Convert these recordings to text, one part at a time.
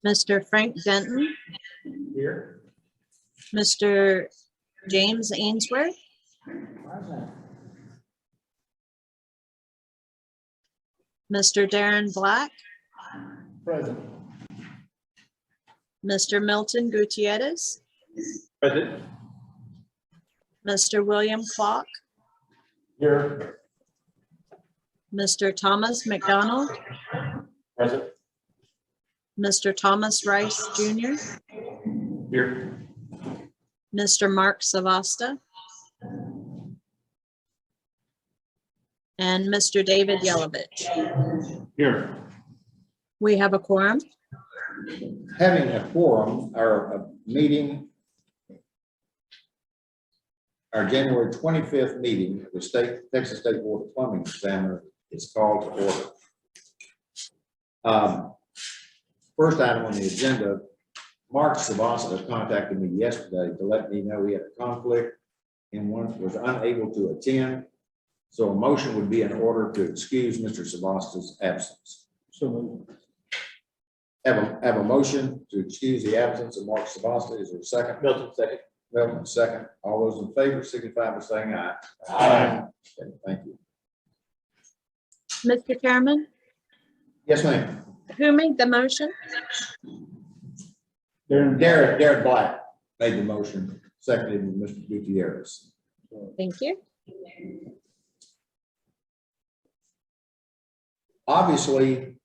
Mr. Frank Denton, Here. Mr. James Ainsworth, Mr. Darren Black, Present. Mr. Milton Gutierrez, Present. Mr. William Clark, Here. Mr. Thomas McDonald, Present. Mr. Thomas Rice Jr., Here. Mr. Mark Savasta, and Mr. David Yelovich. Here. We have a quorum. Having a quorum, our meeting, our January 25th meeting of the Texas State Board of Plumbing Examiner is called to order. First item on the agenda, Mark Savasta contacted me yesterday to let me know he had a conflict and was unable to attend. So a motion would be in order to excuse Mr. Savasta's absence. So moved. Have a motion to excuse the absence of Mark Savasta. Is there a second? Milton, second. Milton, second. All those in favor signify by saying aye. Aye. Okay, thank you. Mr. Chairman, Yes, ma'am. who made the motion? Darren Black made the motion, seconded by Mr. Gutierrez. Thank you. Obviously,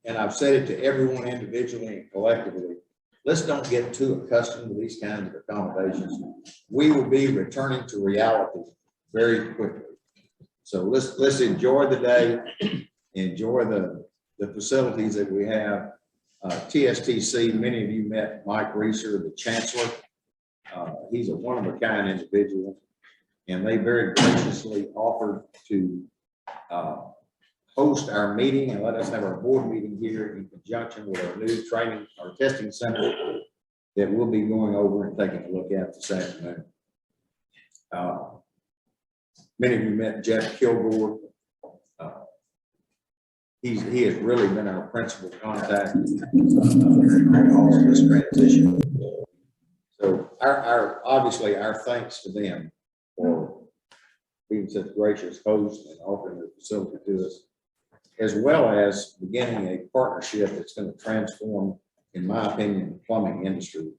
and I've said it to everyone individually and collectively, let's don't get too accustomed to these kinds of accommodations. We will be returning to reality very quickly. So let's enjoy the day, enjoy the facilities that we have. TSTC, many of you met Mike Reeser, the chancellor. He's a one-of-a-kind individual, and they very graciously offered to host our meeting and let us have our board meeting here in conjunction with our new training, our testing center that we'll be going over and taking a look at this afternoon. Many of you met Jeff Kilgore. He has really been our principal contact in all of this transition. So obviously our thanks to them for being such gracious hosts and offering the facility to us, as well as beginning a partnership that's going to transform, in my opinion, the plumbing industry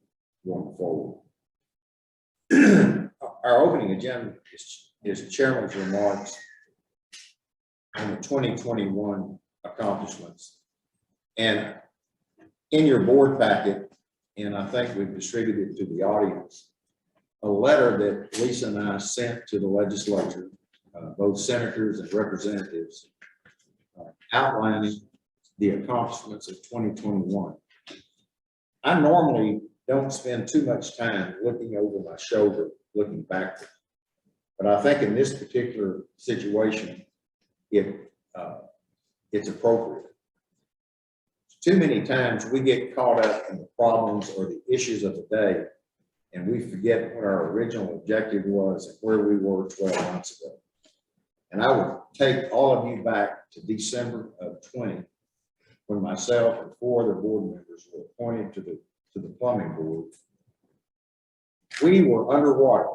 going forward. Our opening agenda is Chairman's remarks on the 2021 accomplishments. And in your board packet, and I think we've distributed to the audience, a letter that Lisa and I sent to the legislature, both senators and representatives, outlining the accomplishments of 2021. I normally don't spend too much time looking over my shoulder, looking backward. But I think in this particular situation, it's appropriate. Too many times we get caught up in the problems or the issues of the day, and we forget what our original objective was and where we were 12 months ago. And I would take all of you back to December of 20, when myself and 4 other board members were appointed to the plumbing board. We were underwater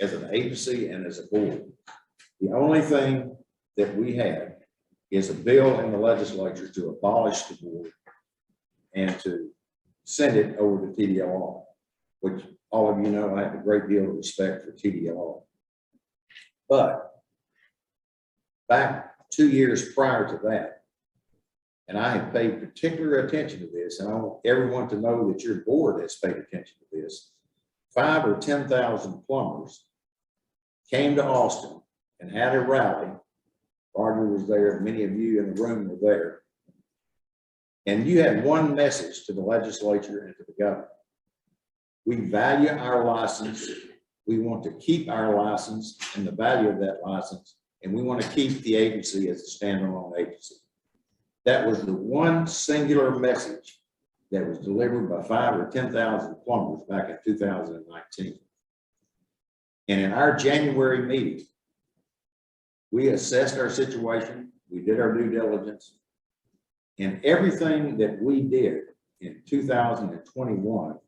as an agency and as a board. The only thing that we had is a bill in the legislature to abolish the board and to send it over to TDLR, which all of you know I have a great deal of respect for TDLR. But back 2 years prior to that, and I have paid particular attention to this, and I want everyone to know that your board has paid attention to this, 5,000 or 10,000 plumbers came to Austin and had a rally. Roger was there, many of you in the room were there. And you had one message to the legislature and to the government. We value our license. We want to keep our license and the value of that license. And we want to keep the agency as a standalone agency. That was the one singular message that was delivered by 5,000 or 10,000 plumbers back in 2019. And in our January meeting, we assessed our situation, we did our due diligence, and everything that we did in 2021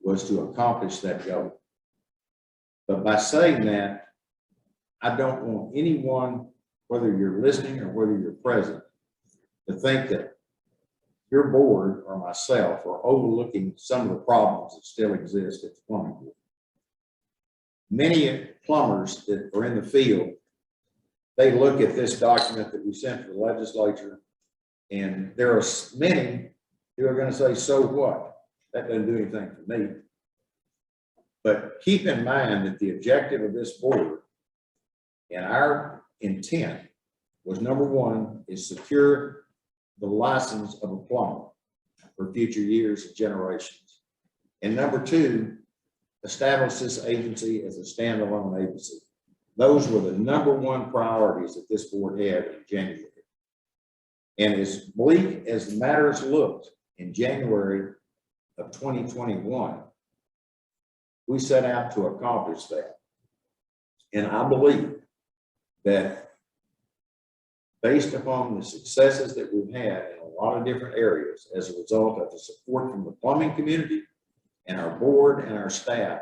was to accomplish that goal. But by saying that, I don't want anyone, whether you're listening or whether you're present, to think that your board or myself are overlooking some of the problems that still exist at the plumbing board. Many plumbers that are in the field, they look at this document that we sent to the legislature, and there are many who are going to say, so what? That doesn't do anything for me. But keep in mind that the objective of this board and our intent was, number one, is secure the license of a plumber for future years and generations. And number two, establish this agency as a standalone agency. Those were the number one priorities that this board had in January. And as bleak as the matters looked in January of 2021, we set out to accomplish that. And I believe that based upon the successes that we've had in a lot of different areas as a result of the support from the plumbing community and our board and our staff,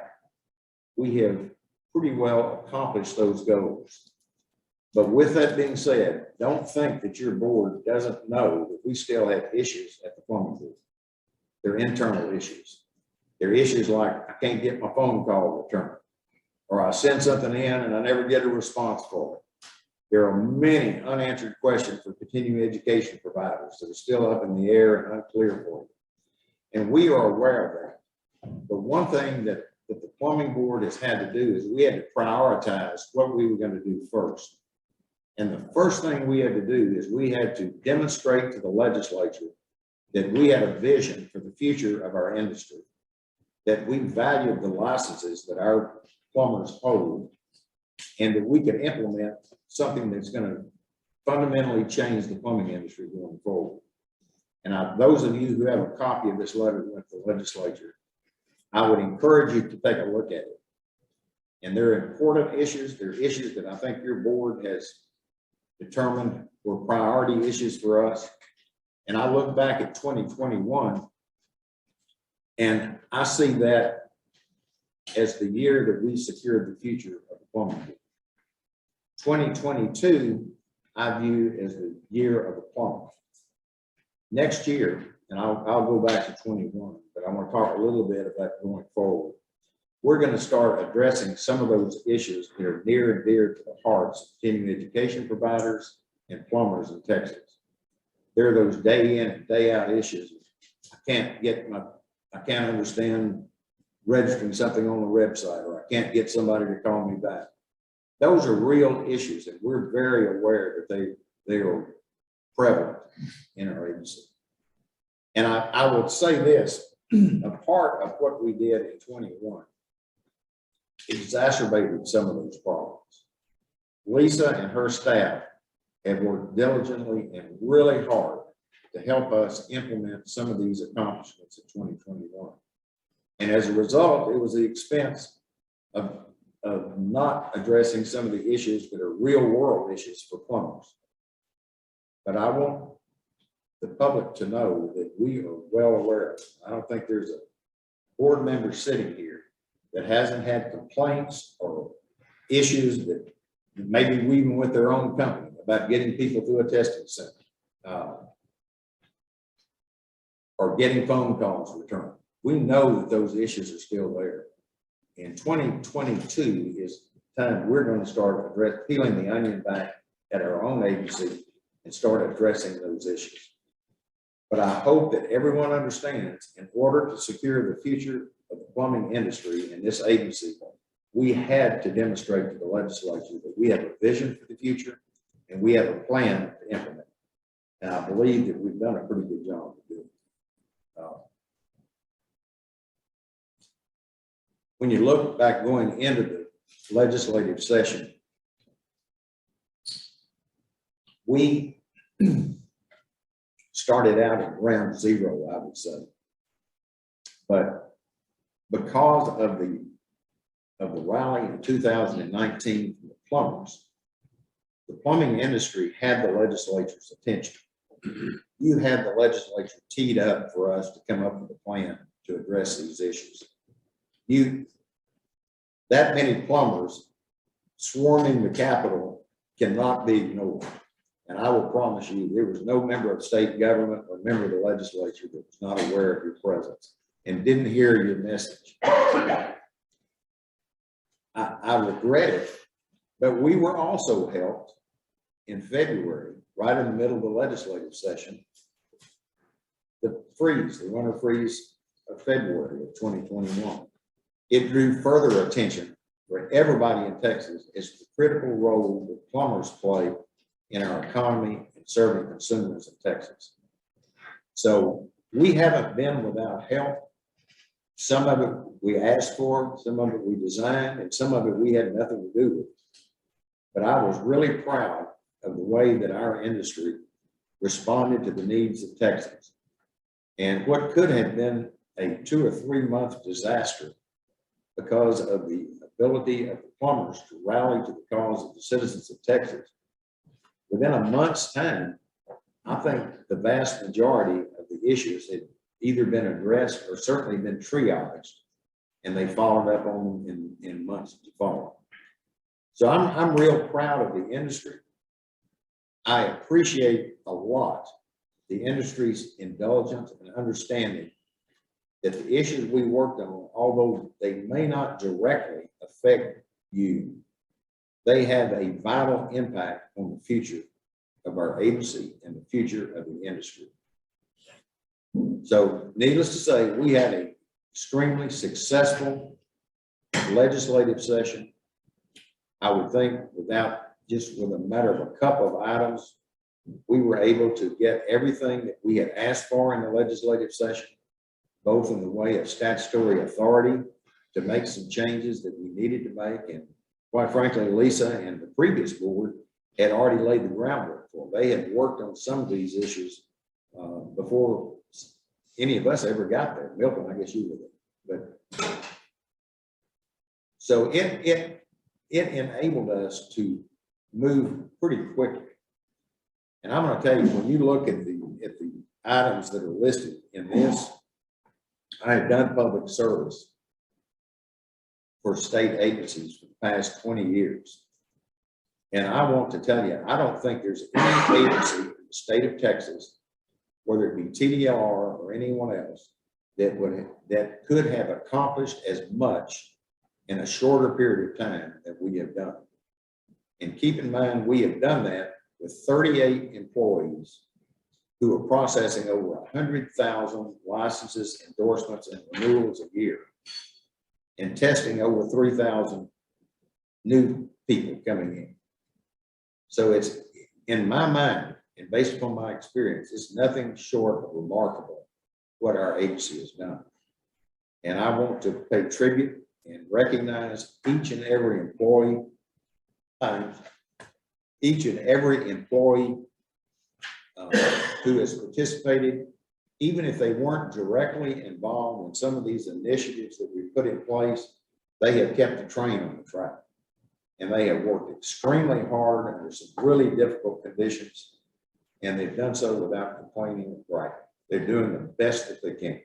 we have pretty well accomplished those goals. But with that being said, don't think that your board doesn't know that we still have issues at the plumbing board. They're internal issues. They're issues like I can't get my phone call returned, or I send something in and I never get a response for it. There are many unanswered questions for continuing education providers that are still up in the air and unclear for you. And we are aware of that. But one thing that the plumbing board has had to do is we had to prioritize what we were going to do first. And the first thing we had to do is we had to demonstrate to the legislature that we had a vision for the future of our industry, that we valued the licenses that our plumbers hold, and that we could implement something that's going to fundamentally change the plumbing industry going forward. And those of you who have a copy of this letter with the legislature, I would encourage you to take a look at it. And they're important issues. They're issues that I think your board has determined were priority issues for us. And I look back at 2021, and I see that as the year that we secured the future of the plumbing board. 2022, I view as the year of the plumber. Next year, and I'll go back to 21, but I want to talk a little bit about going forward. We're going to start addressing some of those issues that are near and dear to the hearts of continuing education providers and plumbers in Texas. There are those day in and day out issues. I can't understand registering something on the website, or I can't get somebody to call me back. Those are real issues, and we're very aware that they are prevalent in our agency. And I would say this, a part of what we did in 21 exacerbated some of those problems. Lisa and her staff have worked diligently and really hard to help us implement some of these accomplishments in 2021. And as a result, it was the expense of not addressing some of the issues that are real world issues for plumbers. But I want the public to know that we are well aware of it. I don't think there's a board member sitting here that hasn't had complaints or issues that maybe even with their own company about getting people through a testing center or getting phone calls returned. We know that those issues are still there. In 2022 is the time we're going to start peeling the onion back at our own agency and start addressing those issues. But I hope that everyone understands, in order to secure the future of the plumbing industry in this agency, we had to demonstrate to the legislature that we have a vision for the future and we have a plan to implement. And I believe that we've done a pretty good job of doing it. When you look back going into the legislative session, we started out at ground zero, I would say. But because of the rally in 2019 from the plumbers, the plumbing industry had the legislature's attention. you had the legislature teed up for us to come up with a plan to address these issues. That many plumbers swarming the Capitol cannot be ignored. And I will promise you, there was no member of state government or member of the legislature that was not aware of your presence and didn't hear your message. I regret it, but we were also helped in February, right in the middle of the legislative session, the winter freeze of February of 2021. It drew further attention for everybody in Texas as to the critical role that plumbers play in our economy and serving consumers in Texas. So we haven't been without help. Some of it we asked for, some of it we designed, and some of it we had nothing to do with. But I was really proud of the way that our industry responded to the needs of Texans. And what could have been a 2 or 3 month disaster because of the ability of the plumbers to rally to the cause of the citizens of Texas. Within a month's time, I think the vast majority of the issues had either been addressed or certainly been triaged, and they followed up on them in months to follow. So I'm real proud of the industry. I appreciate a lot the industry's indulgence and understanding that the issues we worked on, although they may not directly affect you, they have a vital impact on the future of our agency and the future of the industry. So needless to say, we had an extremely successful legislative session. I would think with a matter of a couple of items, we were able to get everything that we had asked for in the legislative session, both in the way of statutory authority to make some changes that we needed to make. And quite frankly, Lisa and the previous board had already laid the groundwork for. They had worked on some of these issues before any of us ever got there. Milton, I guess you would, but so it enabled us to move pretty quickly. And I'm going to tell you, when you look at the items that are listed in this, I have done public service for state agencies for the past 20 years. And I want to tell you, I don't think there's any agency in the state of Texas, whether it be TDR or anyone else, that could have accomplished as much in a shorter period of time that we have done. And keep in mind, we have done that with 38 employees who are processing over 100,000 licenses, endorsements, and renewals a year, and testing over 3,000 new people coming in. So it's, in my mind, and based upon my experience, it's nothing short of remarkable what our agency has done. And I want to pay tribute and recognize each and every employee, who has participated, even if they weren't directly involved in some of these initiatives that we put in place. They have kept the train on the track, and they have worked extremely hard under some really difficult conditions, and they've done so without complaining or bragging. They're doing the best that they can,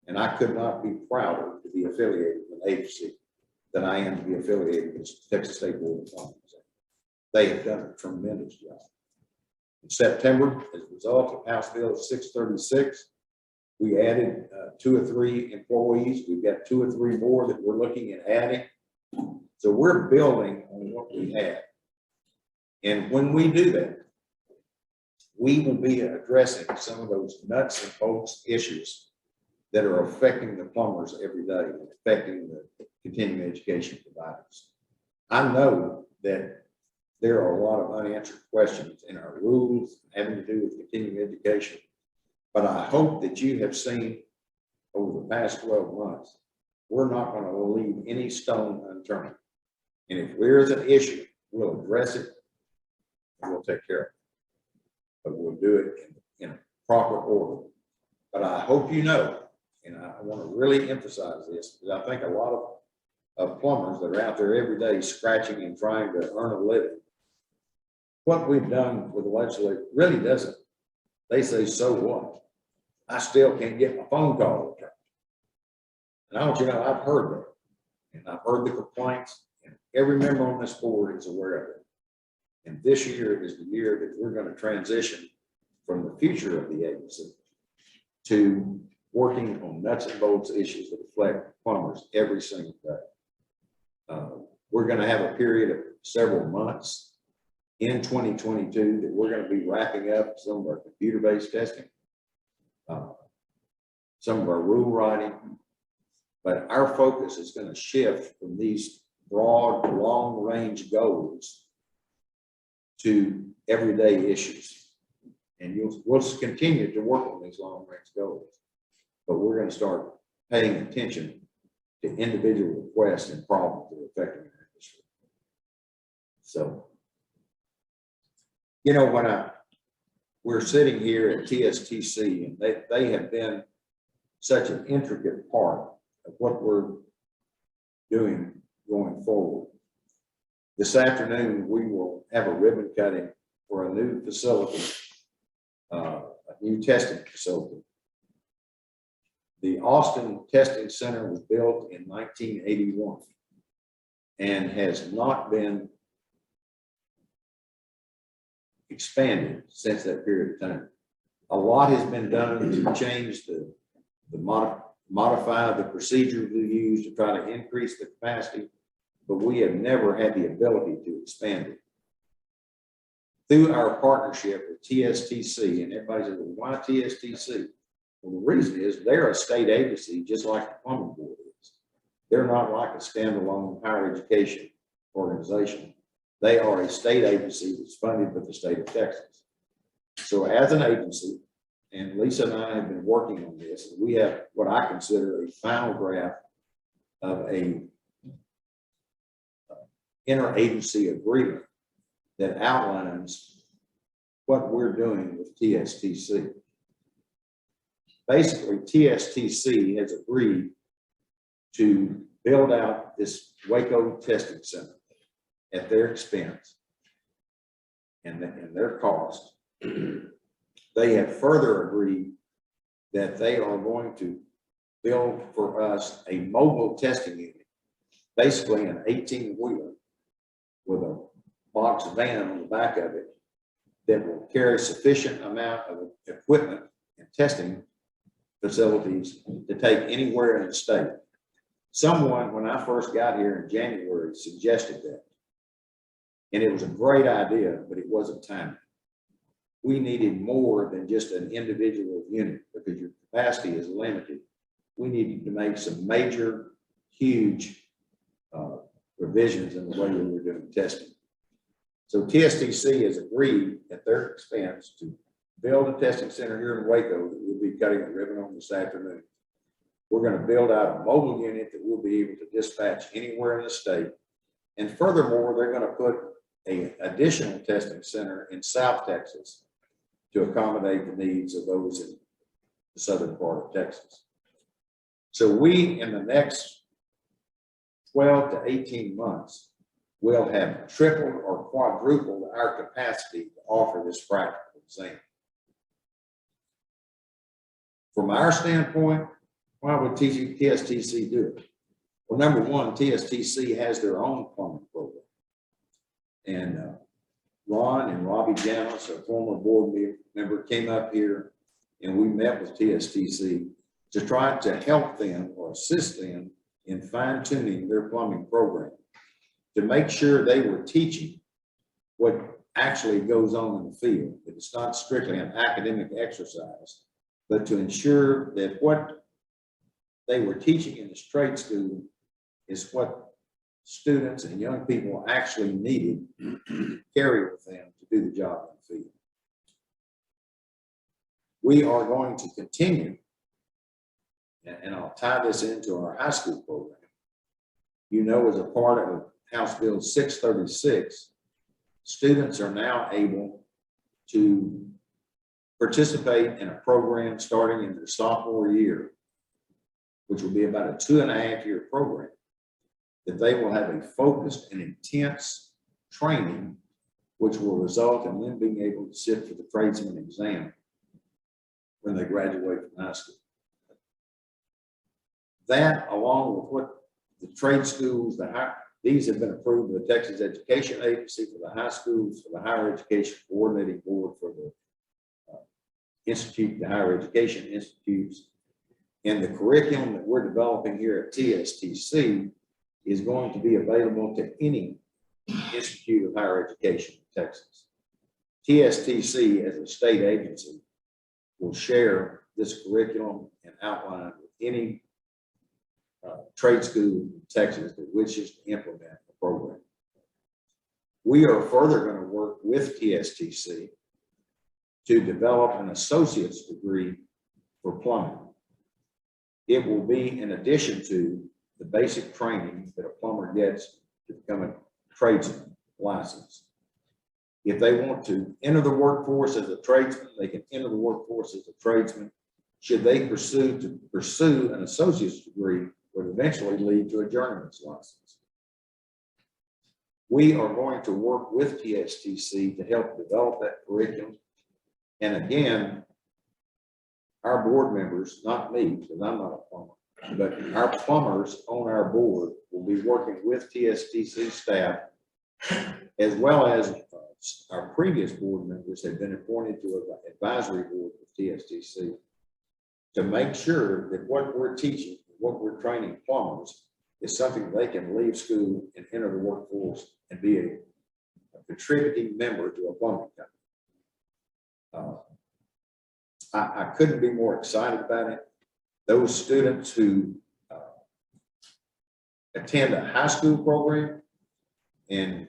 and I could not be prouder to be affiliated with an agency than I am to be affiliated with the Texas State Board of Plumbing. They have done a tremendous job. In September, as a result of House Bill 636, we added 2 or 3 employees. We've got 2 or 3 more that we're looking at adding. So we're building on what we have. And when we do that, we will be addressing some of those nuts and bolts issues that are affecting the plumbers every day and affecting the continuing education providers. I know that there are a lot of unanswered questions in our rules having to do with continuing education, but I hope that you have seen over the past 12 months, we're not going to leave any stone unturned. And if there is an issue, we'll address it and we'll take care of it. But we'll do it in a proper order. But I hope you know, and I want to really emphasize this, because I think a lot of plumbers that are out there every day scratching and trying to earn a living, what we've done with the legislature really doesn't They say, so what? I still can't get my phone call returned. And I want you to know, I've heard that. And I've heard the complaints, and every member on this board is aware of it. And this year is the year that we're going to transition from the future of the agency to working on nuts and bolts issues that affect plumbers every single day. We're going to have a period of several months in 2022 that we're going to be wrapping up some of our computer-based testing, some of our rule writing, but our focus is going to shift from these broad, long-range goals to everyday issues. And we'll continue to work on these long-range goals, but we're going to start paying attention to individual requests and problems that are affecting our industry. So, you know, when we're sitting here at TSTC, and they have been such an intricate part of what we're doing going forward. This afternoon, we will have a ribbon cutting for a new facility, a new testing facility. The Austin Testing Center was built in 1981 and has not been expanded since that period of time. A lot has been done to change modify the procedures we use to try to increase the capacity, but we have never had the ability to expand it. Through our partnership with TSTC, and everybody says, well, why TSTC? Well, the reason is they're a state agency just like the Plumbing Board is. They're not like a standalone higher education organization. They are a state agency that's funded by the state of Texas. So as an agency, and Lisa and I have been working on this, and we have what I consider a final draft of a interagency agreement that outlines what we're doing with TSTC. Basically, TSTC has agreed to build out this Waco testing center at their expense and their cost. They have further agreed that they are going to build for us a mobile testing unit, basically an 18-wheeler with a box van on the back of it that will carry sufficient amount of equipment and testing facilities to take anywhere in the state. Someone, when I first got here in January, suggested that. And it was a great idea, but it wasn't timely. We needed more than just an individual unit because your capacity is limited. We needed to make some major, huge revisions in the way we were doing testing. So TSTC has agreed at their expense to build a testing center here in Waco that we'll be cutting a ribbon on this afternoon. We're going to build out a mobile unit that we'll be able to dispatch anywhere in the state. And furthermore, they're going to put an additional testing center in South Texas to accommodate the needs of those in the southern part of Texas. So we, in the next 12 to 18 months, will have tripled or quadrupled our capacity to offer this practical exam. From our standpoint, why would TSTC do it? Well, number one, TSTC has their own plumbing program. And Ron and Robbie Janis, a former board member, came up here and we met with TSTC to try to help them or assist them in fine-tuning their plumbing program to make sure they were teaching what actually goes on in the field. That it's not strictly an academic exercise, but to ensure that what they were teaching in the trade school is what students and young people actually needed to carry with them to do the job in the field. We are going to continue, and I'll tie this into our high school program. You know, as a part of House Bill 636, students are now able to participate in a program starting in their sophomore year, which will be about a 2.5-year program, that they will have a focused and intense training, which will result in them being able to sit for the tradesman exam when they graduate from high school. That, along with what the trade schools, these have been approved by the Texas Education Agency for the high schools, for the Higher Education Coordinating Board, for the Institute, the Higher Education Institutes. And the curriculum that we're developing here at TSTC is going to be available to any Institute of Higher Education in Texas. TSTC, as a state agency, will share this curriculum and outline with any trade school in Texas that wishes to implement the program. We are further going to work with TSTC to develop an associate's degree for plumbing. It will be in addition to the basic training that a plumber gets to become a tradesman license. If they want to enter the workforce as a tradesman, they can enter the workforce as a tradesman. Should they pursue an associate's degree, would eventually lead to a journeyman's license. We are going to work with TSTC to help develop that curriculum. And again, our board members, not me, because I'm not a plumber, but our plumbers on our board will be working with TSTC staff, as well as our previous board members have been appointed to an advisory board with TSTC to make sure that what we're teaching, what we're training plumbers is something they can leave school and enter the workforce and be a contributing member to a plumbing company. I couldn't be more excited about it. Those students who attend a high school program and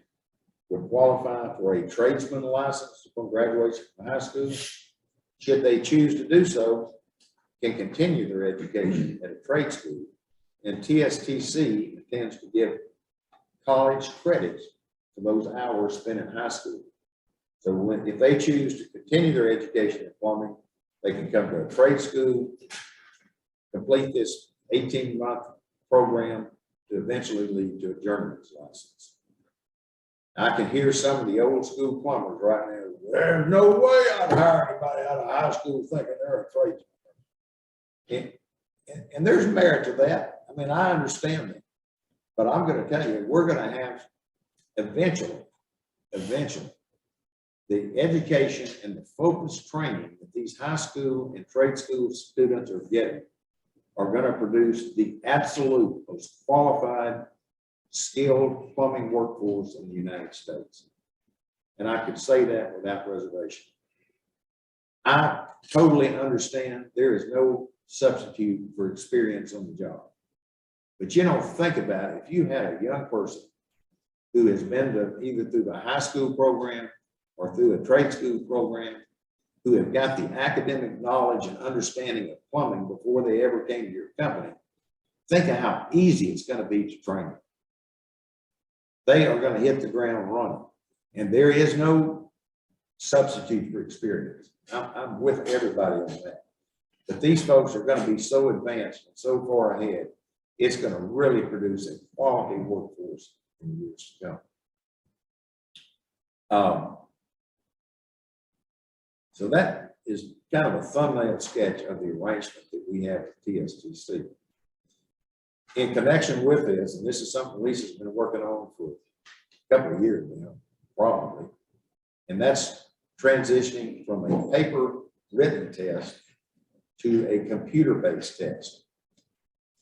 would qualify for a tradesman license upon graduation from high school, should they choose to do so, can continue their education at a trade school. And TSTC intends to give college credits for those hours spent in high school. So if they choose to continue their education in plumbing, they can come to a trade school, complete this 18-month program to eventually lead to a journeyman's license. I can hear some of the old school plumbers right now. There's no way I'd hire anybody out of high school thinking they're a tradesman. And there's merit to that. I mean, I understand that. But I'm going to tell you, we're going to have eventually, the education and the focused training that these high school and trade school students are getting are going to produce the absolute most qualified, skilled plumbing workforce in the United States. And I can say that without reservation. I totally understand there is no substitute for experience on the job. But you know, think about it. If you had a young person who has been to either through the high school program or through a trade school program, who have got the academic knowledge and understanding of plumbing before they ever came to your company, think of how easy it's going to be to train them. They are going to hit the ground running. And there is no substitute for experience. I'm with everybody on that. But these folks are going to be so advanced and so far ahead, it's going to really produce a quality workforce in years to come. So that is kind of a thumbnail sketch of the arrangement that we have at TSTC. In connection with this, and this is something Lisa's been working on for a couple of years now, probably, and that's transitioning from a paper written test to a computer-based test.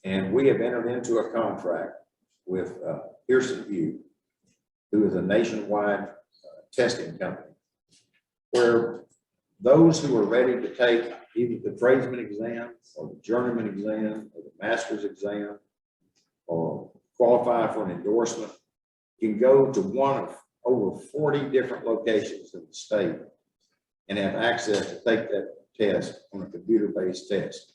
And we have entered into a contract with Pearson VUE, who is a nationwide testing company, where those who are ready to take either the tradesman exam or the journeyman exam or the master's exam or qualify for an endorsement can go to one of over 40 different locations in the state and have access to take that test on a computer-based test.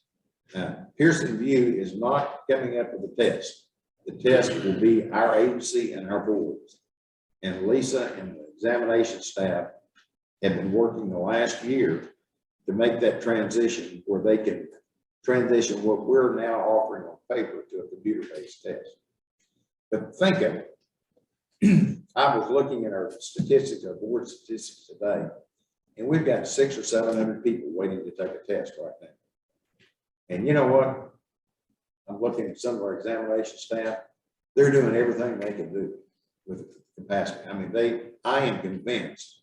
Now, Pearson VUE is not coming up with a test. The test will be our agency and our boards. And Lisa and the examination staff have been working the last year to make that transition where they can transition what we're now offering on paper to a computer-based test. But think of it. I was looking at our statistics, our board statistics today, And we've got 600 or 700 people waiting to take a test right now. And you know what? I'm looking at some of our examination staff. They're doing everything they can do with the capacity. I mean, I am convinced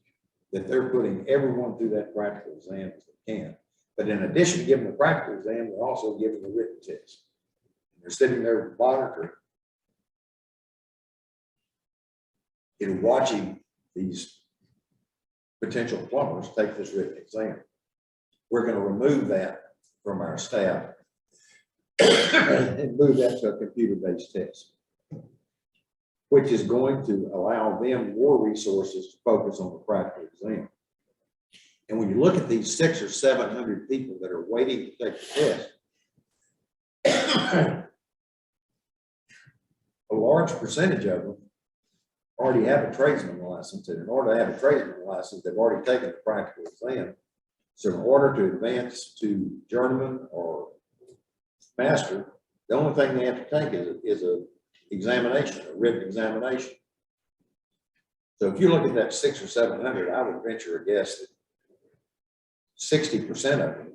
that they're putting everyone through that practical exam as they can. But in addition to giving the practical exam, they're also giving the written test. They're sitting there monitoring and watching these potential plumbers take this written exam. We're going to remove that from our staff and move that to a computer-based test, which is going to allow them more resources to focus on the practical exam. And when you look at these 600 or 700 people that are waiting to take the test, a large percentage of them already have a tradesman license. And in order to have a tradesman license, they've already taken the practical exam. So in order to advance to journeyman or master, the only thing they have to take is a examination, a written examination. So if you look at that 600 or 700, I would venture a guess that 60% of them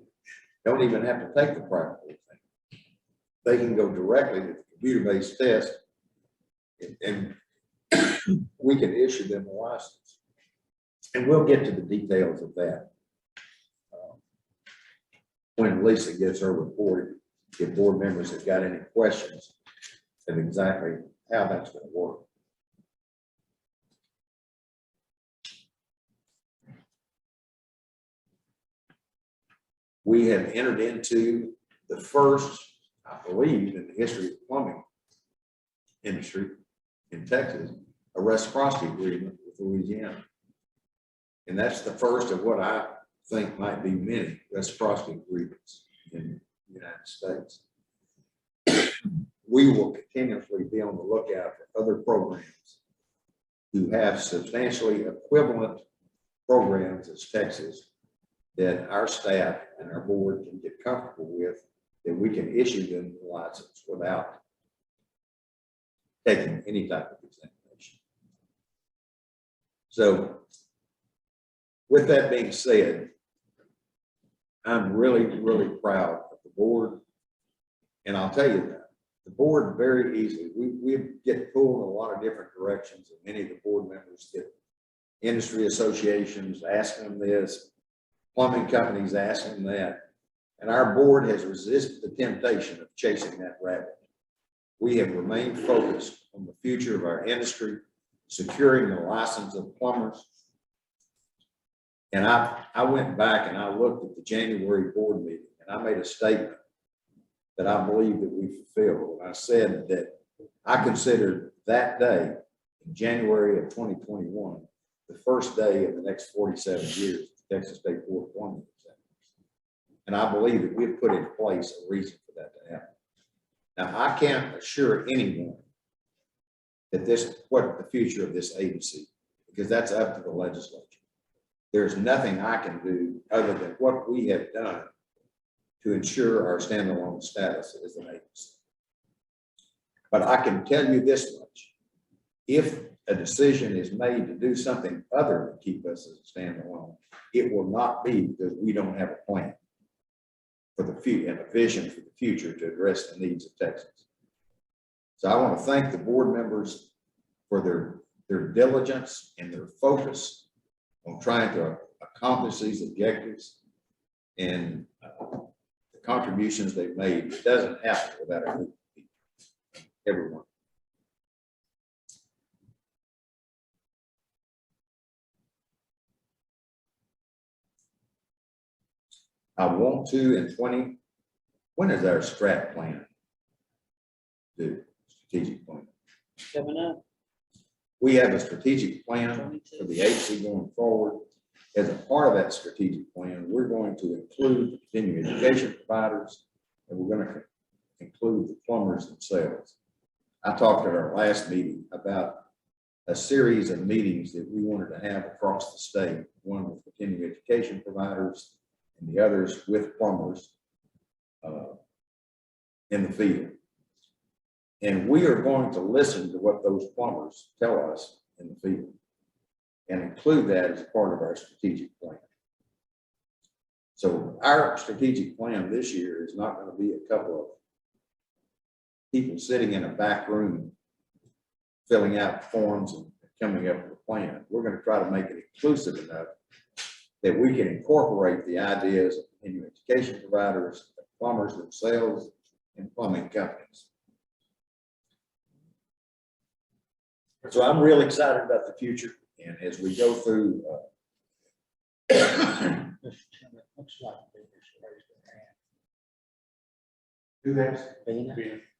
don't even have to take the practical exam. They can go directly to the computer-based test, and we can issue them a license. And we'll get to the details of that when Lisa gives her report. If board members have got any questions of exactly how that's going to work. We have entered into the first, I believe, in the history of the plumbing industry in Texas, a reciprocity agreement with Louisiana. And that's the first of what I think might be many reciprocity agreements in the United States. We will continuously be on the lookout for other programs who have substantially equivalent programs as Texas that our staff and our board can get comfortable with, that we can issue them the license without taking any type of examination. So with that being said, I'm really, really proud of the board. And I'll tell you that the board very easily, we get pulled in a lot of different directions, and many of the board members get industry associations asking them this, plumbing companies asking them that. And our board has resisted the temptation of chasing that rabbit. We have remained focused on the future of our industry, securing the license of plumbers. And I went back and I looked at the January board meeting, and I made a statement that I believe that we fulfilled. And I said that I considered that day in January of 2021, the first day of the next 47 years of the Texas State Board of Plumbing Examiners. And I believe that we've put in place a reason for that to happen. Now, I can't assure anyone that what the future of this agency, because that's up to the legislature. There's nothing I can do other than what we have done to ensure our standalone status as an agency. But I can tell you this much: if a decision is made to do something other than keep us as a standalone, it will not be because we don't have a plan for the future and a vision for the future to address the needs of Texas. So I want to thank the board members for their diligence and their focus on trying to accomplish these objectives, and the contributions they've made. It doesn't happen without a group of people, everyone. I want to in 20, when is our strat plan due? Strategic plan. Coming up. We have a strategic plan for the agency going forward. As a part of that strategic plan, we're going to include the continuing education providers, and we're going to include the plumbers themselves. I talked at our last meeting about a series of meetings that we wanted to have across the state, one with continuing education providers and the others with plumbers in the field. And we are going to listen to what those plumbers tell us in the field and include that as part of our strategic plan. So our strategic plan this year is not going to be a couple of people sitting in a back room filling out forms and coming up with a plan. We're going to try to make it inclusive enough that we can incorporate the ideas of continuing education providers, plumbers themselves, and plumbing companies. So I'm really excited about the future, and as we go through, Looks like Beaver's raised their hand. who that's? Bina?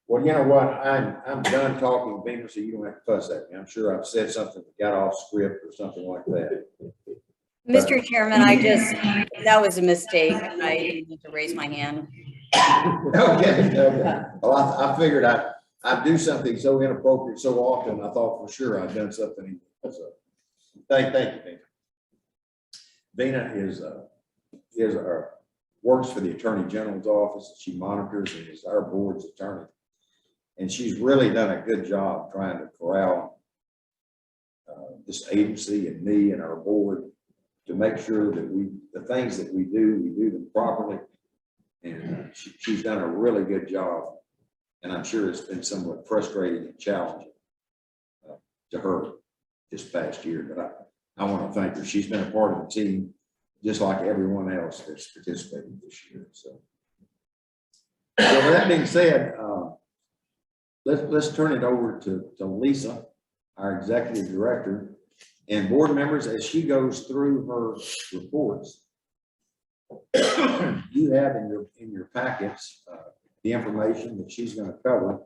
Well, you know what, I'm done talking, Beamer, so you don't have to fuss at me. I'm sure I've said something that got off script or something like that. Mr. Chairman, that was a mistake. I didn't need to raise my hand. Okay. Well, I figured I'd do something so inappropriate so often, I thought for sure I'd done something. So, thank you, Bina. Bina works for the Attorney General's office. She monitors and is our board's attorney. And she's really done a good job trying to corral this agency and me and our board to make sure that the things that we do them properly. And she's done a really good job. And I'm sure it's been somewhat frustrating and challenging to her this past year. But I want to thank her. She's been a part of the team, just like everyone else that's participated this year. So with that being said, let's turn it over to Lisa, our executive director, and board members as she goes through her reports. You have in your packets the information that she's going to cover,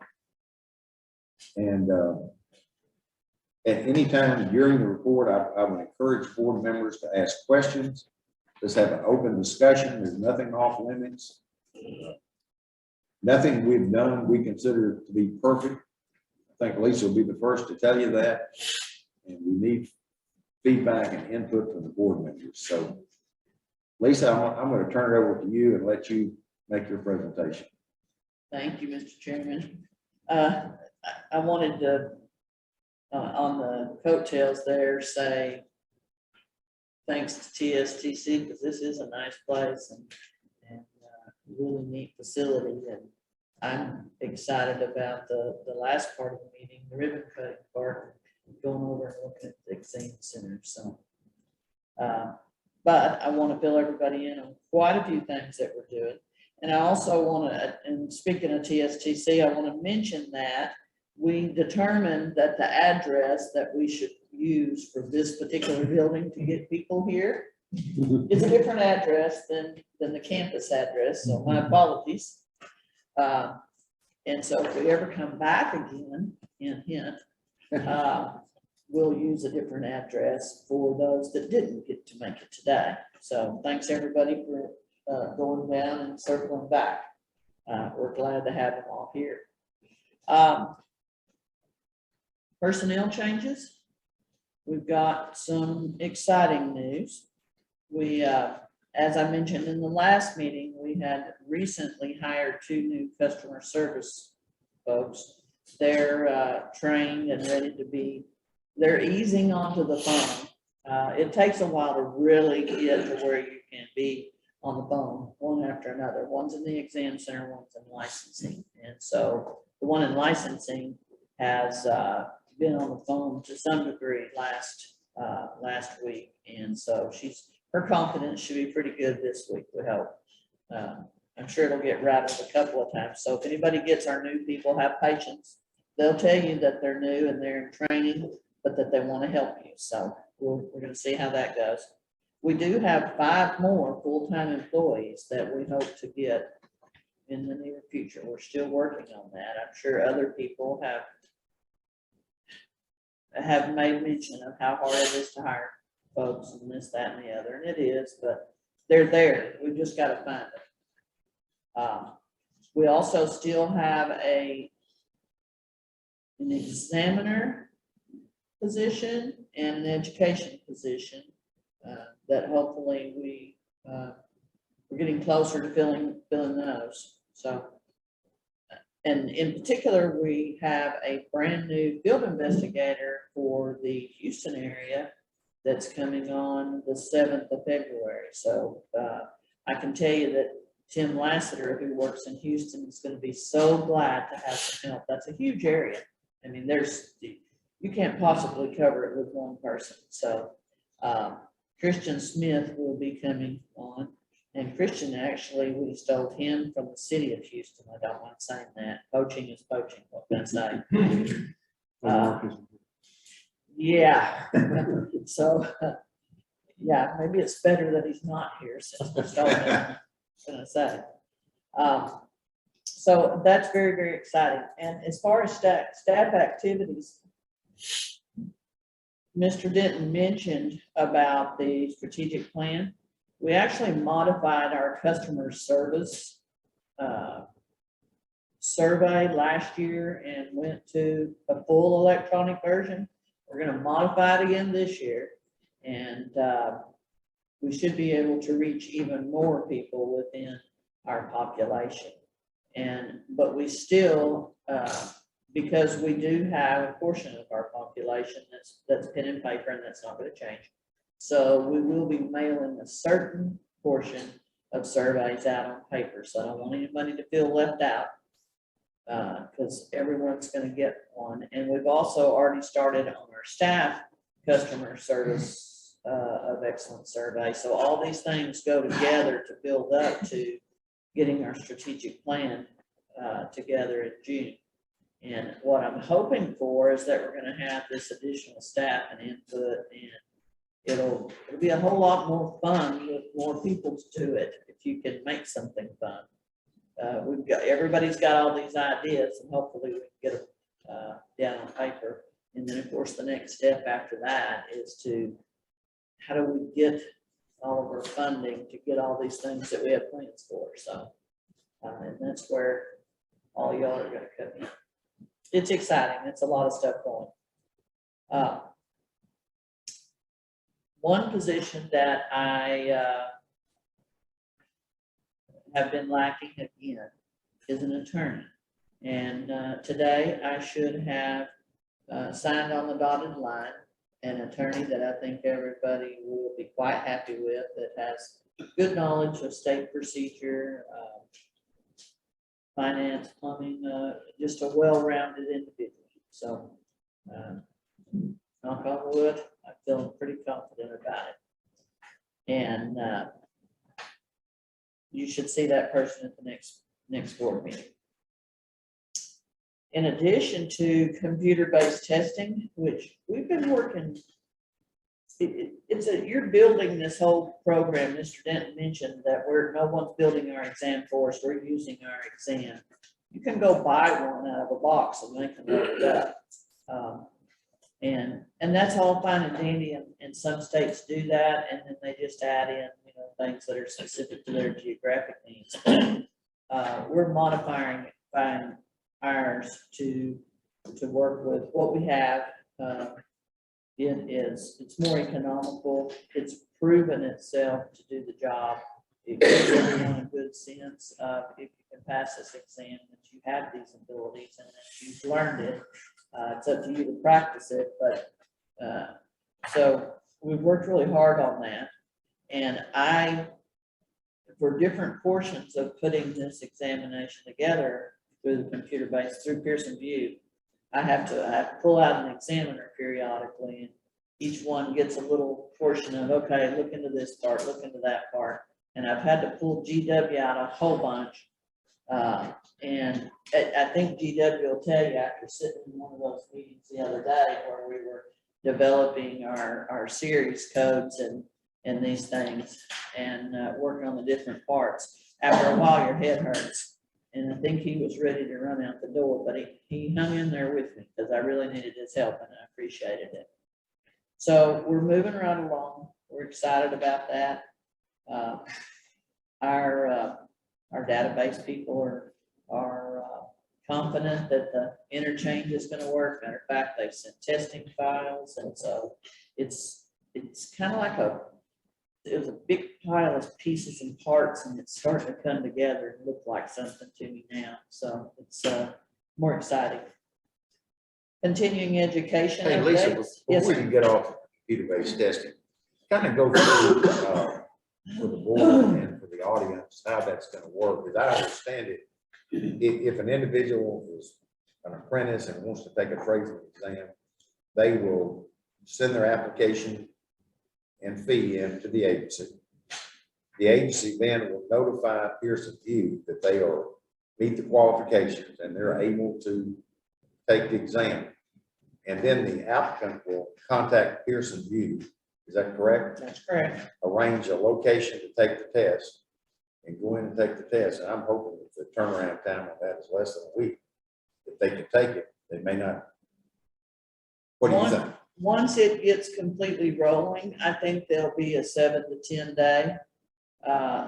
and at any time during the report, I would encourage board members to ask questions. Let's have an open discussion. There's nothing off limits. Nothing we've done we consider to be perfect. I think Lisa will be the first to tell you that, and we need feedback and input from the board members. So Lisa, I'm going to turn it over to you and let you make your presentation. Thank you, Mr. Chairman. I wanted to, on the coattails there, say thanks to TSTC, because this is a nice place and really neat facility. And I'm excited about the last part of the meeting, the ribbon cutting part, going over and looking at the exam center. So, but I want to fill everybody in on quite a few things that we're doing. And I also want to, and speaking of TSTC, I want to mention that we determined that the address that we should use for this particular building to get people here is a different address than the campus address. So my apologies. And so if we ever come back again, hint, we'll use a different address for those that didn't get to make it today. So thanks everybody for going down and circling back. We're glad to have them all here. Personnel changes. We've got some exciting news. We, as I mentioned in the last meeting, we had recently hired 2 new customer service folks. They're trained and ready to be, they're easing onto the phone. It takes a while to really get to where you can be on the phone, one after another. One's in the exam center, one's in licensing. And so the one in licensing has been on the phone to some degree last week. And so her confidence should be pretty good this week, we hope. I'm sure it'll get rattled a couple of times. So if anybody gets our new people, have patience. They'll tell you that they're new and they're in training, but that they want to help you. So we're going to see how that goes. We do have 5 more full-time employees that we hope to get in the near future. We're still working on that. I'm sure other people have made mention of how hard it is to hire folks and this, that, and the other, and it is, but they're there. We just got to find them. We also still have an examiner position and an education position that hopefully we're getting closer to filling those. So, and in particular, we have a brand new field investigator for the Houston area that's coming on the 7th of February. So I can tell you that Tim Lassiter, who works in Houston, is gonna be so glad to have some help. That's a huge area. I mean, you can't possibly cover it with one person. So Christian Smith will be coming on. And Christian, actually, we stole him from the city of Houston. I don't want to say that. Poaching is poaching, what can I say? Yeah. So, yeah, maybe it's better that he's not here since we stole him, I was gonna say. So that's very, very exciting. And as far as staff activities, Mr. Denton mentioned about the strategic plan. We actually modified our customer service survey last year and went to a full electronic version. We're going to modify it again this year, and we should be able to reach even more people within our population. But we still, because we do have a portion of our population that's pen and paper, and that's not going to change. So we will be mailing a certain portion of surveys out on paper. So I don't want anybody to feel left out, because everyone's going to get one. And we've also already started on our staff customer service of excellence survey. So all these things go together to build up to getting our strategic plan together in June. And what I'm hoping for is that we're going to have this additional staff and input, and it'll be a whole lot more fun with more people to do it if you can make something fun. Everybody's got all these ideas, and hopefully we can get them down on paper. And then, of course, the next step after that is to how do we get all of our funding to get all these things that we have plans for. So, and that's where all y'all are going to come in. It's exciting. It's a lot of stuff going. One position that I have been lacking again is an attorney. And today I should have signed on the dotted line an attorney that I think everybody will be quite happy with, that has good knowledge of state procedure, finance, plumbing, just a well-rounded individual. So, knock on wood, I'm feeling pretty confident about it. And you should see that person at the next board meeting. In addition to computer-based testing, which we've been working, you're building this whole program. Mr. Denton mentioned that no one's building our exam for us. We're using our exam. You can go buy one out of a box and they can load it up. And that's all fine and dandy, and some states do that, and then they just add in, things that are specific to their geographic needs. We're modifying ours to work with what we have. It's more economical. It's proven itself to do the job. It gives everyone a good sense of, if you can pass this exam, that you have these abilities and that you've learned it. It's up to you to practice it, but so we've worked really hard on that. And for different portions of putting this examination together through the computer-based, through Pearson View, I have to pull out an examiner periodically, and each one gets a little portion of, okay, look into this part, look into that part. And I've had to pull GW out a whole bunch. And I think GW will tell you, after sitting in one of those meetings the other day where we were developing our series codes and these things and working on the different parts, after a while your head hurts. And I think he was ready to run out the door, but he hung in there with me because I really needed his help and I appreciated it. So we're moving right along. We're excited about that. Our database people are confident that the interchange is going to work. Matter of fact, they've sent testing files, and so it's kind of like it was a big pile of pieces and parts, and it's starting to come together and look like something to me now. So it's more exciting. Continuing education. Hey, Lisa, updates. before Yes, we sir. can get off computer-based testing, kind of go through for the board and for the the audience how that's gonna work, as I understand it, if an individual is an apprentice and wants to take a tradesman exam, they will send their application and fee in to the agency. The agency then will notify Pearson View that they are meet the qualifications and they're able to take the exam. And then the applicant will contact Pearson View. Is that correct? That's correct. Arrange a location to take the test and go in and take the test. And I'm hoping that the turnaround time on that is less than a week. If they can take it, they may not. What do you think? Once it gets completely rolling, I think there'll be a 7 to 10 day.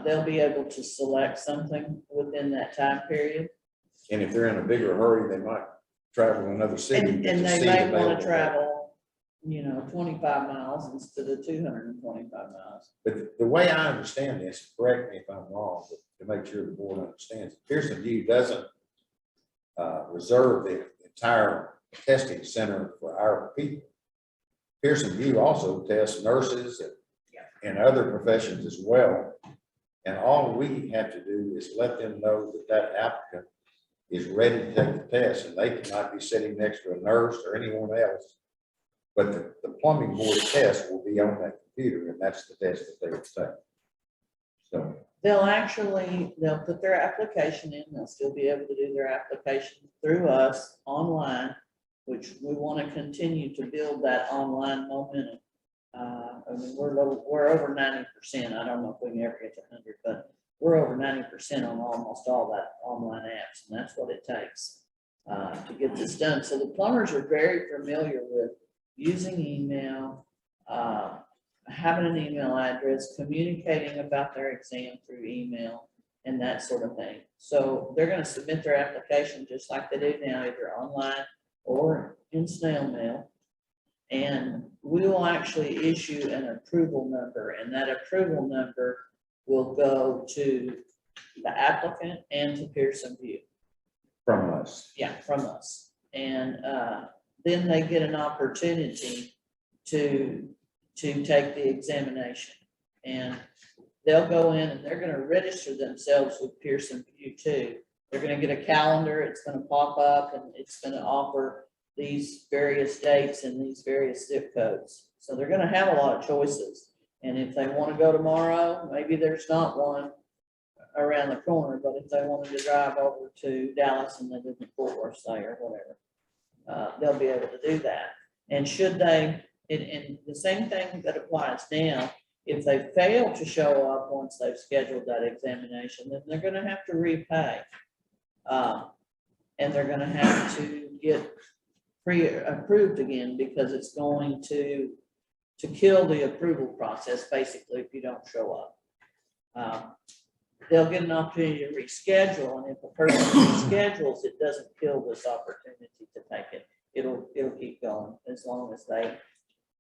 They'll be able to select something within that time period. And if they're in a bigger hurry, they might travel to another city. And to they see may available. want to travel, 25 miles instead of 225 miles. But the way I understand this, correct me if I'm wrong, but to make sure the board understands, Pearson View doesn't reserve the entire testing center for our people. Pearson View also tests nurses and other professions as well. And all we have to do is let them know that that applicant is ready to take the test, and they cannot be sitting next to a nurse or anyone else. But the plumbing board test will be on that computer, and that's the test that they will take. So, They'll put their application in, they'll still be able to do their application through us online, which we want to continue to build that online momentum. I mean, we're over 90%. I don't know if we can ever get to 100, but we're over 90% on almost all that online apps, and that's what it takes to get this done. So the plumbers are very familiar with using email, having an email address, communicating about their exam through email, and that sort of thing. So they're going to submit their application just like they do now, either online or in snail mail. And we will actually issue an approval number, and that approval number will go to the applicant and to Pearson View. from us. Yeah, from us. And then they get an opportunity to take the examination. And they'll go in and they're gonna register themselves with Pearson View too. They're gonna get a calendar, it's gonna pop up, and it's gonna offer these various dates and these various zip codes. So they're gonna have a lot of choices. And if they wanna go tomorrow, maybe there's not one around the corner, but if they wanted to drive over to Dallas and they live in Fort Worth, say, or whatever, they'll be able to do that. And should they, and the same thing that applies now, if they fail to show up once they've scheduled that examination, then they're gonna have to repay. And they're gonna have to get pre-approved again, because it's going to kill the approval process, basically, if you don't show up. They'll get an opportunity to reschedule, and if a person reschedules, it doesn't kill this opportunity to take it. It'll keep going as long as they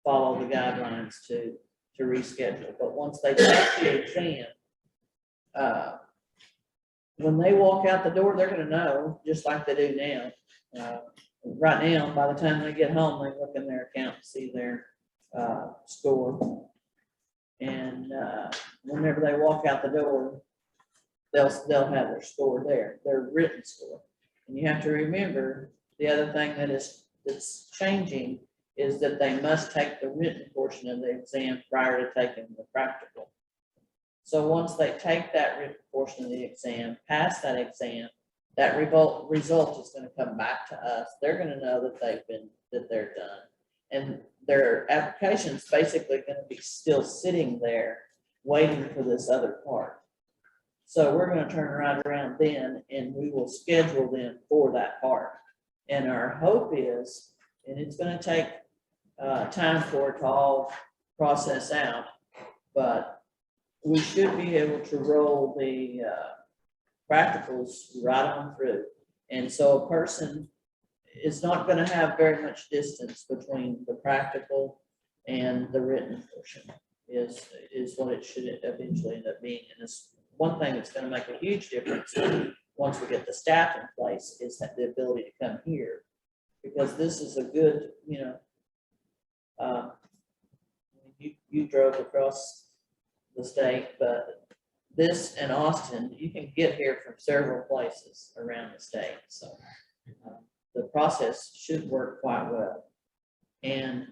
follow the guidelines to reschedule. But once they take the exam, when they walk out the door, they're gonna know, just like they do now. Right now, by the time they get home, they look in their account and see their score. And whenever they walk out the door, they'll have their score there, their written score. And you have to remember, the other thing that's changing is that they must take the written portion of the exam prior to taking the practical. So once they take that written portion of the exam, pass that exam, that result is going to come back to us. They're going to know that they're done. And their application's basically going to be still sitting there waiting for this other part. So we're going to turn right around then, and we will schedule them for that part. And our hope is, and it's going to take time for it to all process out, but we should be able to roll the practicals right on through. And so a person is not going to have very much distance between the practical and the written portion is what it should eventually end up being. And it's one thing that's going to make a huge difference once we get the staff in place is the ability to come here, because this is a good, you drove across the state, but this and Austin, you can get here from several places around the state, so the process should work quite well. And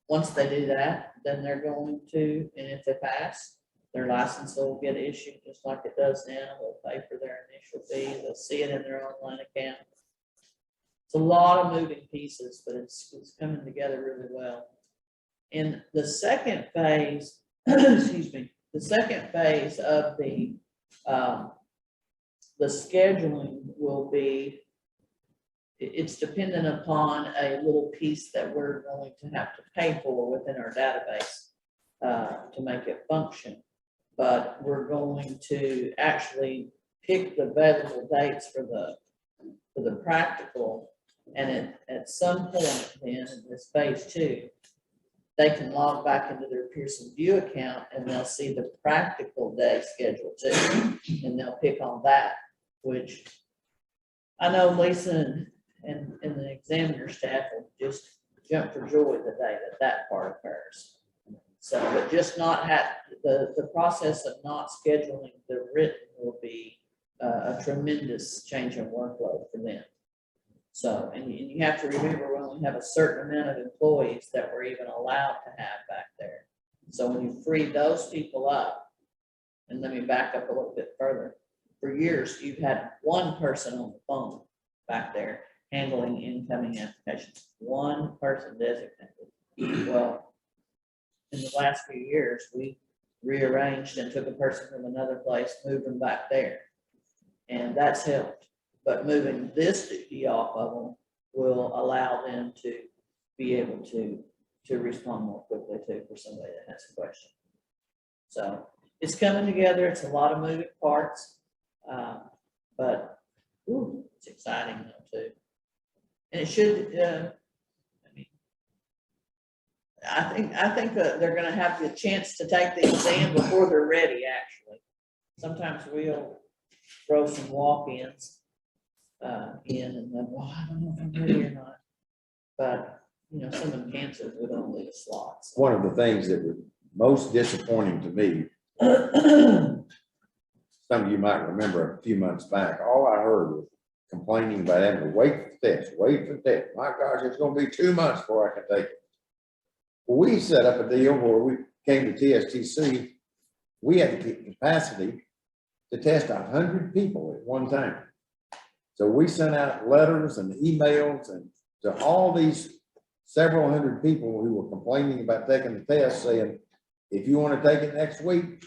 once they do that, then they're going to, and if they pass, their license will get issued just like it does now. They'll pay for their initial fee. They'll see it in their online account. It's a lot of moving pieces, but it's coming together really well. And the second phase, excuse me, the second phase of the scheduling will be, it's dependent upon a little piece that we're going to have to pay for within our database to make it function. But we're going to actually pick the available dates for the practical, and at some point then in this phase 2, they can log back into their Pearson View account and they'll see the practical day schedule too, and they'll pick on that, which I know Lisa and the examiner staff will just jump for joy the day that part occurs. So, but just not have, the process of not scheduling the written will be a tremendous change in workload for them. So, and you have to remember, we only have a certain amount of employees that we're even allowed to have back there. So when you free those people up, and let me back up a little bit further, for years, you've had one person on the phone back there handling incoming applications, one person designated. Well, in the last few years, we rearranged and took a person from another place, moved them back there. And that's helped. But moving this duty off of them will allow them to be able to respond more quickly too for somebody that has a question. So it's coming together. It's a lot of moving parts, but it's exciting though too. And it should, I think that they're going to have the chance to take the exam before they're ready, actually. Sometimes we'll throw some walk-ins in and then, well, I don't know if I'm ready or not. But, you know, some of them canceled with only the slots. One of the things that was most disappointing to me, some of you might remember a few months back, all I heard was complaining about having to wait for the test, wait for the test. My gosh, it's going to be 2 months before I can take it. Well, we set up a deal where we came to TSTC. We had the capacity to test 100 people at one time. So we sent out letters and emails and to all these several hundred people who were complaining about taking the test, saying, if you want to take it next week,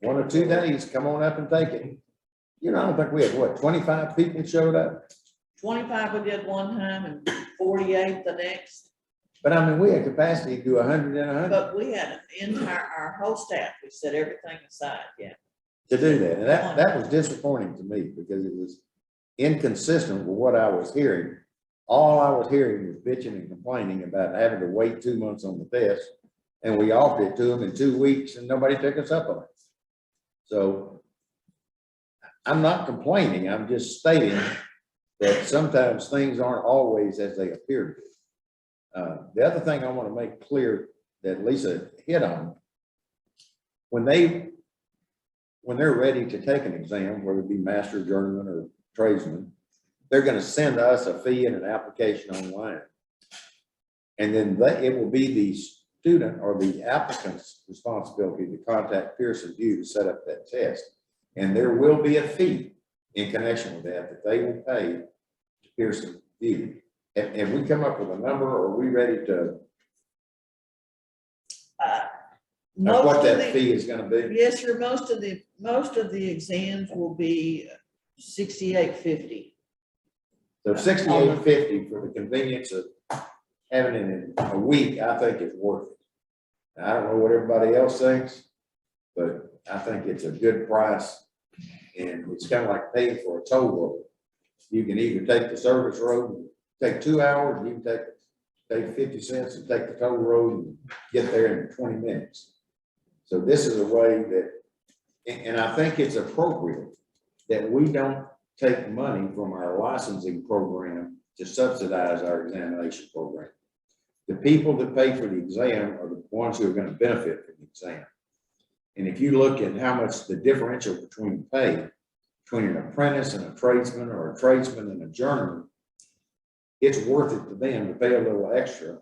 1 or 2 days, come on up and take it. You know, I don't think we had, what, 25 people showed up? 25 we did one time and 48 the next. But I mean, we had capacity to do 100 and 100 But we had an entire, our whole staff, we set everything aside, yeah. to do that. And that was disappointing to me because it was inconsistent with what I was hearing. All I was hearing was bitching and complaining about having to wait 2 months on the test. And we offered it to them in 2 weeks and nobody took us up on it. So I'm not complaining. I'm just stating that sometimes things aren't always as they appear to be. The other thing I want to make clear that Lisa hit on, when they're ready to take an exam, whether it be master, journeyman, or tradesman, they're going to send us a fee and an application online. And then it will be the student or the applicant's responsibility to contact Pearson View to set up that test. And there will be a fee in connection with that they will pay to Pearson View. Have we come up with a number, or are we ready to, what that fee is going to be? Yes, sir. Most of the exams will be $68.50. So $68.50 for the convenience of having it in a week, I think it's worth it. Now, I don't know what everybody else thinks, but I think it's a good price, and it's kind of like paying for a toll road. You can either take the service road, take 2 hours, and you can take 50 cents and take the toll road and get there in 20 minutes. So this is a way that, and I think it's appropriate that we don't take money from our licensing program to subsidize our examination program. The people that pay for the exam are the ones who are going to benefit from the exam. And if you look at how much the differential between pay between an apprentice and a tradesman, or a tradesman and a journeyman, it's worth it to them to pay a little extra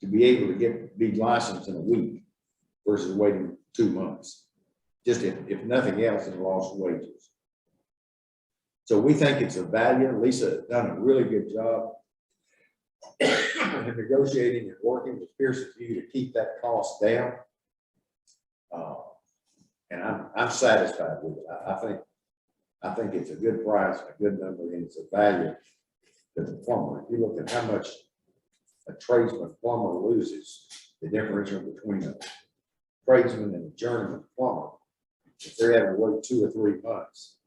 to be able to be licensed in a week versus waiting 2 months. Just if nothing else, in lost wages. So we think it's a value. Lisa has done a really good job in negotiating and working with Pearson View to keep that cost down. And I'm satisfied with it. I think it's a good price, a good number, and it's a value to the plumber. If you look at how much a tradesman plumber loses, the differential between a tradesman and a journeyman plumber, if they're having to wait 2 or 3 months,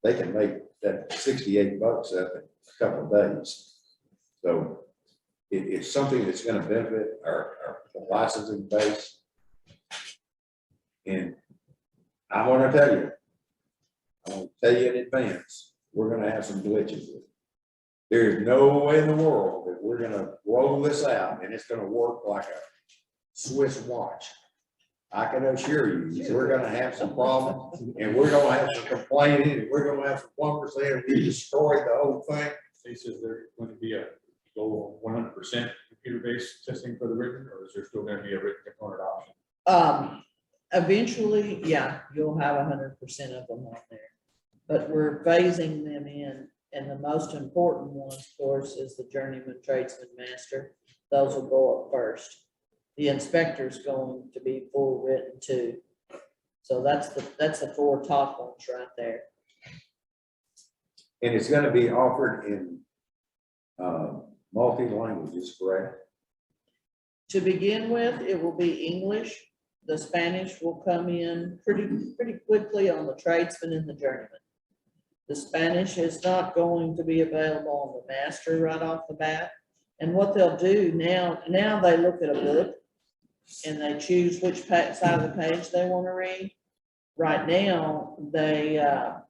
they can make that $68 up in a couple of days. So it's something that's going to benefit our licensing base. And I want to tell you in advance, we're going to have some glitches with it. There is no way in the world that we're going to roll this out and it's going to work like a Swiss watch. I can assure you, we're going to have some problems, and we're going to have some complaining, and we're going to have some plumbers saying we destroyed the whole thing. He says there's going to be a goal of 100% computer-based testing for the written, or is there still going to be a written component option? Eventually, yeah, you'll have 100% of them on there, but we're phasing them in. And the most important one, of course, is the journeyman, tradesman, master. Those will go up first. The inspector's going to be full written too. So that's the 4 top ones right there. And it's going to be offered in multi-languages, correct? To begin with, it will be English. The Spanish will come in pretty quickly on the tradesman and the journeyman. The Spanish is not going to be available on the master right off the bat. And what they'll do now they look at a book and they choose which side of the page they want to read. Right now, the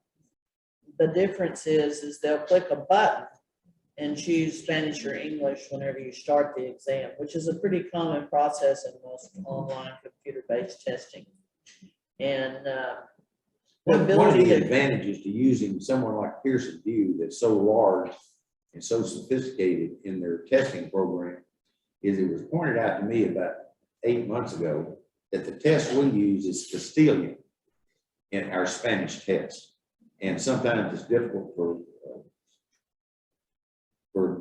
difference is they'll click a button and choose Spanish or English whenever you start the exam, which is a pretty common process in most online computer-based testing. And One of the advantages to using someone like Pearson View that's so large and so sophisticated in their testing program is it was pointed out to me about 8 months ago that the test we use is Castilian in our Spanish test. And sometimes it's difficult for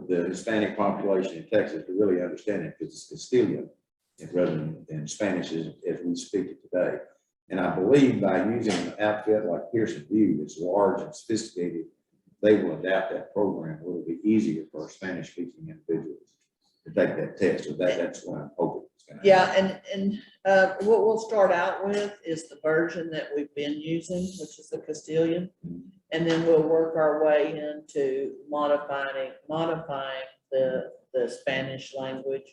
the Hispanic population in Texas to really understand it because it's Castilian rather than Spanish as we speak it today. And I believe by using an outfit like Pearson View that's large and sophisticated, they will adapt that program. It'll be easier for our Spanish-speaking individuals to take that test. So that's what I'm hoping. Yeah, and what we'll start out with is the version that we've been using, which is the Castilian, and then we'll work our way into modifying the Spanish language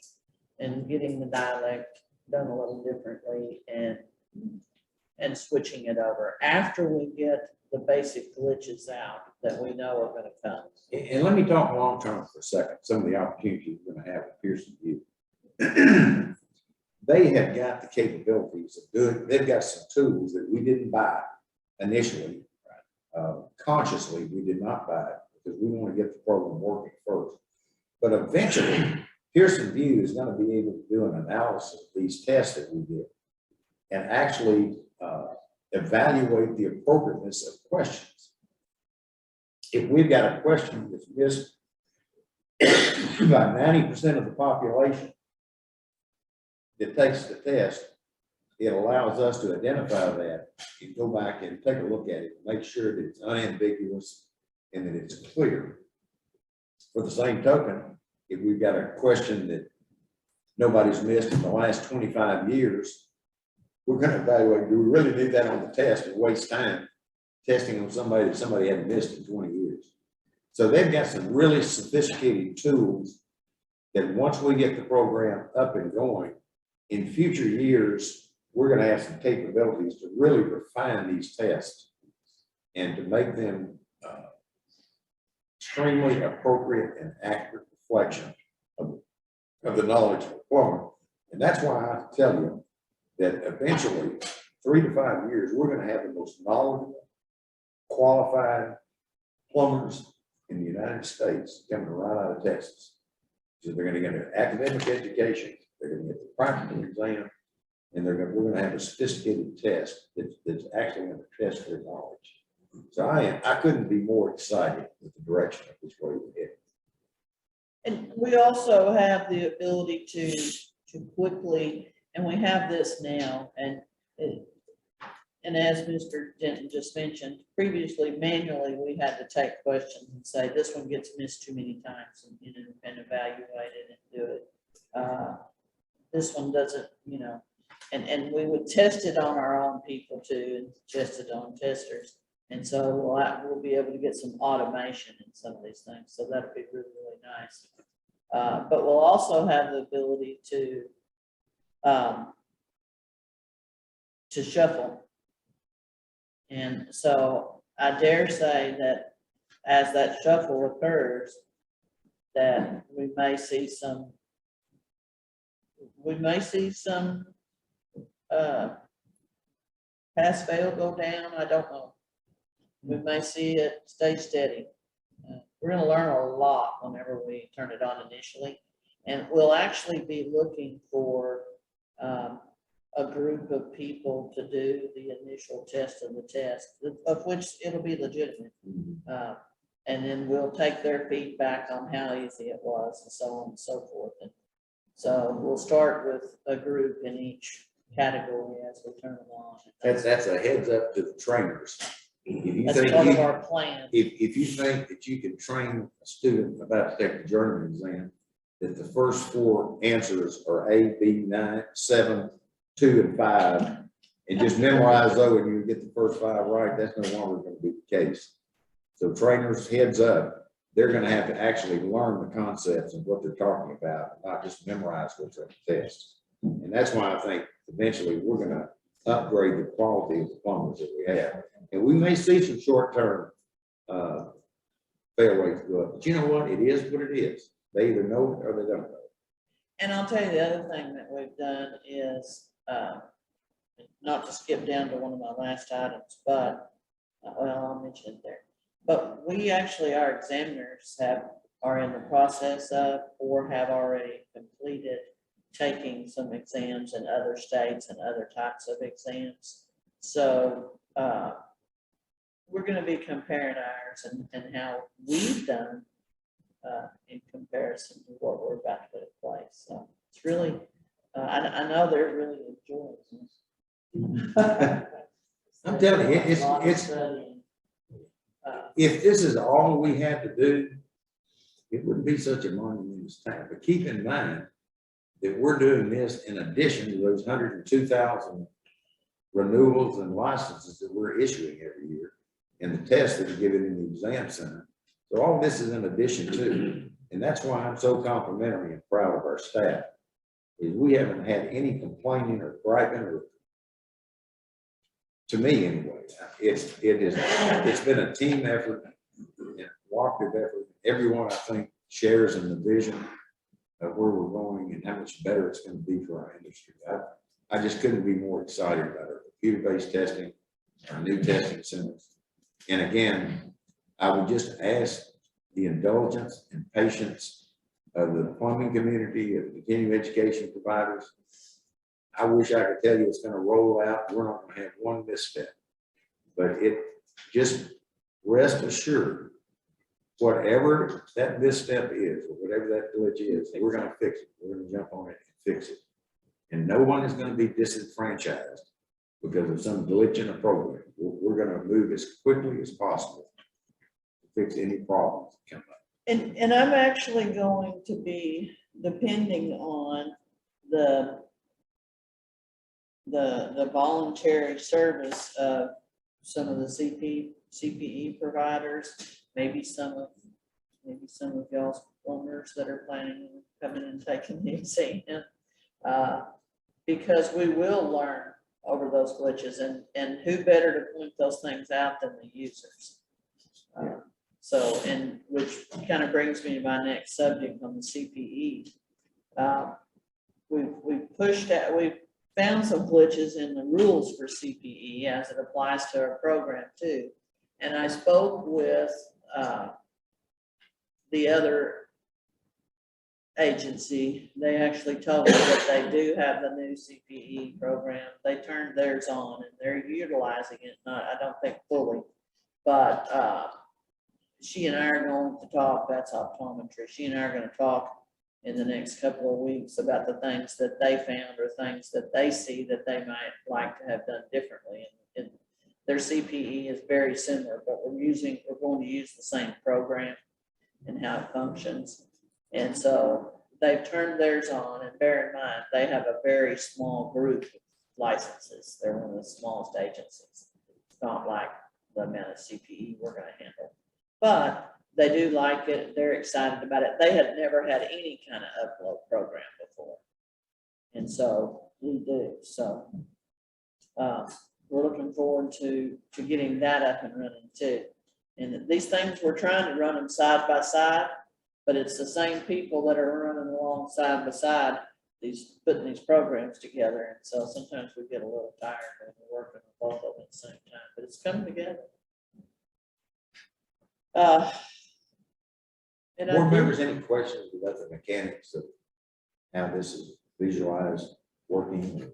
and getting the dialect done a little differently and switching it over after we get the basic glitches out that we know are going to come. And let me talk long term for a second. Some of the opportunities we're going to have with Pearson View. They have got the capabilities of doing, they've got some tools that we didn't buy initially. Consciously, we did not buy it because we want to get the program working first. But eventually, Pearson View is going to be able to do an analysis of these tests that we did and actually evaluate the appropriateness of questions. If we've got a question that's missed by 90% of the population that takes the test, it allows us to identify that and go back and take a look at it, make sure that it's unambiguous and that it's clear. For the same token, if we've got a question that nobody's missed in the last 25 years, we're going to evaluate, do we really need that on the test and waste time testing on somebody that somebody hadn't missed in 20 years? So they've got some really sophisticated tools that once we get the program up and going, in future years, we're going to have some capabilities to really refine these tests and to make them extremely appropriate and accurate reflection of the knowledge of the plumber. And that's why I tell you that eventually 3 to 5 years, we're gonna have the most knowledgeable, qualified plumbers in the United States coming right out of Texas. So they're gonna get an academic education, they're gonna get the practical exam, and we're gonna have a sophisticated test that's actually gonna test their knowledge. So I couldn't be more excited with the direction of which way we're headed. And we also have the ability to quickly, and we have this now, and as Mr. Denton just mentioned, previously manually, we had to take questions and say, this one gets missed too many times and evaluate it and do it. This one doesn't, and we would test it on our own people too, and test it on testers. And so we'll be able to get some automation in some of these things. So that'll be really, really nice. But we'll also have the ability to shuffle. And so I dare say that as that shuffle occurs, that we may see some pass fail go down. I don't know. We may see it stay steady. We're going to learn a lot whenever we turn it on initially, and we'll actually be looking for a group of people to do the initial test of the test, of which it'll be legitimate. And then we'll take their feedback on how easy it was and so on and so forth. And so we'll start with a group in each category as we turn them on. That's a heads up to the trainers. If you That's think part of you- our plan. If you think that you can train a student about to take the German exam, that the first 4 answers are A, B, 9, 7, 2, and 5, and just memorize those and you get the first 5 right, that's no longer going to be the case. So trainers, heads up, they're going to have to actually learn the concepts of what they're talking about, not just memorize what's on the test. And that's why I think eventually we're going to upgrade the quality of the plumbers that we have. And we may see some short-term fail rates go up, but you know what? It is what it is. They either know it or they don't know. And I'll tell you the other thing that we've done is, not to skip down to one of my last items, but, well, I'll mention it there. But we actually, our examiners are in the process of, or have already completed taking some exams in other states and other types of exams. So, we're going to be comparing ours and how we've done in comparison to what we're about to put in place. So it's really, I know they're really enjoying this. I'm telling you, A lot of it's studying. if this is all we had to do, it wouldn't be such a monumentous time. But keep in mind that we're doing this in addition to those 102,000 renewals and licenses that we're issuing every year, and the tests that are given in the exam center. So all this is in addition to, and that's why I'm so complimentary and proud of our staff, is we haven't had any complaining or griping, or to me anyway. It's been a team effort, a cooperative effort. Everyone, I think, shares in the vision of where we're going and how much better it's going to be for our industry. I just couldn't be more excited about our computer-based testing, our new testing centers. And again, I would just ask the indulgence and patience of the plumbing community, of the continuing education providers. I wish I could tell you it's going to roll out. We're not going to have one misstep, but it just rest assured, whatever that misstep is, or whatever that glitch is, we're going to fix it. We're going to jump on it and fix it. And no one is going to be disenfranchised because of some glitch in a program. We're going to move as quickly as possible to fix any problems that come up. And I'm actually going to be depending on the voluntary service of some of the CPE providers, maybe some of y'all's plumbers that are planning on coming and taking the exam, because we will learn over those glitches, and who better to point those things out than the users. So, and which kind of brings me to my next subject on the CPE. We've pushed out, we've found some glitches in the rules for CPE as it applies to our program too. And I spoke with the other agency. They actually told me that they do have the new CPE program. They turned theirs on and they're utilizing it, I don't think fully, but she and I are going to talk, that's optometry. She and I are going to talk in the next couple of weeks about the things that they found or things that they see that they might like to have done differently. And their CPE is very similar, but we're going to use the same program and how it functions. And so they've turned theirs on, and bear in mind, they have a very small group of licenses. They're one of the smallest agencies. It's not like the amount of CPE we're going to handle, but they do like it. They're excited about it. They had never had any kind of upload program before. And so we do. So we're looking forward to getting that up and running too. And these things, we're trying to run them side by side, but it's the same people that are running along side by side, putting these programs together. And so sometimes we get a little tired when we're working with both of them at the same time, but it's coming together. And Board members, any questions about the mechanics of how this is visualized, working?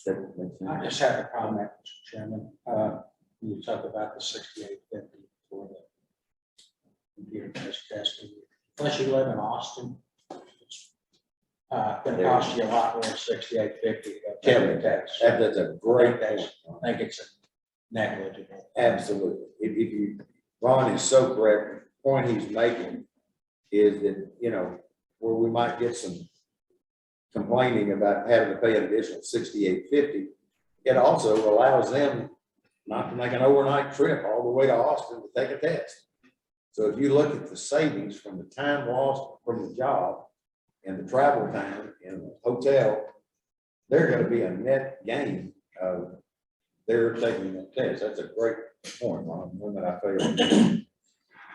I just have a comment, Mr. Chairman. You talk about the 6850 for the computer-based testing. Unless you live in Austin, it's going to cost you a lot more than 6850 to Kevin, take the test. That's a great point. I think it's negligible. Absolutely. If you, Ron is so correct. The point he's making is that, you know, where we might get some complaining about having to pay an additional $68.50, it also allows them not to make an overnight trip all the way to Austin to take a test. So if you look at the savings from the time lost from the job and the travel time in the hotel, they're going to be a net gain of their taking the test. That's a great point, Ron, one that I failed.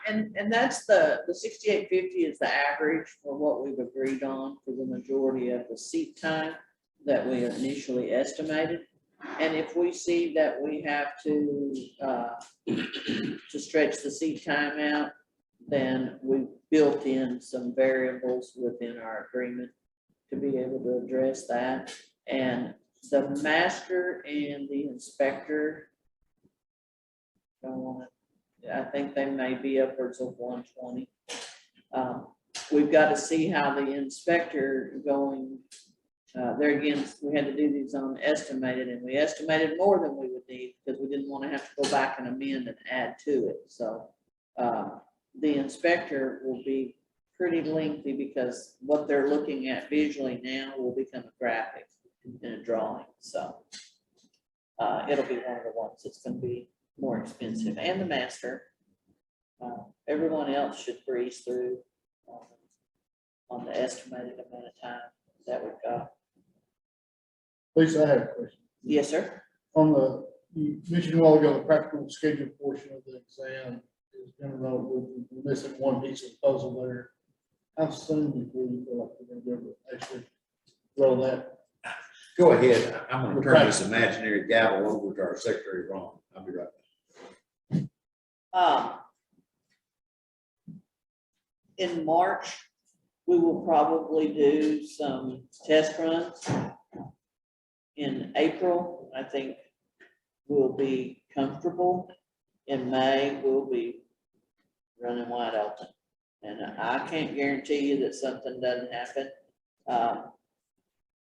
And that's the 6850 is the average for what we've agreed on for the majority of the seat time that we initially estimated. And if we see that we have to stretch the seat time out, then we built in some variables within our agreement to be able to address that. And the master and the inspector, I think they may be upwards of 120. We've got to see how the inspector going. There again, we had to do these on estimated, and we estimated more than we would need because we didn't want to have to go back and amend and add to it. So the inspector will be pretty lengthy because what they're looking at visually now will become a graphic in a drawing. So it'll be one of the ones that's going to be more expensive, and the master. Everyone else should breeze through on the estimated amount of time that we've got. Lisa, I have a question. Yes, sir. You mentioned a while ago, the practical schedule portion of the exam is going to run, we're missing one piece of the puzzle there. How soon before you feel like we're going to be able to actually roll that? Go ahead. I'm going to turn this imaginary gavel over to our secretary, Ron. I'll be right back. In March, we will probably do some test runs. In April, I think we'll be comfortable. In May, we'll be running wide open. And I can't guarantee you that something doesn't happen.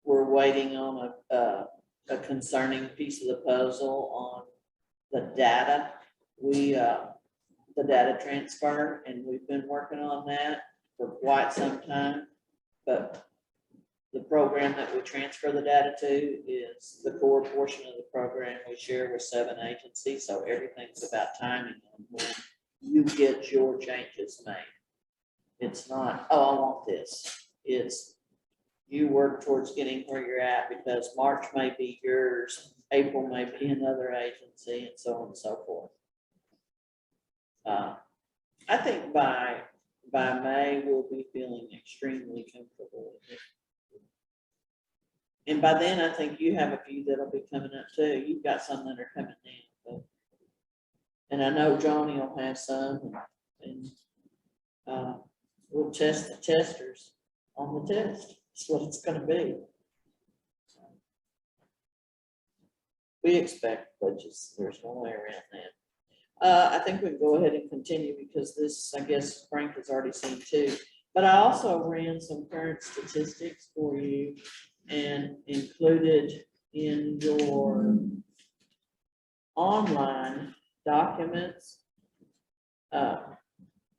We're waiting on a concerning piece of the puzzle on the data. The data transfer, and we've been working on that for quite some time. But the program that we transfer the data to is the core portion of the program we share with 7 agencies. So everything's about timing on when you get your changes made. It's not, oh, I want this. It's you work towards getting where you're at, because March may be yours, April may be another agency, and so on and so forth. I think by May, we'll be feeling extremely comfortable with it. And by then, I think you have a few that'll be coming up too. You've got some that are coming down. But, and I know Johnny will have some, and we'll test the testers on the test. That's what it's gonna be. We expect budgets. There's no way around that. I think we can go ahead and continue because this, I guess Frank has already seen too. But I also ran some current statistics for you and included in your online documents.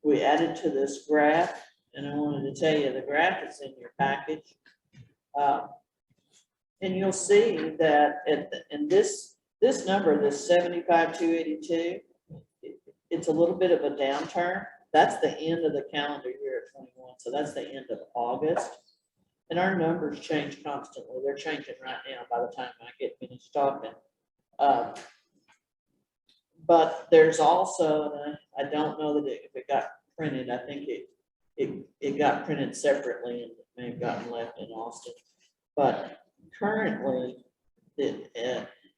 We added to this graph, and I wanted to tell you the graph is in your package. And you'll see that in this number, this 75,282, it's a little bit of a downturn. That's the end of the calendar year of 21. So that's the end of August. And our numbers change constantly. They're changing right now by the time I get finished talking. But there's also, I don't know that if it got printed, I think it got printed separately and may have gotten left in Austin. But currently,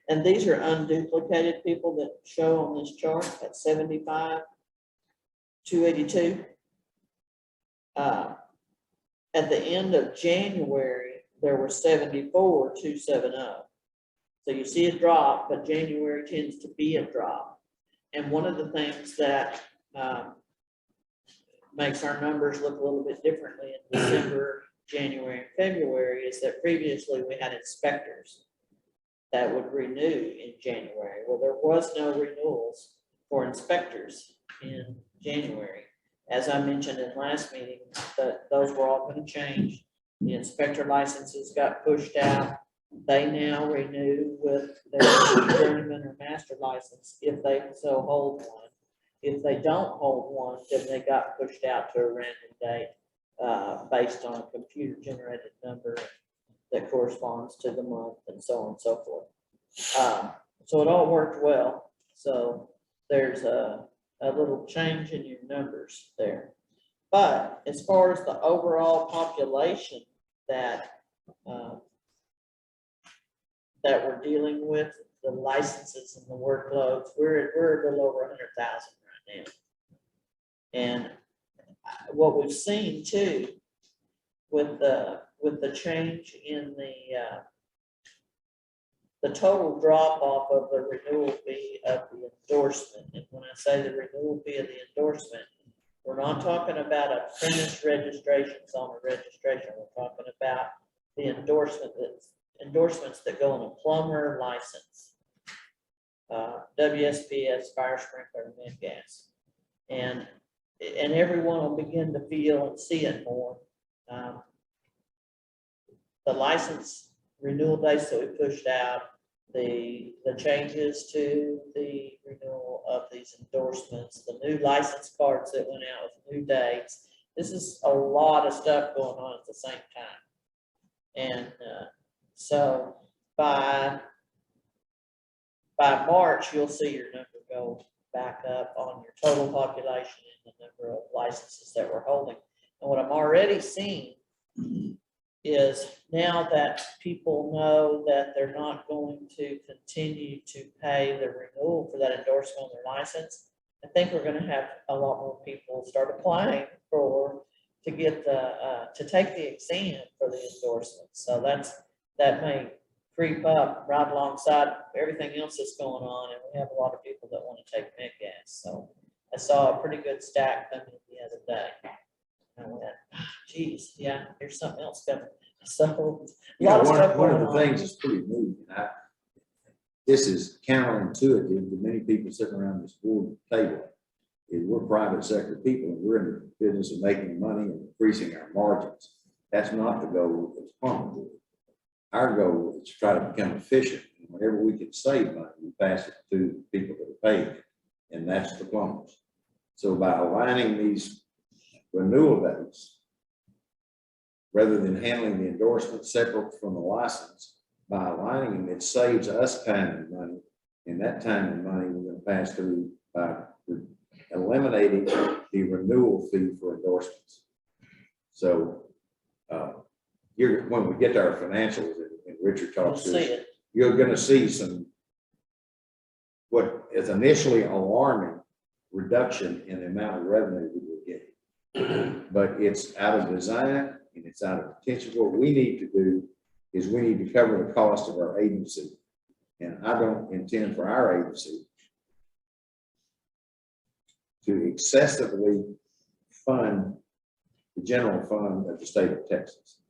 and these are unduplicated people that show on this chart at 75,282. At the end of January, there were 74,270. So you see a drop, but January tends to be a drop. And one of the things that makes our numbers look a little bit differently in December, January, and February is that previously we had inspectors that would renew in January. Well, there was no renewals for inspectors in January. As I mentioned in last meeting, that those were all going to change. The inspector licenses got pushed out. They now renew with their journeyman or master license if they so hold one. If they don't hold one, then they got pushed out to a random date based on a computer generated number that corresponds to the month and so on and so forth. So it all worked well. So there's a little change in your numbers there. But as far as the overall population that we're dealing with, the licenses and the workloads, we're a little over 100,000 right now. And what we've seen too, with the change in the total drop off of the renewal fee of the endorsement. And when I say the renewal fee of the endorsement, we're not talking about apprentice registrations on a registration. We're talking about the endorsements that go on a plumber license, WSPS, fire sprinkler, and med gas. And everyone will begin to feel and see it more. The license renewal dates that we pushed out, the changes to the renewal of these endorsements, the new license cards that went out with new dates. This is a lot of stuff going on at the same time. And so by March, you'll see your number go back up on your total population and the number of licenses that we're holding. And what I'm already seeing is now that people know that they're not going to continue to pay the renewal for that endorsement on their license, I think we're going to have a lot more people start applying to get to take the exam for the endorsement. So that may creep up right alongside everything else that's going on, and we have a lot of people that want to take med gas. So I saw a pretty good stack coming the other day. I went, geez, yeah, here's something else coming. So a lot of stuff One of going the on. things that's pretty neat, and this is counterintuitive to many people sitting around this board table, is we're private sector people and we're in the business of making money and increasing our margins. That's not the goal of the plumbing board. Our goal is to try to become efficient. And whenever we can save money, we pass it to people that are paying it, and that's the plumbers. So by aligning these renewal dates, rather than handling the endorsement separate from the license, by aligning them, it saves us time and money. And that time and money we're going to pass through by eliminating the renewal fee for endorsements. So when we get to our financials, and Richard You'll talks see to us, it. you're gonna see some, what is initially alarming reduction in the amount of revenue we were getting. But it's out of design and it's out of potential. What we need to do is we need to cover the cost of our agency. And I don't intend for our agency to excessively fund the general fund of the state of Texas.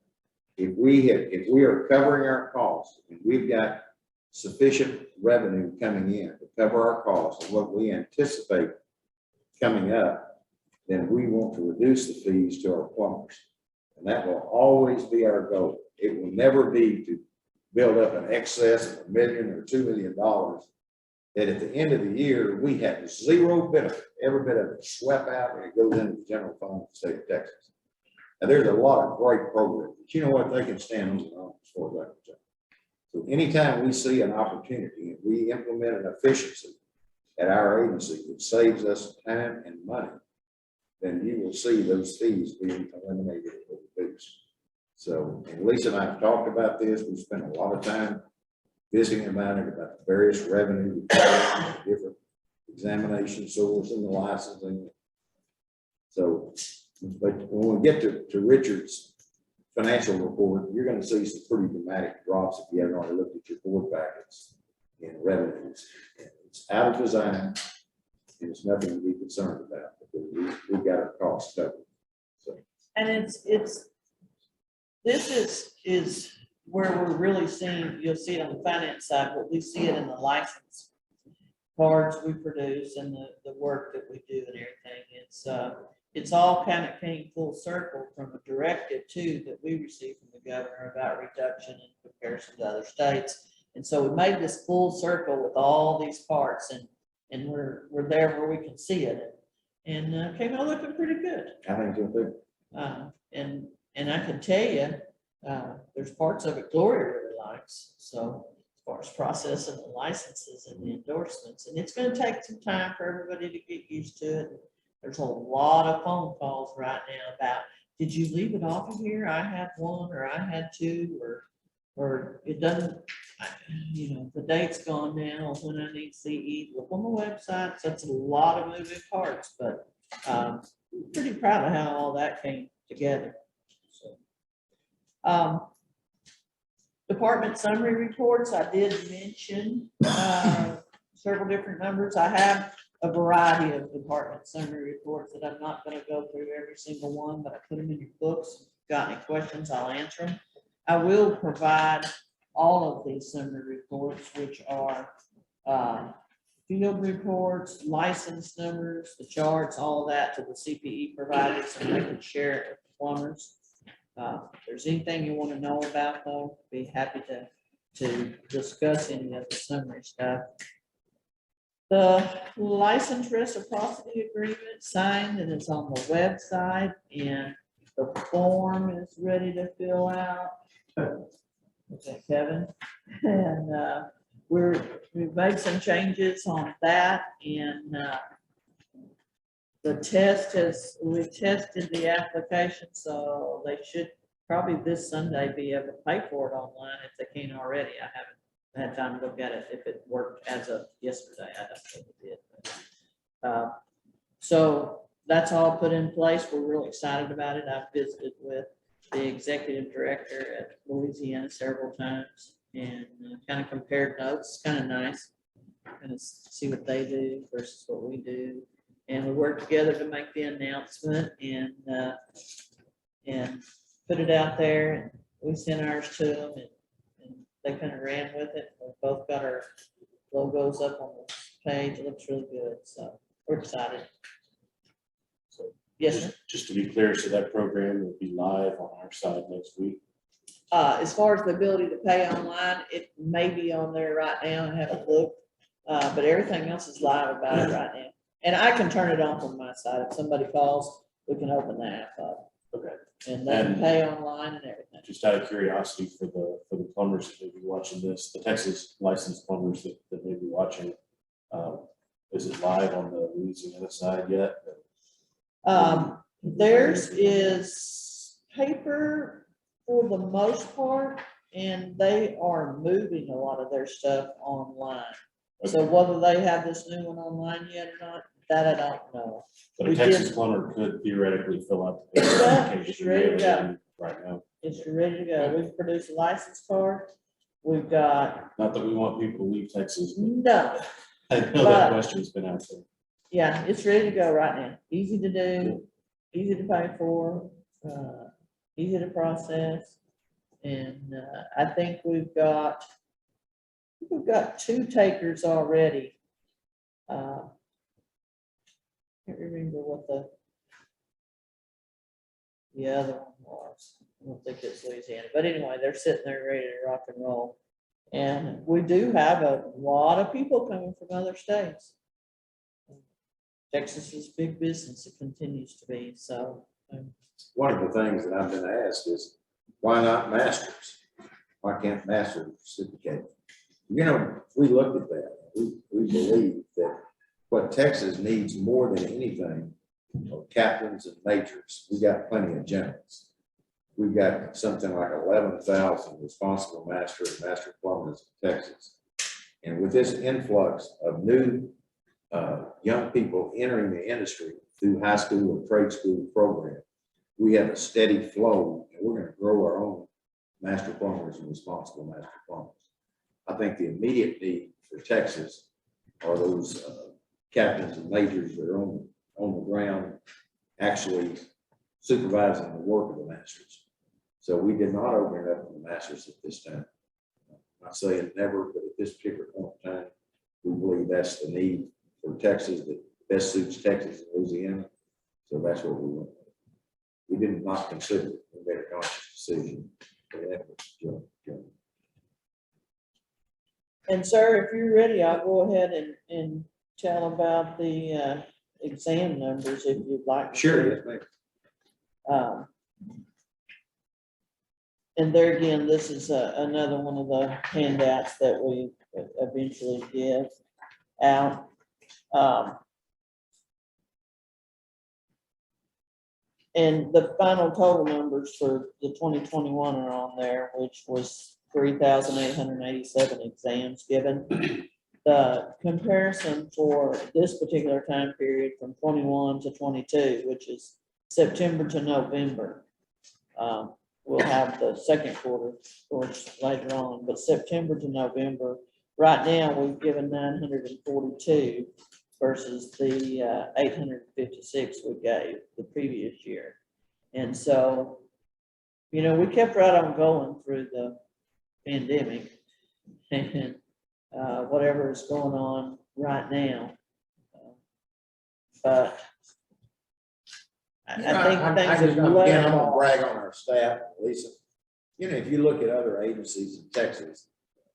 If we are covering our costs and we've got sufficient revenue coming in to cover our costs and what we anticipate coming up, then we want to reduce the fees to our plumbers. And that will always be our goal. It will never be to build up an excess of $1 million or $2 million that at the end of the year, we have zero benefit, every bit of it swept out and it goes into the general fund of the state of Texas. Now, there's a lot of great programs, but you know what, they can stand on their own as far as that goes. So anytime we see an opportunity and we implement an efficiency at our agency that saves us time and money, then you will see those fees being eliminated or reduced. So, and Lisa and I have talked about this. We spent a lot of time visiting about it, about the various revenue, different examination source and the licensing. So, but when we get to Richard's financial report, you're going to see some pretty dramatic drops if you haven't already looked at your board packets in revenues. And it's out of design, and it's nothing to be concerned about because we've got our costs covered. So, And this is where we're really seeing, you'll see it on the finance side, but we see it in the license cards we produce and the work that we do and everything. It's all kind of came full circle from a directive too that we received from the governor about reduction in comparison to other states. And so we made this full circle with all these parts and we're there where we can see it. And came out looking pretty good. I think you'll do. And I can tell you, there's parts of it Gloria really likes. So as far as processing the licenses and the endorsements, and it's going to take some time for everybody to get used to it. There's a lot of phone calls right now about, did you leave it off of here? I had one, or I had two, or it doesn't, the date's gone now when I need CE. Look on the website. So it's a lot of moving parts, but I'm pretty proud of how all that came together. So, department summary reports, I did mention several different numbers. I have a variety of department summary reports that I'm not going to go through every single one, but I put them in your books. If you've got any questions, I'll answer them. I will provide all of these summary reports, which are field reports, license numbers, the charts, all of that to the CPE providers, so they can share it with the plumbers. If there's anything you want to know about, though, be happy to discuss any of the summary stuff. The license reciprocity agreement signed and it's on the website, and the form is ready to fill out. Okay, Kevin, and we've made some changes on that, and the test we tested the application, so they should probably this Sunday be able to pay for it online if they can't already. I haven't had time to look at it if it worked as of yesterday. I don't think it did. So that's all put in place. We're really excited about it. I've visited with the executive director at Louisiana several times and kind of compared notes. It's kind of nice, kind of see what they do versus what we do. And we worked together to make the announcement and put it out there. We sent ours to them, and they kind of ran with it. We both got our logos up on the page. It looks really good. So we're excited. So, yes, sir. Just to be clear, so that program will be live on our side next week. As far as the ability to pay online, it may be on there right now. I haven't looked, but everything else is live about it right now. And I can turn it on from my side. If somebody calls, we can open the app up. Okay. And they can pay online and everything. Just out of curiosity for the plumbers that may be watching this, the Texas licensed plumbers that may be watching, is it live on the Louisiana side yet? Theirs is paper for the most part. and they are moving a lot of their stuff online. So whether they have this new one online yet or not, that I don't know. But a We Texas did- plumber could theoretically fill out the paper Yeah, application it's ready to and go. mail it in right now. It's ready to go. We've produced a license card. We've got, Not that we want people to leave Texas, but no, I know But- that question's been out there. yeah, it's ready to go right now. Easy to do, easy to pay for, easy to process. And, I think we've got 2 takers already. Can't remember what the other one was. I don't think it's Louisiana, but anyway, they're sitting there ready to rock and roll. And we do have a lot of people coming from other states. Texas is big business, it continues to be, so. One of the things that I've been asked is, why not masters? Why can't masters reciprocate? You know, we looked at that. We believe that what Texas needs more than anything are captains and majors. We got plenty of generals. We've got something like 11,000 responsible master and master plumbers in Texas. And with this influx of new young people entering the industry through high school or trade school program, we have a steady flow, and we're going to grow our own master plumbers and responsible master plumbers. I think the immediate need for Texas are those captains and majors that are on the ground actually supervising the work of the masters. So we did not open it up to the masters at this time. I'm not saying never, but at this particular point in time, we believe that's the need for Texas that best suits Texas and Louisiana. So that's what we went with. We did not consider it. We made a conscious decision. for that. And sir, if you're ready, I'll go ahead and tell about the exam numbers if you'd like. me Sure, to. yes, ma'am. And there again, this is another one of the handouts that we eventually give out. And the final total numbers for the 2021 are on there, which was 3,887 exams given. The comparison for this particular time period from 21 to 22, which is September to November. We'll have the second quarter, of course, later on, but September to November, right now, we've given 942 versus the 856 we gave the previous year. And so, you know, we kept right on going through the pandemic and whatever is going on right now. But I think I'm things just have gonna, leveled again, I'm gonna off. brag on our staff, Lisa. You know, if you look at other agencies in Texas,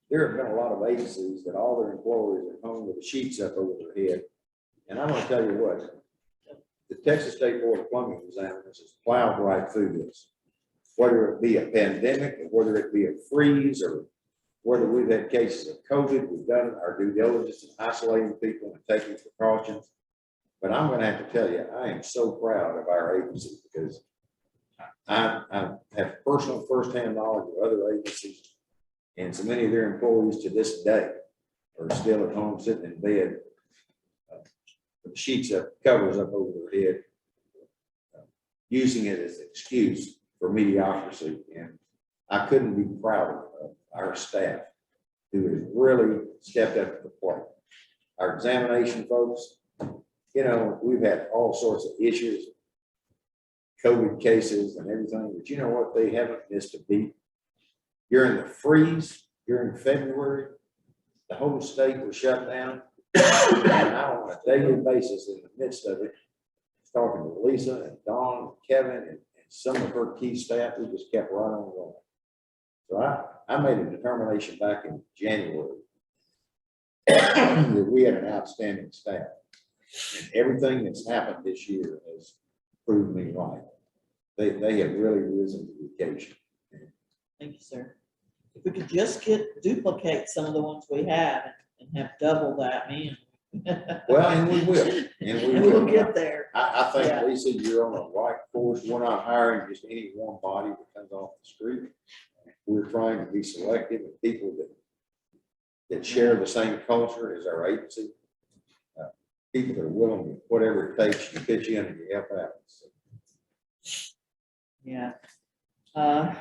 there have been a lot of agencies that all their employees are home with the sheets up over their head. And I'm gonna tell you what, the Texas State Board of Plumbing Examiners has plowed right through this. Whether it be a pandemic, or whether it be a freeze, or whether we've had cases of COVID, we've done our due diligence in isolating people and taking precautions. But I'm gonna have to tell you, I am so proud of our agency because I have personal firsthand knowledge of other agencies, and so many of their employees to this day are still at home sitting in bed with sheets up, covers up over their head, using it as an excuse for mediocrity. And I couldn't be prouder of our staff who has really stepped up to the plate. Our examination folks, you know, we've had all sorts of issues, COVID cases and everything, but you know what? They haven't missed a beat. During the freeze, during February, the whole state was shut down. And I, on a daily basis, in the midst of it, talking to Lisa and Dawn and Kevin and some of her key staff, we just kept right on going. So I made a determination back in January that we had an outstanding staff. And everything that's happened this year has proved me right. They have really risen to the occasion. Thank you, sir. If we could just duplicate some of the ones we have and have double that, man. Well, and we will, and we And we'll will. get there. I think, Yeah. Lisa, you're on the right course. We're not hiring just any one body that comes off the street. we're trying to be selective of people that share the same culture as our agency. People that are willing to, whatever it takes to pitch in and help out. So, Yeah. But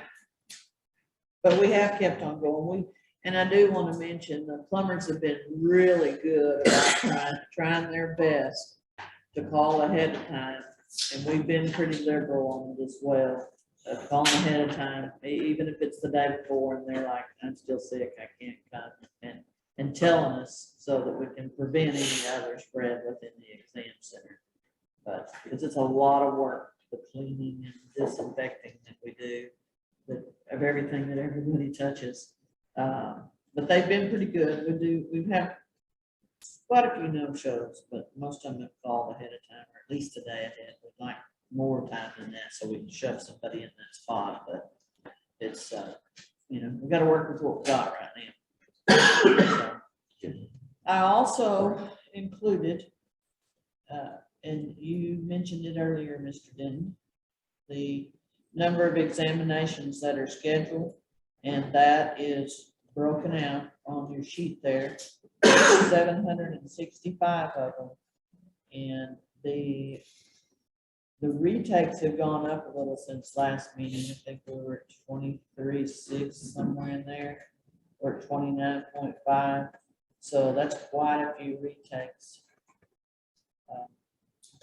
we have kept on going. And I do want to mention, the plumbers have been really good about trying their best to call ahead of time. And we've been pretty liberal on it as well. Calling ahead of time, even if it's the day before and they're like, I'm still sick, I can't come. And telling us so that we can prevent any other spread within the exam center. But, because it's a lot of work, the cleaning and disinfecting that we do, of everything that everybody touches. But they've been pretty good. We've had quite a few no-shows, but most of them have called ahead of time, or at least a day ahead. We'd like more time than that, so we can shove somebody in that spot, but it's, we gotta work with what we got right now. So, I also included, and you mentioned it earlier, Mr. Denton, the number of examinations that are scheduled, and that is broken out on your sheet there, 765 of them. And the retakes have gone up a little since last meeting. I think we were at 23.6 somewhere in there, or 29.5. So that's quite a few retakes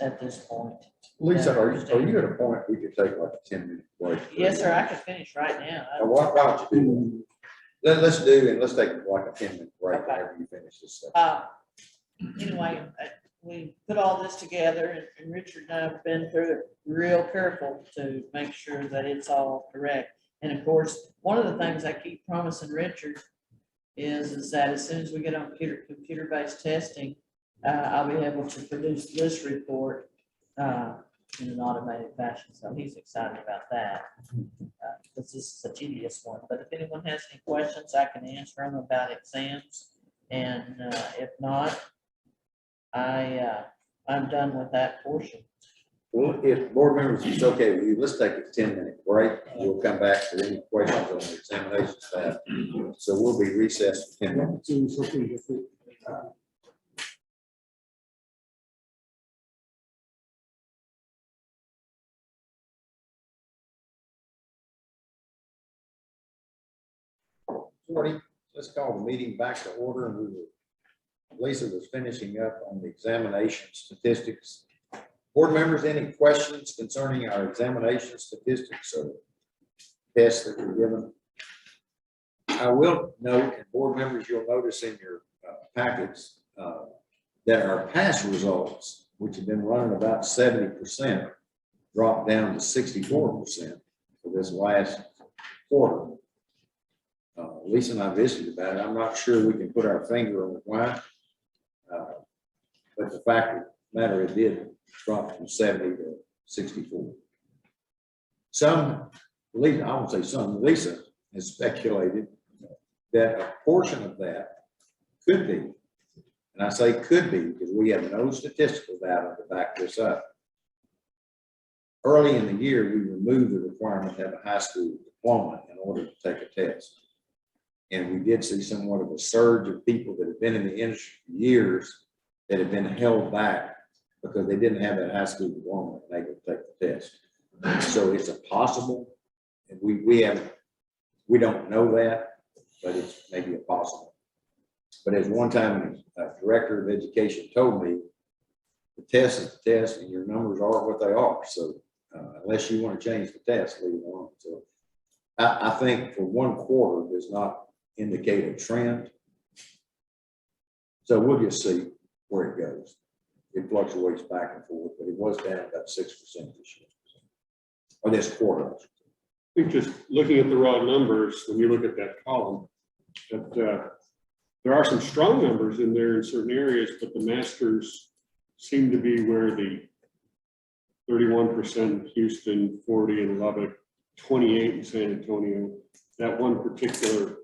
at this point. Lisa, are you at a point we could take like a 10-minute break? Yes, sir. I could finish right now. Why don't you do that? Let's take like a 10-minute break Okay. after you finish this stuff. Anyway, we put all this together, and Richard and I have been through it real careful to make sure that it's all correct. And of course, one of the things I keep promising Richard is that as soon as we get on computer-based testing, I'll be able to produce this report in an automated fashion. So he's excited about that, because this is a tedious one. But if anyone has any questions, I can answer them about exams. And if not, I'm done with that portion. Well, if board members, it's okay with you, let's take a 10-minute break. We'll come back for any questions on the examination staff. So we'll be recessed for 10 minutes. Morning. Let's call the meeting back to order. And Lisa was finishing up on the examination statistics. Board members, any questions concerning our examination statistics or tests that were given? I will note, and board members, you'll notice in your packets that our past results, which have been running about 70%, dropped down to 64% for this last quarter. Lisa and I visited about it. I'm not sure we can put our finger on why, but the fact of the matter, it did drop from 70 to 64. Lisa, I won't say some, Lisa has speculated that a portion of that could be, and I say could be because we have no statistical data to back this up. Early in the year, we removed the requirement to have a high school diploma in order to take a test. And we did see somewhat of a surge of people that have been in the industry for years that have been held back because they didn't have that high school diploma and they could take the test. So it's a possible, and we don't know that, but it's maybe a possible. But as one time a director of education told me, the test is the test and your numbers are what they are. So unless you want to change the test, leave it alone. So I think for one quarter does not indicate a trend. So we'll just see where it goes. It fluctuates back and forth, but it was down about 6% this year, or this quarter. I think just looking at the raw numbers, when you look at that column, that there are some strong numbers in there in certain areas, but the masters seem to be where the 31% Houston, 40 in Lubbock, 28 in San Antonio. That one particular,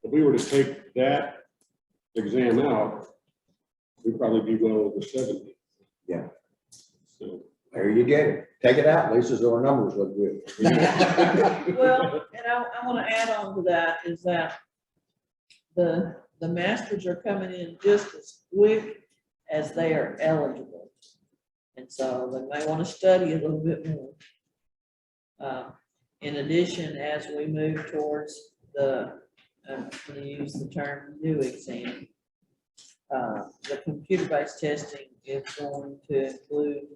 if we were to take that exam out, we'd probably be well over 70. Yeah. So There you get it. Take it out, Lisa, so our numbers look good. Well, and I want to add on to that is that the masters are coming in just as quick as they are eligible. And so they may want to study a little bit more. In addition, as we move towards the, I'm going to use the term new exam, the computer-based testing is going to include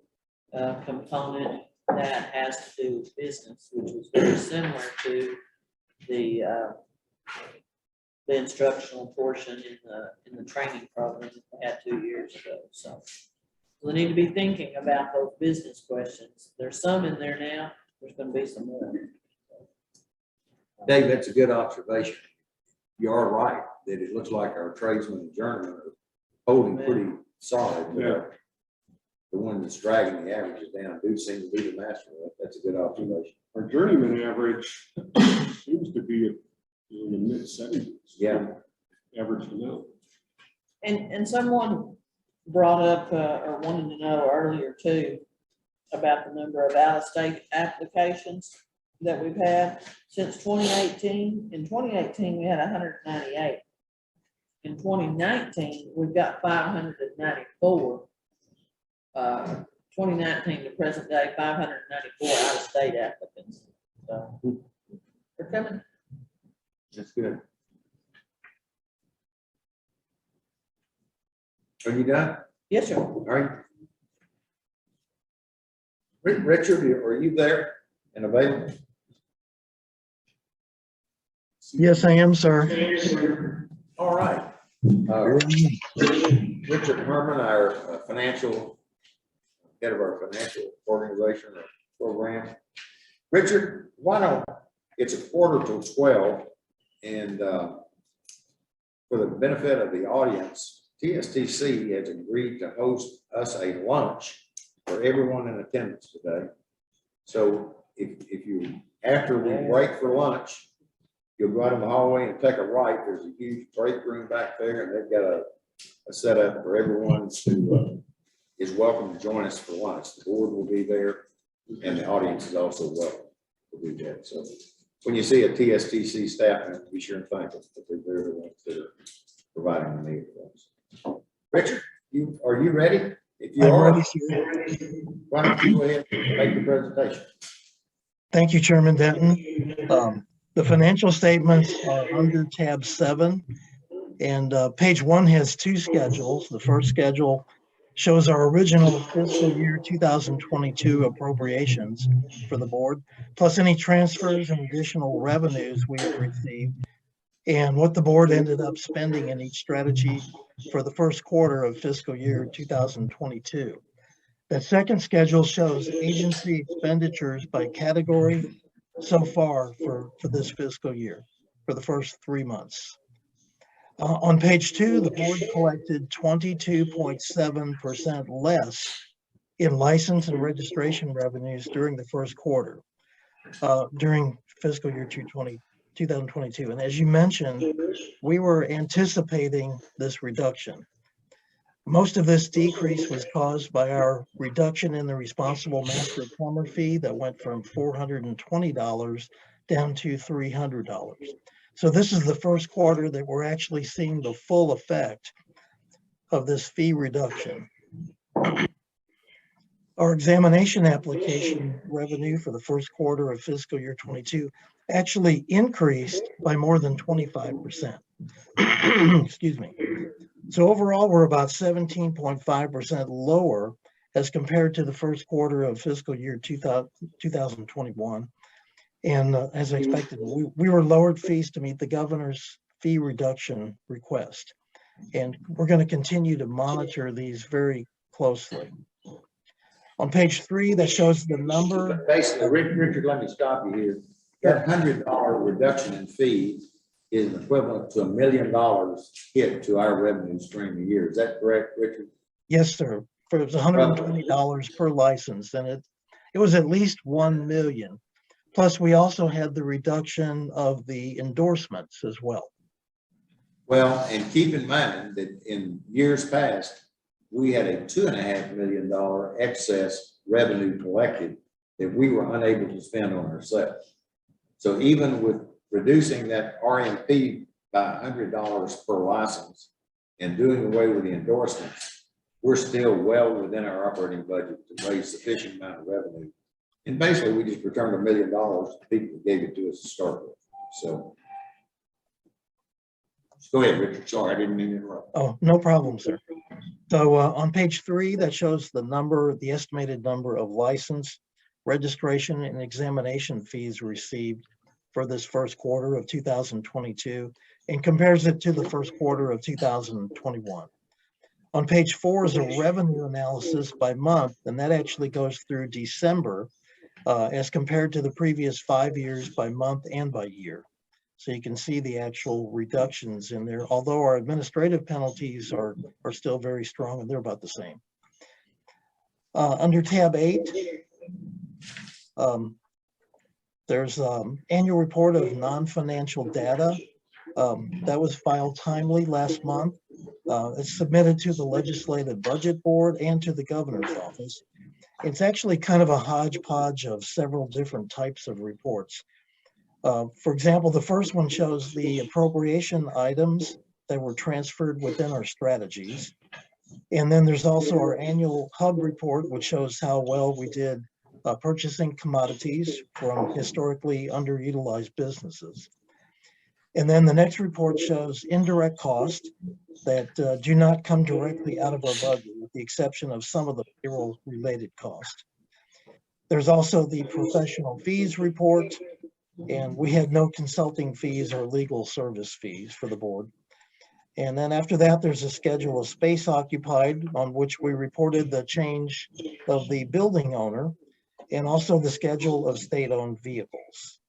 a component that has to do with business, which is very similar to the instructional portion in the training program that we had 2 years ago. So we need to be thinking about those business questions. There's some in there now. There's going to be some more. Dave, that's a good observation. You are right, that it looks like our tradesmen and journeymen are holding pretty solid. But Yeah. the one that's dragging the averages down do seem to be the master. That's a good observation. Our journeyman average seems to be in the mid-70s. Yeah. Average to know. And someone brought up or wanted to know earlier too about the number of out-of-state applications that we've had since 2018. In 2018, we had 198. In 2019, we've got 594. 2019 to present day, 594 out-of-state applicants. So they're coming. That's good. Are you done? Yes, sir. All right. Richard, are you there and available? Yes, I am, sir. All right. Richard Herman, our head of our financial organization or program. Richard, it's 11:45, and for the benefit of the audience, TSTC has agreed to host us a lunch for everyone in attendance today. So if you, after we break for lunch, you'll go out in the hallway and take a right. There's a huge break room back there, and they've got a setup for everyone who is welcome to join us for lunch. The board will be there, and the audience is also welcome to do that. So when you see a TSTC staff member, be sure and thank them, because they're the ones that are providing the meal for us. Richard, are you ready? If you I'm are, ready, sir. why don't you go ahead and make the presentation? Thank you, Chairman Denton. The financial statements are under tab 7, and page 1 has 2 schedules. The first schedule shows our original fiscal year 2022 appropriations for the board, plus any transfers and additional revenues we have received, and what the board ended up spending in each strategy for the first quarter of fiscal year 2022. That second schedule shows agency expenditures by category so far for this fiscal year, for the first 3 months. On page 2, the board collected 22.7% less in license and registration revenues during the first quarter, during fiscal year 2022. And as you mentioned, we were anticipating this reduction. Most of this decrease was caused by our reduction in the responsible master plumber fee that went from $420 down to $300. So this is the first quarter that we're actually seeing the full effect of this fee reduction. Our examination application revenue for the first quarter of fiscal year 22 actually increased by more than 25%. Excuse me. So overall, we're about 17.5% lower as compared to the first quarter of fiscal year 2021. And as I expected, we were lowered fees to meet the governor's fee reduction request. And we're going to continue to monitor these very closely. On page 3, that shows the number. Basically, Richard, let me stop you here. That $100 reduction in fee is equivalent to $1 million hit to our revenue stream a year. Is that correct, Richard? Yes, sir. It was $120 per license, and it was at least 1 million. Plus, we also had the reduction of the endorsements as well. Well, and keep in mind that in years past, we had a $2.5 million excess revenue collected that we were unable to spend on ourselves. So even with reducing that RMP by $100 per license and doing away with the endorsements, we're still well within our operating budget to raise sufficient amount of revenue. And basically, we just returned $1 million to people who gave it to us to start with. So. Go ahead, Richard. Sorry, I didn't mean to interrupt. Oh, no problem, sir. So on page 3, that shows the estimated number of license, registration, and examination fees received for this first quarter of 2022 and compares it to the first quarter of 2021. On page 4 is a revenue analysis by month, and that actually goes through December as compared to the previous 5 years by month and by year. So you can see the actual reductions in there, although our administrative penalties are still very strong and they're about the same. Under tab 8, there's annual report of non-financial data. That was filed timely last month. It's submitted to the Legislative Budget Board and to the Governor's Office. It's actually kind of a hodgepodge of several different types of reports. For example, the first one shows the appropriation items that were transferred within our strategies. And then there's also our annual hub report, which shows how well we did purchasing commodities from historically underutilized businesses. And then the next report shows indirect costs that do not come directly out of our budget, with the exception of some of the payroll-related costs. There's also the professional fees report, and we had no consulting fees or legal service fees for the board. And then after that, there's a schedule of space occupied on which we reported the change of the building owner and also the schedule of state-owned vehicles.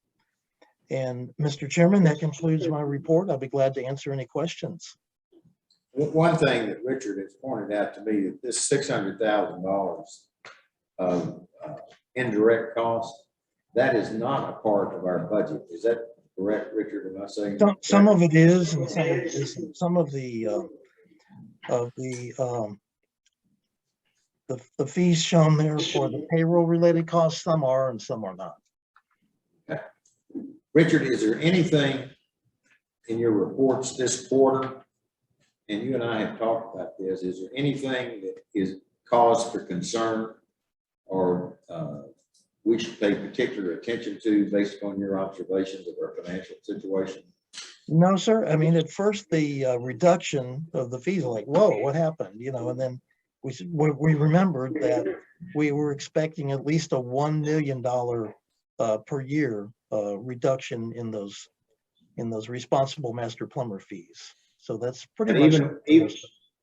And Mr. Chairman, that concludes my report. I'll be glad to answer any questions. One thing that Richard has pointed out to me, that this $600,000 of indirect cost, that is not a part of our budget. Is that correct, Richard? Am I saying? Some of it is, and some of it isn't. Some of the fees shown there for the payroll-related costs, some are and some are not. Okay. Richard, is there anything in your reports this quarter, and you and I have talked about this, is there anything that is cause for concern or we should pay particular attention to based upon your observations of our financial situation? No, sir. I mean, at first the reduction of the fees, like, whoa, what happened? You know, and then we remembered that we were expecting at least a $1 million per year reduction in those responsible master plumber fees. So that's pretty much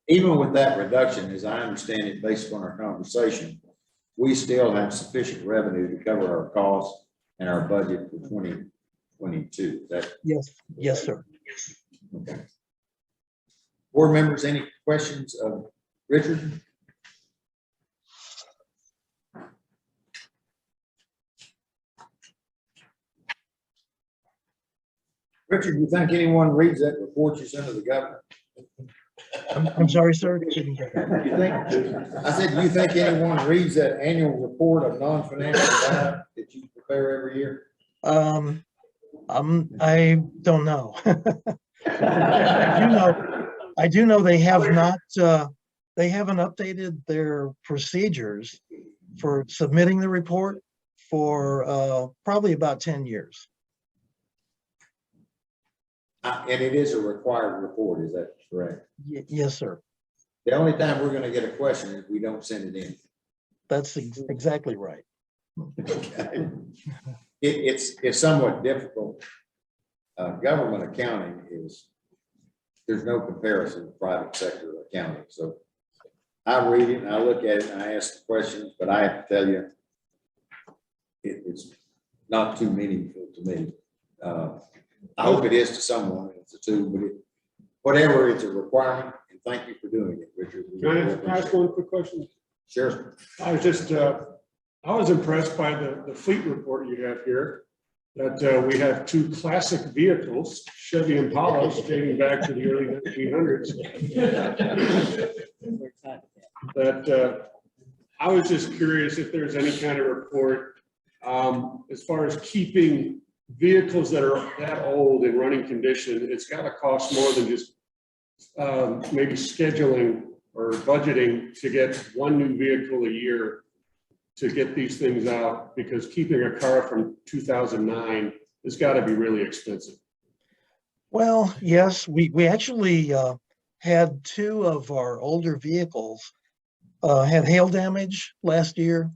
even with that reduction, as I understand it, based on our conversation, we still have sufficient revenue to cover our costs and our budget for 2022. That yes, sir. Okay. Board members, any questions of Richard? Richard, do you think anyone reads that report you sent to the governor? I'm sorry, sir. I said, do you think anyone reads that annual report of non-financial data that you prepare every year? I don't know. I do know they have not, they haven't updated their procedures for submitting the report for probably about 10 years. And it is a required report, is that correct? Yes, sir. The only time we're going to get a question is we don't send it in. That's exactly right. Okay. It's somewhat difficult. Government accounting there's no comparison to private sector accounting. So I read it and I look at it and I ask the questions, but I have to tell you, it's not too meaningful to me. I hope it is to someone. It's a tool, but whatever, it's a requirement. And thank you for doing it, Richard. Can I ask one quick question? Sure. I was just, I was impressed by the fleet report you have here, that we have 2 classic vehicles, Chevy Impalas dating back to the early 1900s. That I was just curious if there's any kind of report As far as keeping vehicles that are that old in running condition, it's gotta cost more than just maybe scheduling or budgeting to get one new vehicle a year to get these things out, because keeping a car from 2009 has gotta be really expensive. Well, yes, we actually had two of our older vehicles had hail damage last year,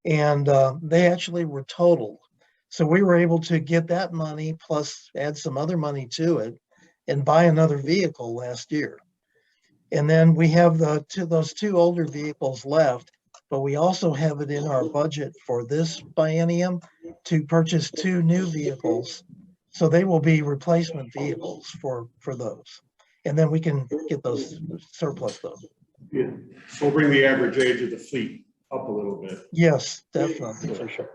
and they actually were totaled. So we were able to get that money plus add some other money to it and buy another vehicle last year. And then we have those two older vehicles left, but we also have it in our budget for this biennium to purchase two new vehicles. So they will be replacement vehicles for those. And then we can get those surplus those. Yeah, so we'll bring the average age of the fleet up a little bit. Yes, definitely, for sure.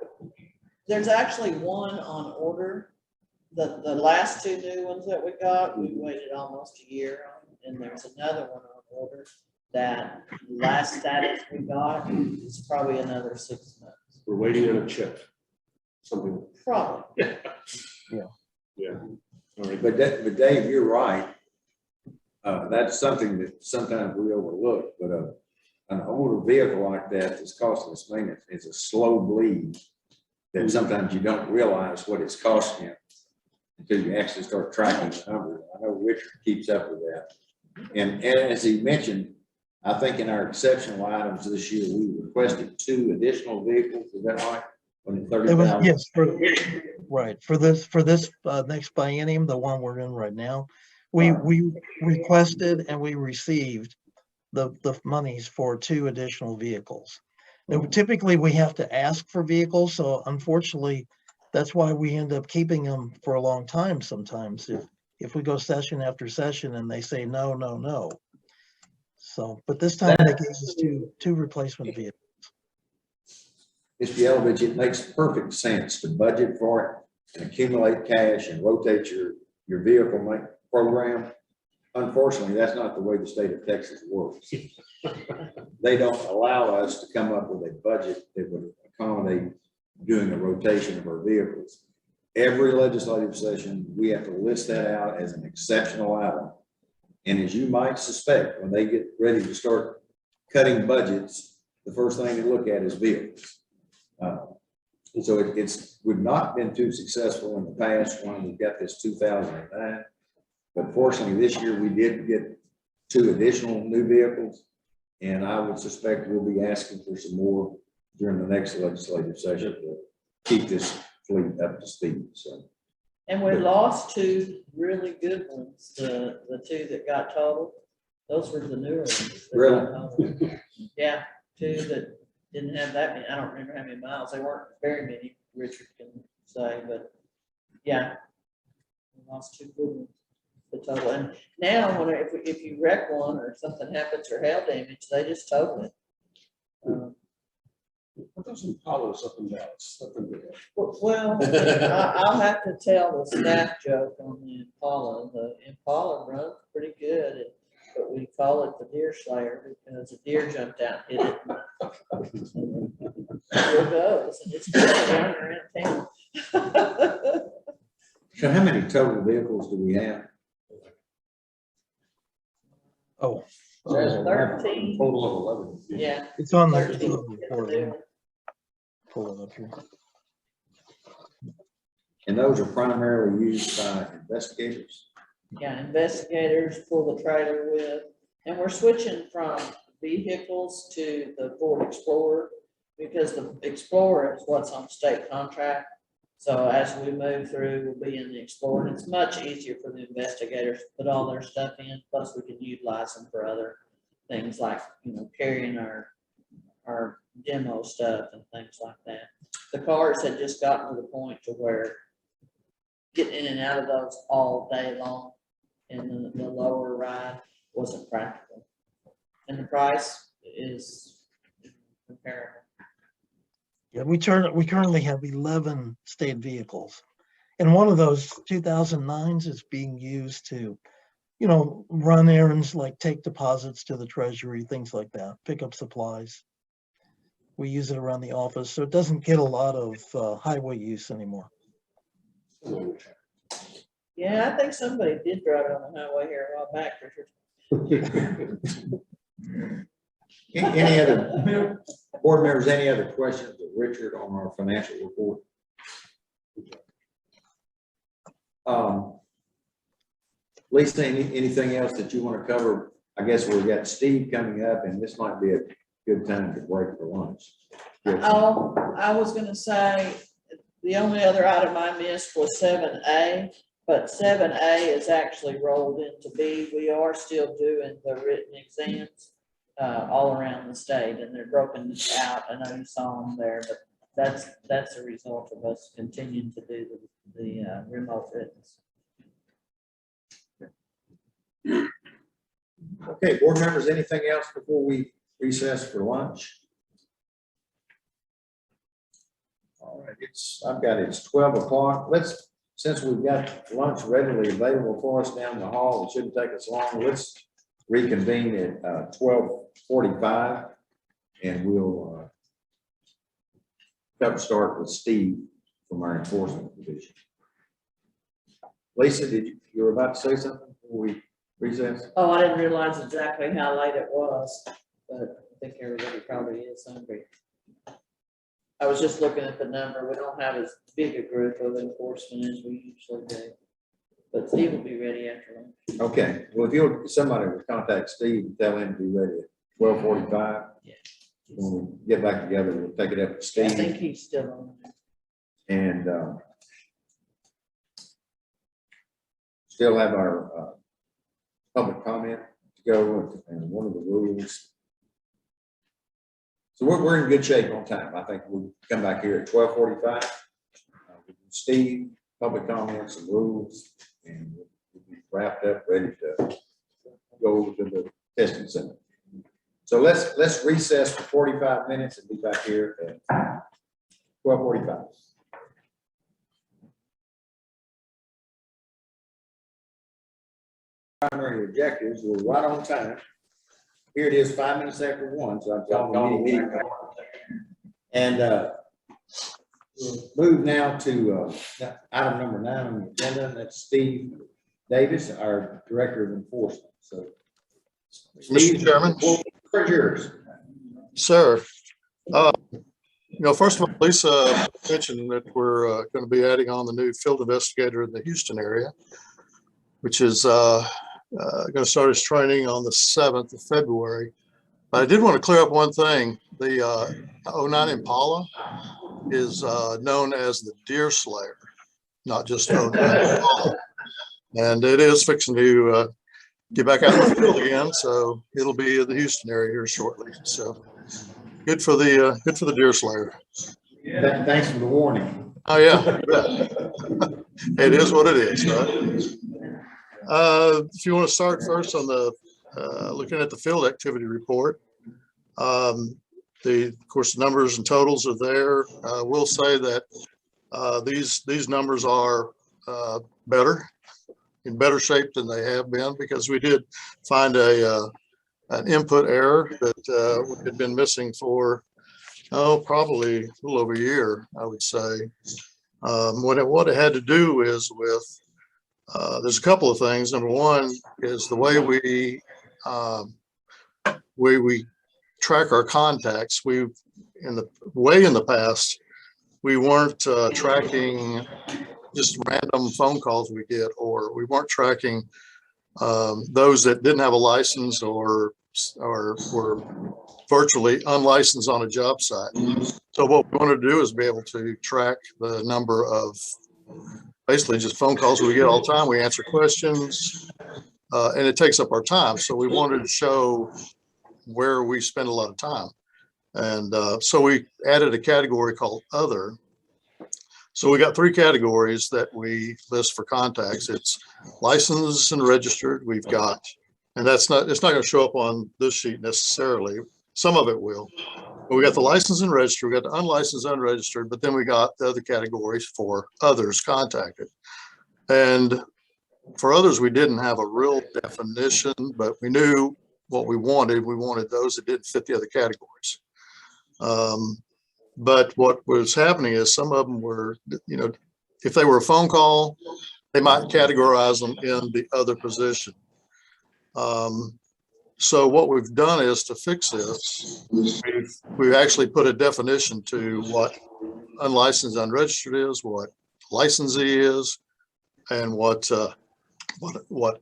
There's actually one on order. The last two new ones that we got, we waited almost a year on, and there's another one on order that last status we got is probably another 6 months. We're waiting on a chip, something. Probably. Yeah. All right. But Dave, you're right. That's something that sometimes we overlook, but an older vehicle like that that's costing us maintenance is a slow bleed that sometimes you don't realize what it's costing you until you actually start tracking the numbers. I know Richard keeps up with that. And as he mentioned, I think in our exceptional items this year, we requested 2 additional vehicles. Is that right? It was, yes, right. For this next biennium, the one we're in right now, we requested and we received the monies for 2 additional vehicles. Now, typically we have to ask for vehicles, so unfortunately, that's why we end up keeping them for a long time sometimes. If we go session after session and they say no, no, no. So, but this time they gave us two replacement vehicles. Mr. Yelovich, it makes perfect sense to budget for it and accumulate cash and rotate your vehicle program. Unfortunately, that's not the way the state of Texas works. They don't allow us to come up with a budget that would accommodate doing a rotation of our vehicles. Every legislative session, we have to list that out as an exceptional item. And as you might suspect, when they get ready to start cutting budgets, the first thing they look at is vehicles. So we've not been too successful in the past when we've got this 2009. But fortunately, this year we did get 2 additional new vehicles. And I would suspect we'll be asking for some more during the next legislative session to keep this fleet up to speed. So. And we lost 2 really good ones. The 2 that got totaled, those were the newer ones. Really? Yeah, 2 that didn't have that many. I don't remember how many miles. They weren't very many, Richard can say, but yeah, we lost 2 good ones. The total. And now, if you wreck one or something happens or hail damage, they just total it. Put those Impalas up and down. Well, I'll have to tell the staff joke on the Impala. The Impala runs pretty good, but we call it the deer slayer because a deer jumped out and hit it. Here goes, and it's just running around town. So how many total vehicles do we have? Oh, There's 13. Total of 11. Yeah. it's on the 13. report. Let me pull it up here. And those are primarily used by investigators. Yeah, investigators pull the trailer with, and we're switching from vehicles to the Ford Explorer because the Explorer is what's on state contract. So as we move through, we'll be in the Explorer, and it's much easier for the investigators to put all their stuff in. Plus, we can utilize them for other things like, carrying our demo stuff and things like that. The cars had just gotten to the point to where getting in and out of those all day long in the lower ride wasn't practical. And the price is comparable. Yeah, we currently have 11 state vehicles. And one of those 2009s is being used to, run errands like take deposits to the treasury, things like that, pick up supplies. We use it around the office, so it doesn't get a lot of highway use anymore. Yeah, I think somebody did drive it on the highway here a while back, Richard. Any other, board members, any other questions of Richard on our financial report? Lisa, anything else that you want to cover? I guess we've got Steve coming up, and this might be a good time to break for lunch. Oh, I was gonna say, the only other item I missed was 7A, but 7A is actually rolled into B. We are still doing the written exams all around the state, and they're broken out. I know you saw them there, but that's a result of us continuing to do the remote writtens. Okay, board members, anything else before we recess for lunch? All right, it's 12 o'clock. Since we've got lunch readily available for us down the hall, it shouldn't take us long. Let's reconvene at 12:45, and we'll start with Steve from our enforcement division. Lisa, you were about to say something before we recess? Oh, I didn't realize exactly how late it was, but I think everybody probably is hungry. I was just looking at the number. We don't have as big a group of enforcement as we usually do, but Steve will be ready after lunch. Okay, well, somebody will contact Steve and tell him to be ready at 12:45. Yeah. When we get back together, we'll take it up with I Steve. think he's still on there. And still have our public comment to go, and one of the rules. So we're in good shape on time. I think we'll come back here at 12:45. Steve, public comments and rules, and we'll be wrapped up, ready to go over to the testing center. So let's recess for 45 minutes and be back here at 12:45. Primary objectives, we're right on time. Here it is, 5 minutes after 1, so I'm calling the meeting. And we'll move now to item number 9 on the agenda, and that's Steve Davis, our Director of Enforcement. So, Steve, Mr. Chairman. where's yours? Sir, first of all, Lisa mentioned that we're going to be adding on the new field investigator in the Houston area, which is going to start his training on the 7th of February. But I did want to clear up one thing. The 09 Impala is known as the Deer Slayer, not just 09 Impala. And it is fixing to get back out in the field again, so it'll be in the Houston area here shortly. So good for the Deer Slayer. Thanks for the warning. Oh yeah, it is what it is, right? If you want to start first on the looking at the field activity report, of course the numbers and totals are there. We'll say that these numbers are in better shape than they have been, because we did find an input error that had been missing for probably a little over a year, I would say. What it had to do is with there's a couple of things. Number one is the way we track our contacts. In the past, we weren't tracking just random phone calls we get, or we weren't tracking those that didn't have a license or were virtually unlicensed on a job site. So what we wanted to do is be able to track the number of basically just phone calls we get all the time. We answer questions, and it takes up our time. So we wanted to show where we spend a lot of time. And so we added a category called Other. So we got 3 categories that we list for contacts. It's licensed and registered. We've got, and it's not going to show up on this sheet necessarily. Some of it will. But we got the licensed and registered, we got the unlicensed, unregistered, but then we got the other categories for others contacted. And for others, we didn't have a real definition, but we knew what we wanted. We wanted those that didn't fit the other categories. But what was happening is some of them were, you know, if they were a phone call, they might categorize them in the other position. So what we've done is to fix this, we've actually put a definition to what unlicensed, unregistered is, what licensee is, and what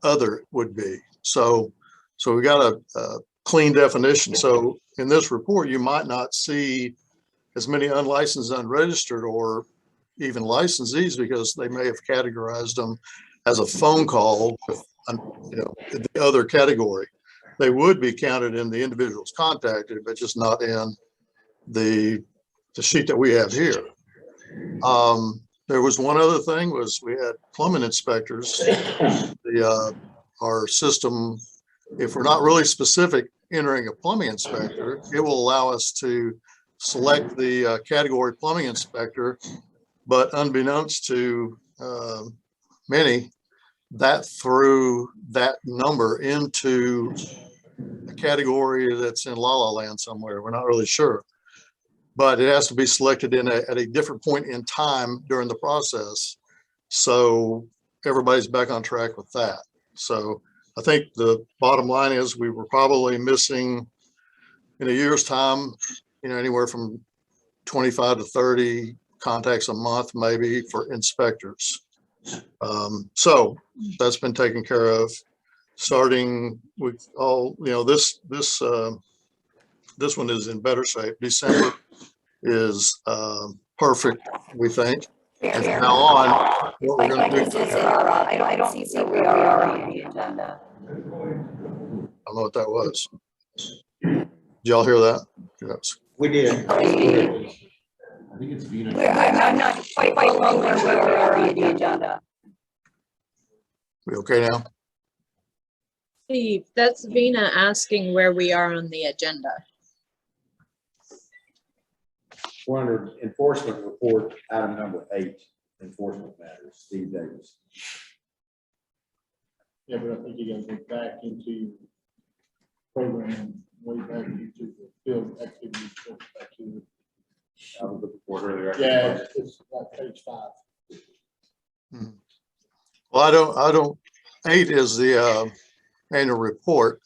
other would be. So we got a clean definition. So in this report, you might not see as many unlicensed, unregistered, or even licensees because they may have categorized them as a phone call with, you know, the other category. They would be counted in the individuals contacted, but just not in the sheet that we have here. There was one other thing was we had plumbing inspectors. Our system, if we're not really specific entering a plumbing inspector, it will allow us to select the category plumbing inspector, but unbeknownst to many, that threw that number into a category that's in La La Land somewhere. We're not really sure, but it has to be selected at a different point in time during the process. So everybody's back on track with that. So I think the bottom line is we were probably missing in a year's time, you know, anywhere from 25 to 30 contacts a month, maybe, for inspectors. So that's been taken care of. Starting with all, you know, this one is in better shape. December is perfect, we think. And from now on, what we're going to do. I don't see where we are on the agenda. I don't know what that was. Did y'all hear that? Yes. We did. I think it's Vina. I'm not quite following where we are on the agenda. We okay now? Steve, that's Vina asking where we are on the agenda. We're under enforcement report, item number 8, enforcement matters, Steve Davis. Yeah, but I think you gotta go back into program, way back into the field activities. Go back to I was looking for it earlier. Yeah, it's like page 5. Well, I don't, 8 is the annual report,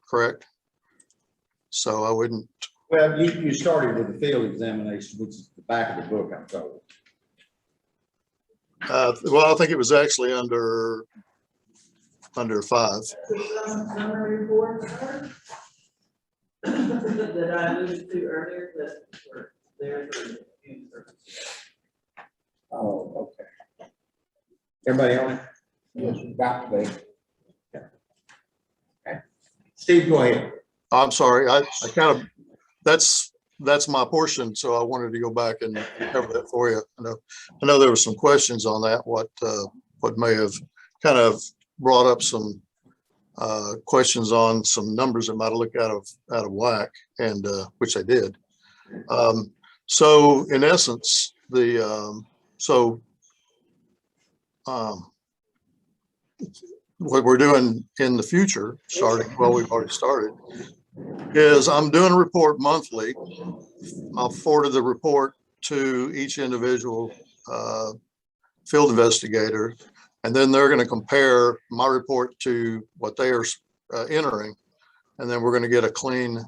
correct? So I wouldn't. Well, you started with the field examination, which is the back of the book, I'm told. Well, I think it was actually under 5. Summary report that I alluded to earlier that were there for review purposes. Oh, okay. Everybody on it? Yes. Got to be. Okay. Steve, go ahead. I'm sorry, I kind of, that's my portion, so I wanted to go back and cover that for you. I know there were some questions on that, what may have kind of brought up some questions on some numbers that might have looked out of whack, and which they did. So in essence, what we're doing in the future, we've already started, is I'm doing a report monthly. I'll forward the report to each individual field investigator, and then they're going to compare my report to what they are entering, and then we're going to get a clean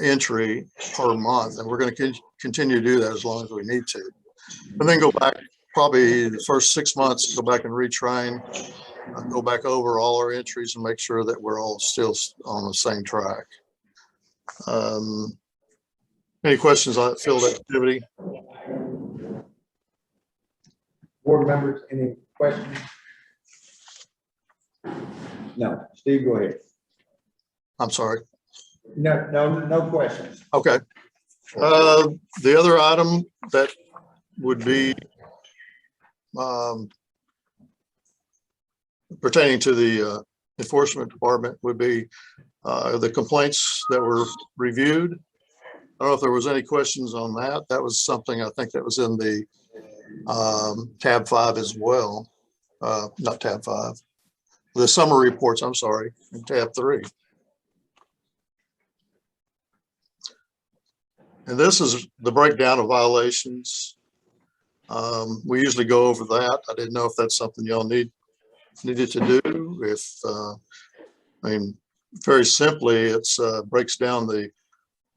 entry per month, and we're going to continue to do that as long as we need to, and then go back probably the first 6 months, go back and retrain, go back over all our entries and make sure that we're all still on the same track. Any questions on field activity? Board members, any questions? No. Steve, go ahead. I'm sorry. No questions. Okay. The other item that would be pertaining to the enforcement department would be the complaints that were reviewed. I don't know if there was any questions on that. That was something I think that was in the tab 5 as well. Not tab 5. The summary reports, I'm sorry, in tab 3. And this is the breakdown of violations. We usually go over that. I didn't know if that's something y'all needed to do. I mean, very simply, it's breaks down the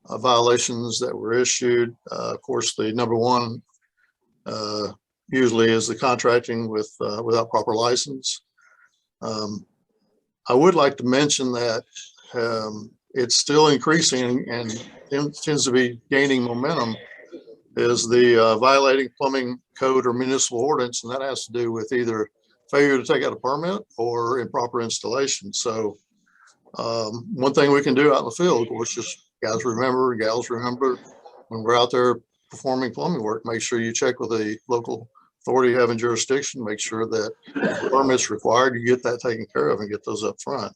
violations that were issued. Of course, the number one usually is the contracting without proper license. I would like to mention that it's still increasing and tends to be gaining momentum, is the violating plumbing code or municipal ordinance, and that has to do with either failure to take out a permit or improper installation. So one thing we can do out in the field, of course, just gals remember, when we're out there performing plumbing work, make sure you check with the local authority having jurisdiction, make sure that permits required, you get that taken care of and get those up front.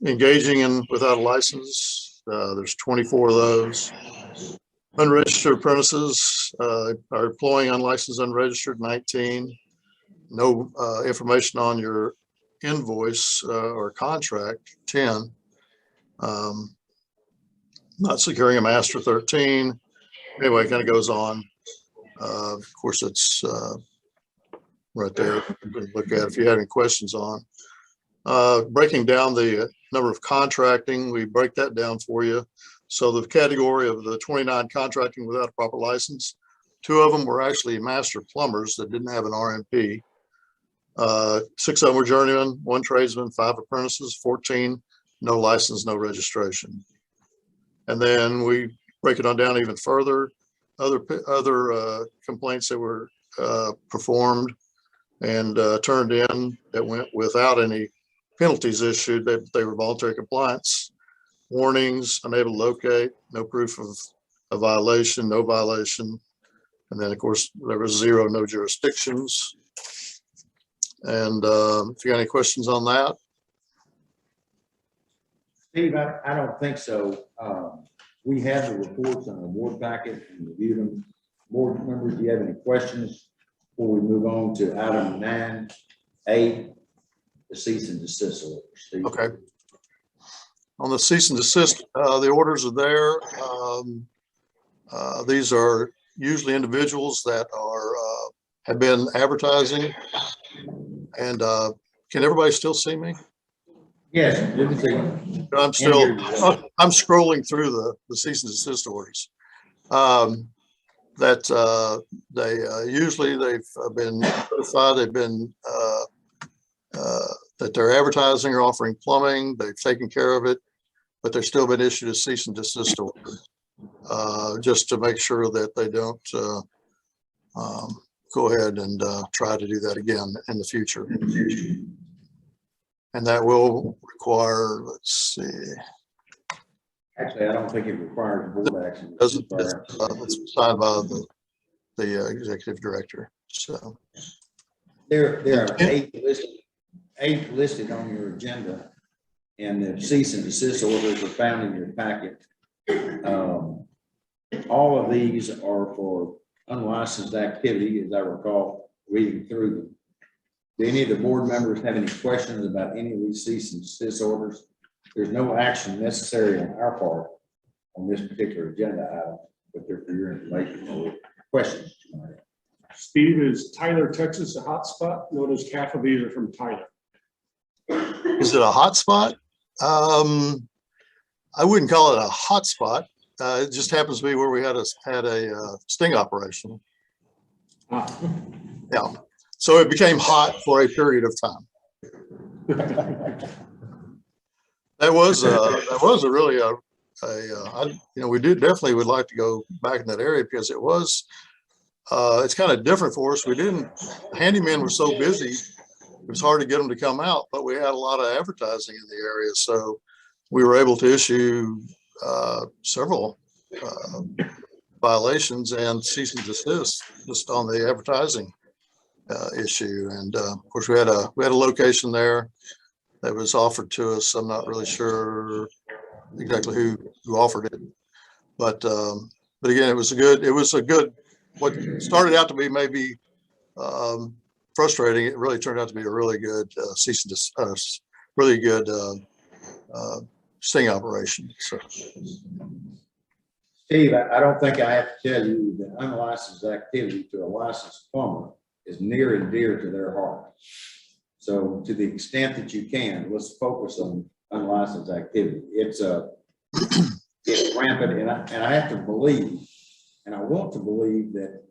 Engaging in without a license, there's 24 of those. Unregistered apprentices are employing unlicensed, unregistered, 19. No information on your invoice or contract, 10. Not securing a master, 13. Anyway, it kind of goes on. Of course, it's right there. You can look at if you had any questions on. Breaking down the number of contracting, we break that down for you. So the category of the 29 contracting without a proper license, 2 of them were actually master plumbers that didn't have an RMP. 6 of them were journeymen, 1 tradesman, 5 apprentices, 14 no license, no registration. And then we break it on down even further. Other complaints that were performed and turned in that went without any penalties issued. They were voluntary compliance. Warnings, unable to locate, no proof of a violation, no violation. And then, of course, there was 0 no jurisdictions. And if you got any questions on that. Steve, I don't think so. We have the reports on the board packet and reviewed them. Board members, do you have any questions before we move on to item 9A, the cease and desist order? Steve? Okay. On the cease and desist, the orders are there. These are usually individuals that have been advertising. And can everybody still see me? Yes, we can see. I'm scrolling through the cease and desist orders. That they usually they've been notified, they've been that they're advertising or offering plumbing, they've taken care of it, but they've still been issued a cease and desist order, just to make sure that they don't go ahead and try to do that again in the future. And that will require, let's see. Actually, I don't think it requires board action. It's signed by the executive director. So there are 8 listed on your agenda, and the cease and desist orders are found in your packet. All of these are for unlicensed activity, as I recall reading through them. Do any of the board members have any questions about any of these cease and desist orders? There's no action necessary on our part on this particular agenda item, but they're for your information or questions. Steve, is Tyler, Texas a hot spot? Notice half of these are from Tyler. Is it a hot spot? I wouldn't call it a hot spot. It just happens to be where we had a sting operation. Yeah. So it became hot for a period of time. That was a really we definitely would like to go back in that area because it was, it's kind of different for us. Handymen were so busy, it was hard to get them to come out, but we had a lot of advertising in the area. So we were able to issue several violations and cease and desist just on the advertising issue. And of course we had a location there that was offered to us. I'm not really sure exactly who offered it, but again, it was a good, what started out to be maybe frustrating. It really turned out to be a really good cease and desist, really good sting operation. So Steve, I don't think I have to tell you that unlicensed activity to a licensed plumber is near and dear to their heart. So to the extent that you can, let's focus on unlicensed activity. It's rampant, and I have to believe, and I want to believe that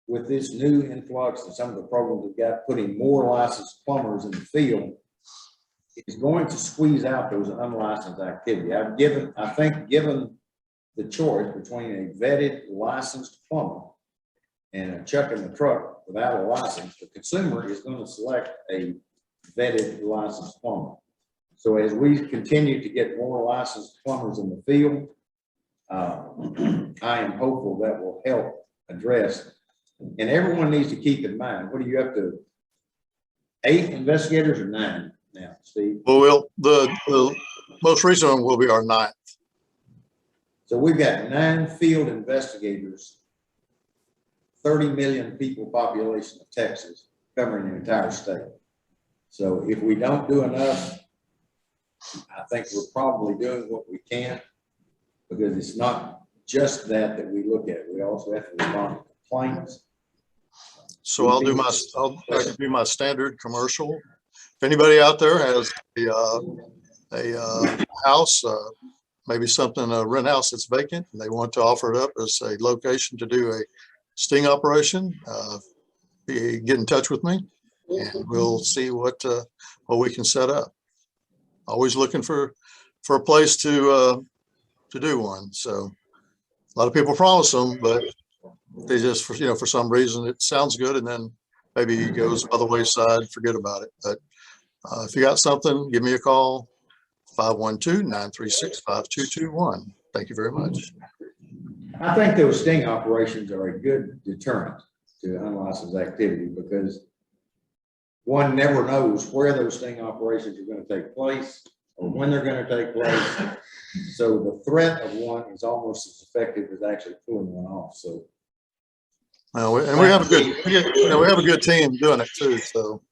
with this new influx and some of the programs we've got, putting more licensed plumbers in the field is going to squeeze out those unlicensed activity. I think given the choice between a vetted licensed plumber and a chuck in the truck without a license, the consumer is going to select a vetted licensed plumber. So as we continue to get more licensed plumbers in the field, I am hopeful that will help address. And everyone needs to keep in mind, what are you up to? 8 investigators or 9 now, Steve? Well, the most recent one will be our 9th. So we've got 9 field investigators, 30 million people population of Texas, covering the entire state. So if we don't do enough, I think we're probably doing what we can, because it's not just that we look at. We also have to respond to complaints. So I can do my standard commercial. If anybody out there has a house, maybe something, a rent house that's vacant, and they want to offer it up as a location to do a sting operation, get in touch with me and we'll see what we can set up. Always looking for a place to do one. So a lot of people promise them, but they just, for some reason it sounds good and then maybe it goes by the wayside, forget about it. But if you got something, give me a call, 512-936-5221. Thank you very much. I think those sting operations are a good deterrent to unlicensed activity, because one never knows where those sting operations are going to take place or when they're going to take place. So the threat of one is almost as effective as actually pulling one off. So, and we have a good team doing it too. So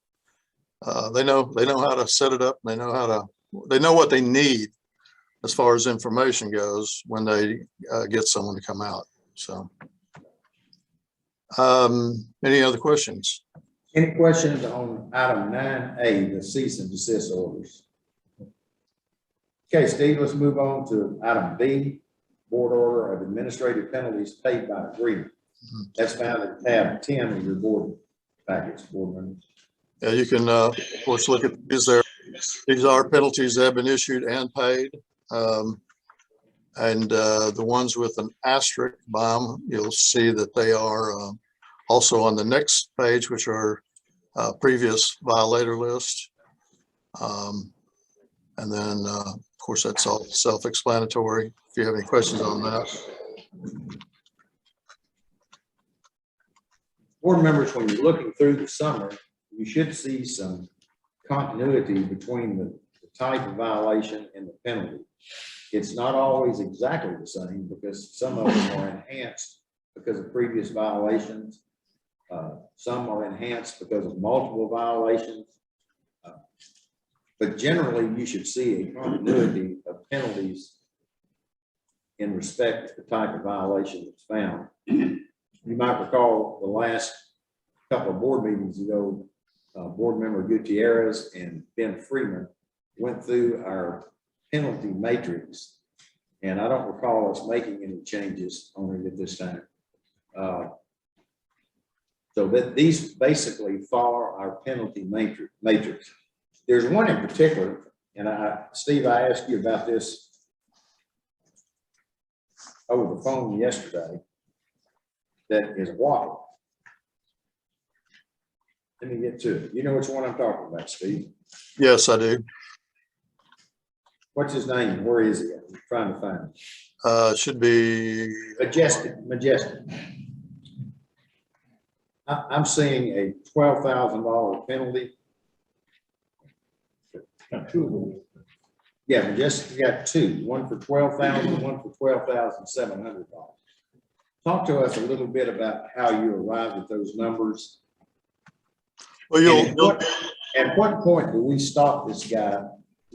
they know how to set it up. And they know what they need as far as information goes when they get someone to come out. So, any other questions? any questions on item 9A, the cease and desist orders? Okay, Steve, let's move on to item B, board order of administrative penalties paid by agreement. That's found in tab 10 of your board package, board members. Yeah, you can, of course, look at, these are penalties that have been issued and paid. And the ones with an asterisk by them, you'll see that they are also on the next page, which are previous violator list. And then, of course, that's all self-explanatory. If you have any questions on that. Board members, when you're looking through the summary, you should see some continuity between the type of violation and the penalty. It's not always exactly the same, because some of them are enhanced because of previous violations. Some are enhanced because of multiple violations. But generally, you should see a continuity of penalties in respect to the type of violation that's found. You might recall the last couple of board meetings ago, board member Gutierrez and Ben Freeman went through our penalty matrix, and I don't recall us making any changes on it at this time. So that these basically follow our penalty matrix. There's one in particular, and Steve, I asked you about this over the phone yesterday, that is water. Let me get to it. You know which one I'm talking about, Steve? Yes, I do. What's his name? Where is he? I'm trying to find him. Should be Majestic. I'm seeing a $12,000 penalty. Yeah, Majestic got 2, one for $12,000, one for $12,700. Talk to us a little bit about how you arrived at those numbers. well. At what point do we stop this guy?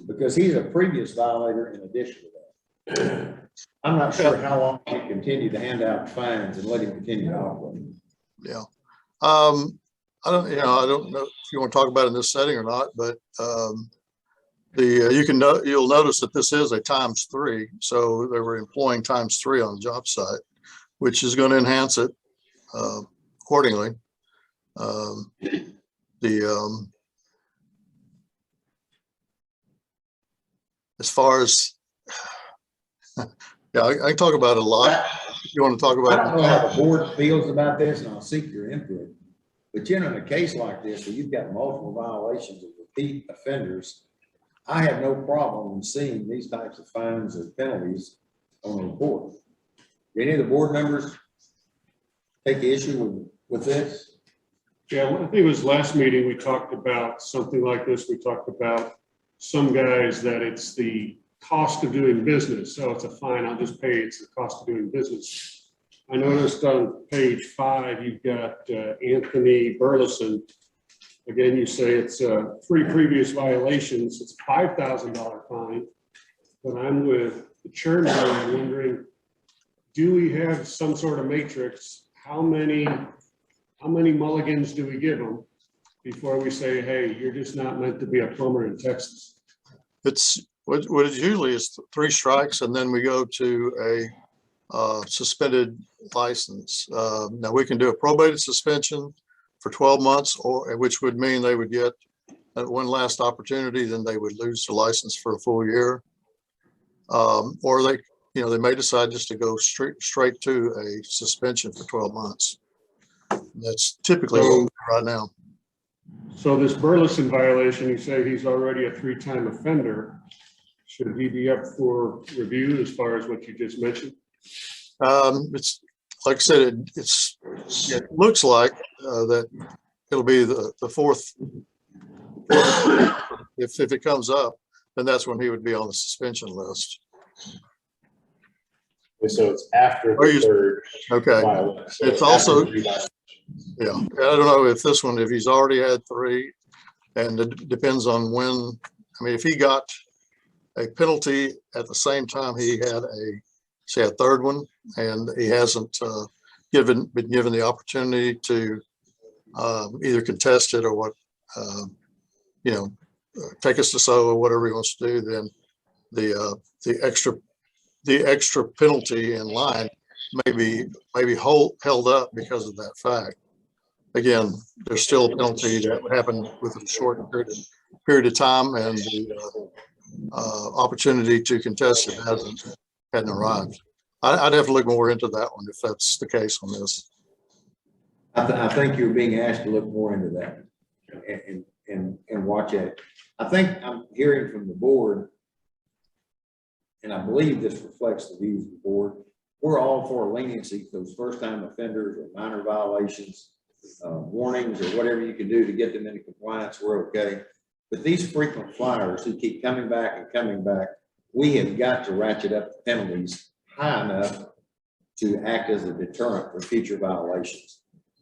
Because he's a previous violator in addition to that. I'm not sure how long we can continue to hand out fines and let him continue to operate. Yeah. I don't know if you want to talk about it in this setting or not, but you'll notice that this is a ×3. So they were employing ×3 on the job site, which is going to enhance it accordingly. As far as, yeah, I can talk about it a lot. You want to talk I about don't know how the board feels about this, and I'll seek your input. But in a case like this, where you've got multiple violations of repeat offenders, I have no problem in seeing these types of fines or penalties on a report. Do any of the board members take issue with this? Yeah, well, I think it was last meeting, we talked about something like this. We talked about some guys that it's the cost of doing business. So it's a fine, I'll just pay, it's the cost of doing business. I noticed on page 5, you've got Anthony Burleson. Again, you say it's 3 previous violations, it's a $5,000 fine. But I'm with the chairman, I'm wondering, do we have some sort of matrix? How many mulligans do we give them before we say, hey, you're just not meant to be a plumber in Texas? it's what it usually is 3 strikes, and then we go to a suspended license. Now we can do a probated suspension for 12 months, which would mean they would get one last opportunity, then they would lose the license for a full year. Or they may decide just to go straight to a suspension for 12 months. That's typically what we do right now. So this Burleson violation, you say he's already a 3-time offender. Should he be up for review as far as what you just mentioned? It's like I said, it looks like that it'll be the 4th. If it comes up, then that's when he would be on the suspension list. So it's after the 3rd. Okay. violation. So It's also, after 3 violations. yeah, I don't know if he's already had 3, and it depends on when. I mean, if he got a penalty at the same time he had a 3rd one, and he hasn't been given the opportunity to either contest it or what, take us to SO or whatever he wants to do, then the extra penalty in line may be held up because of that fact. Again, there's still a penalty that would happen with a short period of time, and the opportunity to contest it hadn't arrived. I'd have to look more into that one if that's the case on this. I think you're being asked to look more into that and watch it. I think I'm hearing from the board, and I believe this reflects the views of the board. We're all for leniency for those first-time offenders or minor violations, warnings, or whatever you can do to get them into compliance. We're okay. But these frequent flyers who keep coming back and coming back, we have got to ratchet up the penalties high enough to act as a deterrent for future violations.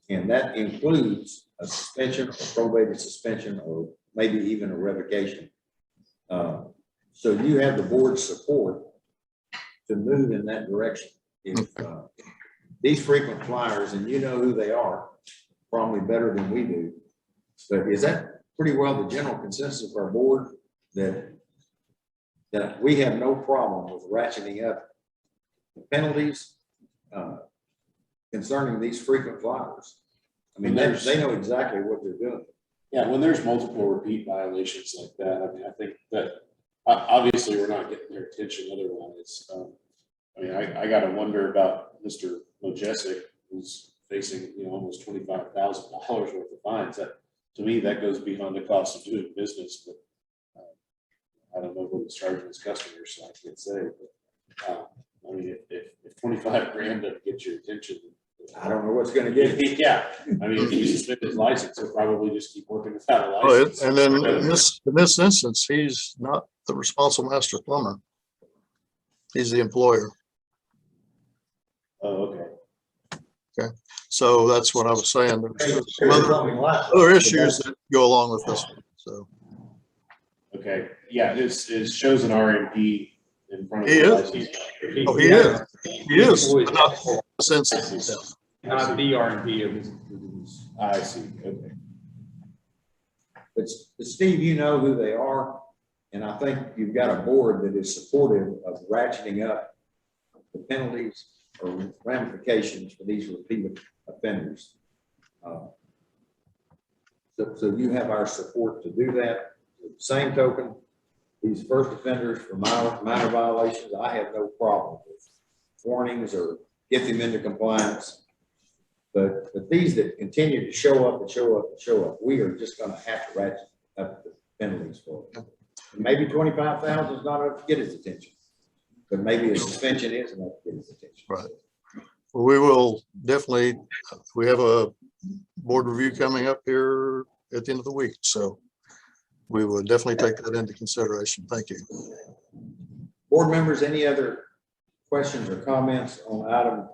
And that includes a suspension, a probated suspension, or maybe even a revocation. So you have the board's support to move in that direction. If these frequent flyers, and you know who they are, probably better than we do. But is that pretty well the general consensus of our board, that we have no problem with ratcheting up the penalties concerning these frequent flyers? I mean, they know exactly what they're doing. Yeah, when there's multiple repeat violations like that, I mean, I think that obviously we're not getting their attention otherwise. I mean, I got to wonder about Mr. Mojesic, who's facing, almost $25,000 worth of fines. That, to me, that goes beyond the cost of doing business. But I don't know what he's charging his customers, so I can't say. But I mean, if 25 grand doesn't get your attention, I don't know what's going to get it. Yeah, I mean, if you suspend his license, he'll probably just keep working without a license. And then in this instance, he's not the responsible master plumber. He's the employer. Oh, okay. Okay, so that's what I was saying. There's some other issues that go along with this one. So Okay, yeah, it shows an RMP in front of He the is. license. Oh, he is. He is. but not since- Not DRP, it was. I see, okay. But Steve, you know who they are, and I think you've got a board that is supportive of ratcheting up the penalties or ramifications for these repeat offenders. So you have our support to do that. Same token, these first offenders for minor violations, I have no problem with warnings or get them into compliance. But these that continue to show up and show up and show up, we are just gonna have to ratchet up the penalties for them. Maybe 25,000 is not enough to get his attention, but maybe a suspension is enough to get his attention. Right. Well, we will definitely, we have a board review coming up here at the end of the week, so we will definitely take that into consideration. Thank you. Board members, any other questions or comments on item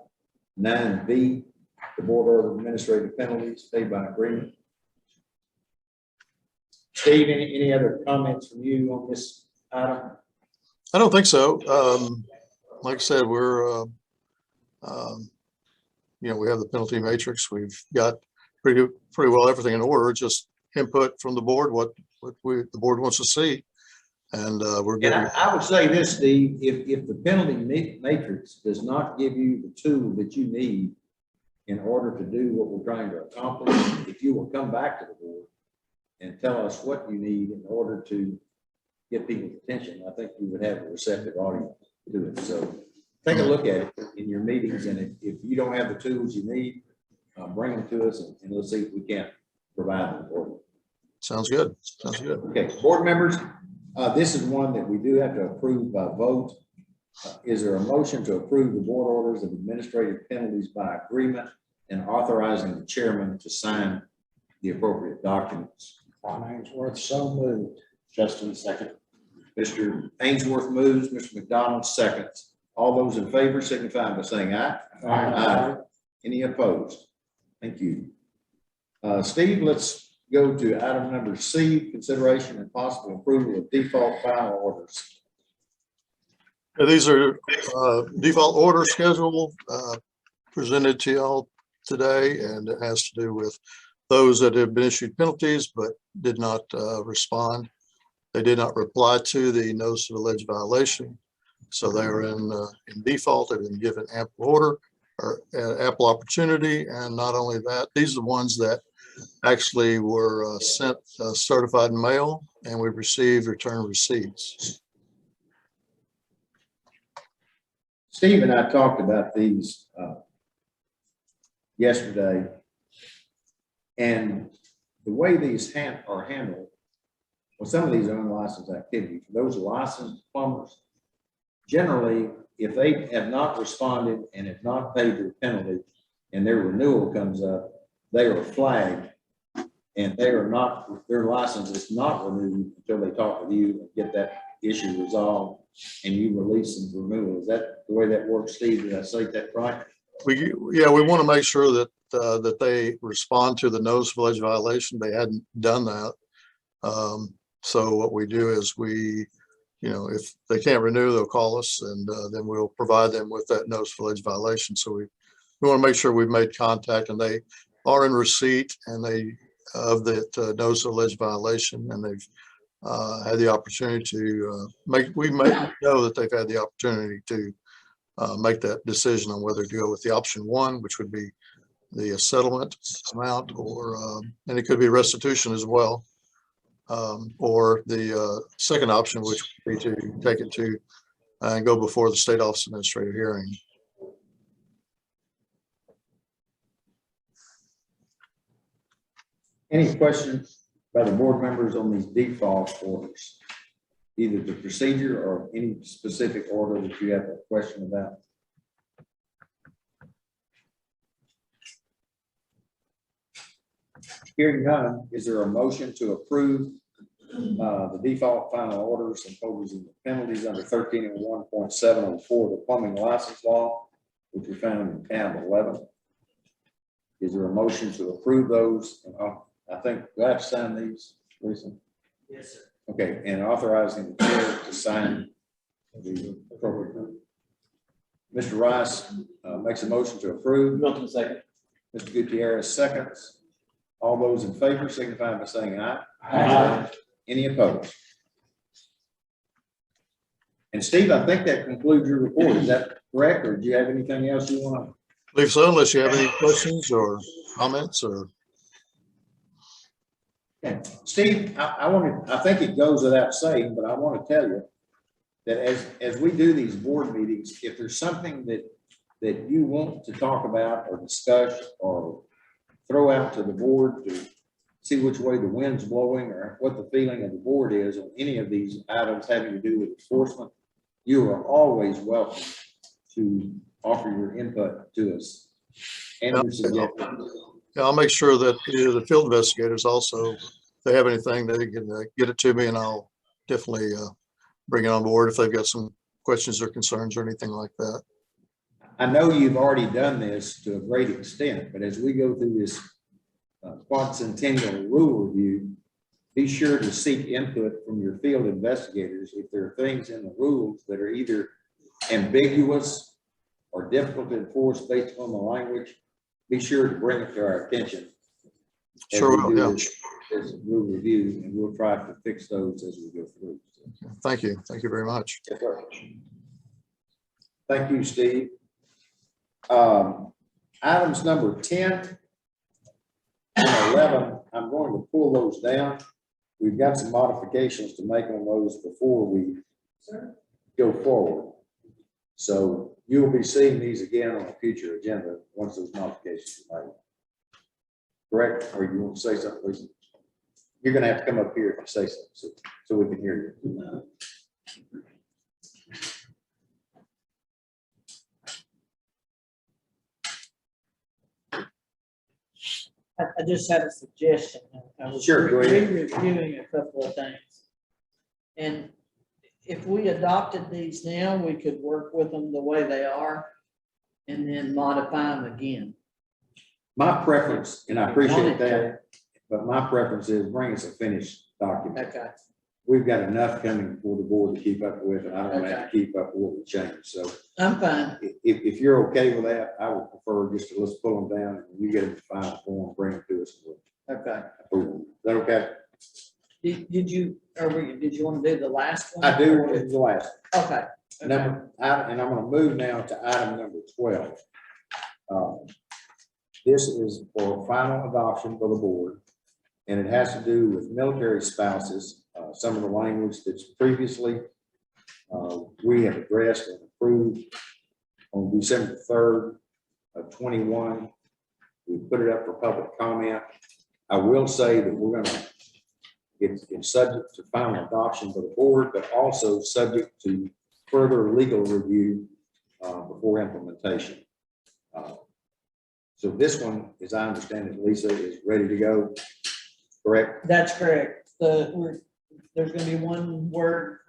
9B, the board order of administrative penalties paid by agreement? Steve, any other comments from you on this item? I don't think so. Like I said, we're, we have the penalty matrix. We've got pretty well everything in order, just input from the board, what the board wants to see. And we're And good. I would say this, Steve, if the penalty matrix does not give you the tool that you need in order to do what we're trying to accomplish, if you will come back to the board and tell us what you need in order to get people's attention, I think we would have a receptive audience to it. So take a look at it in your meetings, and if you don't have the tools you need, bring them to us, and let's see if we can't provide them for you. Sounds good. Sounds good. Okay, board members, this is one that we do have to approve by vote. Is there a motion to approve the board orders of administrative penalties by agreement and authorizing the chairman to sign the appropriate documents? Ron Ainsworth, so moved. Justin, second. Mr. Ainsworth moves, Mr. McDonald seconds. All those in favor signify by saying aye. Aye. Any opposed? Thank you. Steve, let's go to item number C, consideration and possible approval of default final orders. These are default order schedule presented to y'all today, and it has to do with those that have been issued penalties but did not respond. They did not reply to the notice of alleged violation, so they are in default. They've been given ample order or ample opportunity, and not only that, these are the ones that actually were sent certified mail, and we received return receipts. Steve and I talked about these yesterday, and the way these are handled, well, some of these are unlicensed activities. For those licensed plumbers, generally, if they have not responded and have not paid their penalty and their renewal comes up, they are flagged, and their license is not renewed until they talk with you and get that issue resolved and you release them for renewal. Is that the way that works, Steve? Did I say that right? We want to make sure that that they respond to the notice of alleged violation. They hadn't done that. So what we do is if they can't renew, they'll call us, and then we'll provide them with that notice of alleged violation. So we want to make sure we've made contact and they are in receipt and they of that notice of alleged violation, and they've had the opportunity to we may know that they've had the opportunity to make that decision on whether to go with the option one, which would be the settlement amount, or and it could be restitution as well, or the second option, which would be to take it to and go before the state office administrative hearing. Any questions by the board members on these default orders? Either the procedure or any specific order that you have a question about? Hearing none, is there a motion to approve the default final orders imposing the penalties under 1301.704 of the plumbing license law, which we found in tab 11? Is there a motion to approve those? I think, do I have to sign these, Lisa? Yes, sir. Okay, and authorizing the chair to sign the appropriate time. Mr. Rice makes a motion to approve. Milton second. Mr. Gutierrez seconds. All those in favor signify by saying aye. Aye. Any opposed? And Steve, I think that concludes your report. Is that correct, or do you have anything else you want to? Leave so unless you have any questions or comments or. Okay. Steve, I think it goes without saying, but I want to tell you that as we do these board meetings, if there's something that you want to talk about or discuss or throw out to the board to see which way the wind's blowing or what the feeling of the board is on any of these items having to do with enforcement, you are always welcome to offer your input to us. And your suggestions. Yeah, I'll make sure that the field investigators also, if they have anything, they can get it to me, and I'll definitely bring it on board if they've got some questions or concerns or anything like that. I know you've already done this to a great extent, but as we go through this quadcentennial rule review, be sure to seek input from your field investigators. If there are things in the rules that are either ambiguous or difficult to enforce based on the language, be sure to bring it to our attention. Sure will, yeah. This rule review, and we'll try to fix those as we go through. Thank you. Thank you very much. Yes, sir. Thank you, Steve. Items number 10 and 11, I'm going to pull those down. We've got some modifications to make on those before we go forward. So you'll be seeing these again on a future agenda once those modifications are made. Correct? Or you want to say something, Lisa? You're going to have to come up here and say something so we can hear you. I just had a suggestion. I was Sure, go ahead. reviewing a couple of things. And if we adopted these now, we could work with them the way they are and then modify them again. My preference, and I appreciate that, but my preference is bring us a finished document. Okay. We've got enough coming before the board to keep up with, and I don't want to have to keep up with what we change. So I'm fine. if you're okay with that, I would prefer just to let's pull them down and you get them in final form, bring them to us. Okay. Is that okay? Did you want to do the last one? I do, it's the last. Okay. And I'm going to move now to item number 12. This is for final adoption for the board, and it has to do with military spouses. Some of the language that's previously we have addressed and approved on December 3rd of 21. We put it up for public comment. I will say that we're going to, it's subject to final adoption by the board, but also subject to further legal review before implementation. So this one, as I understand it, Lisa, is ready to go, correct? That's correct. There's gonna be one word,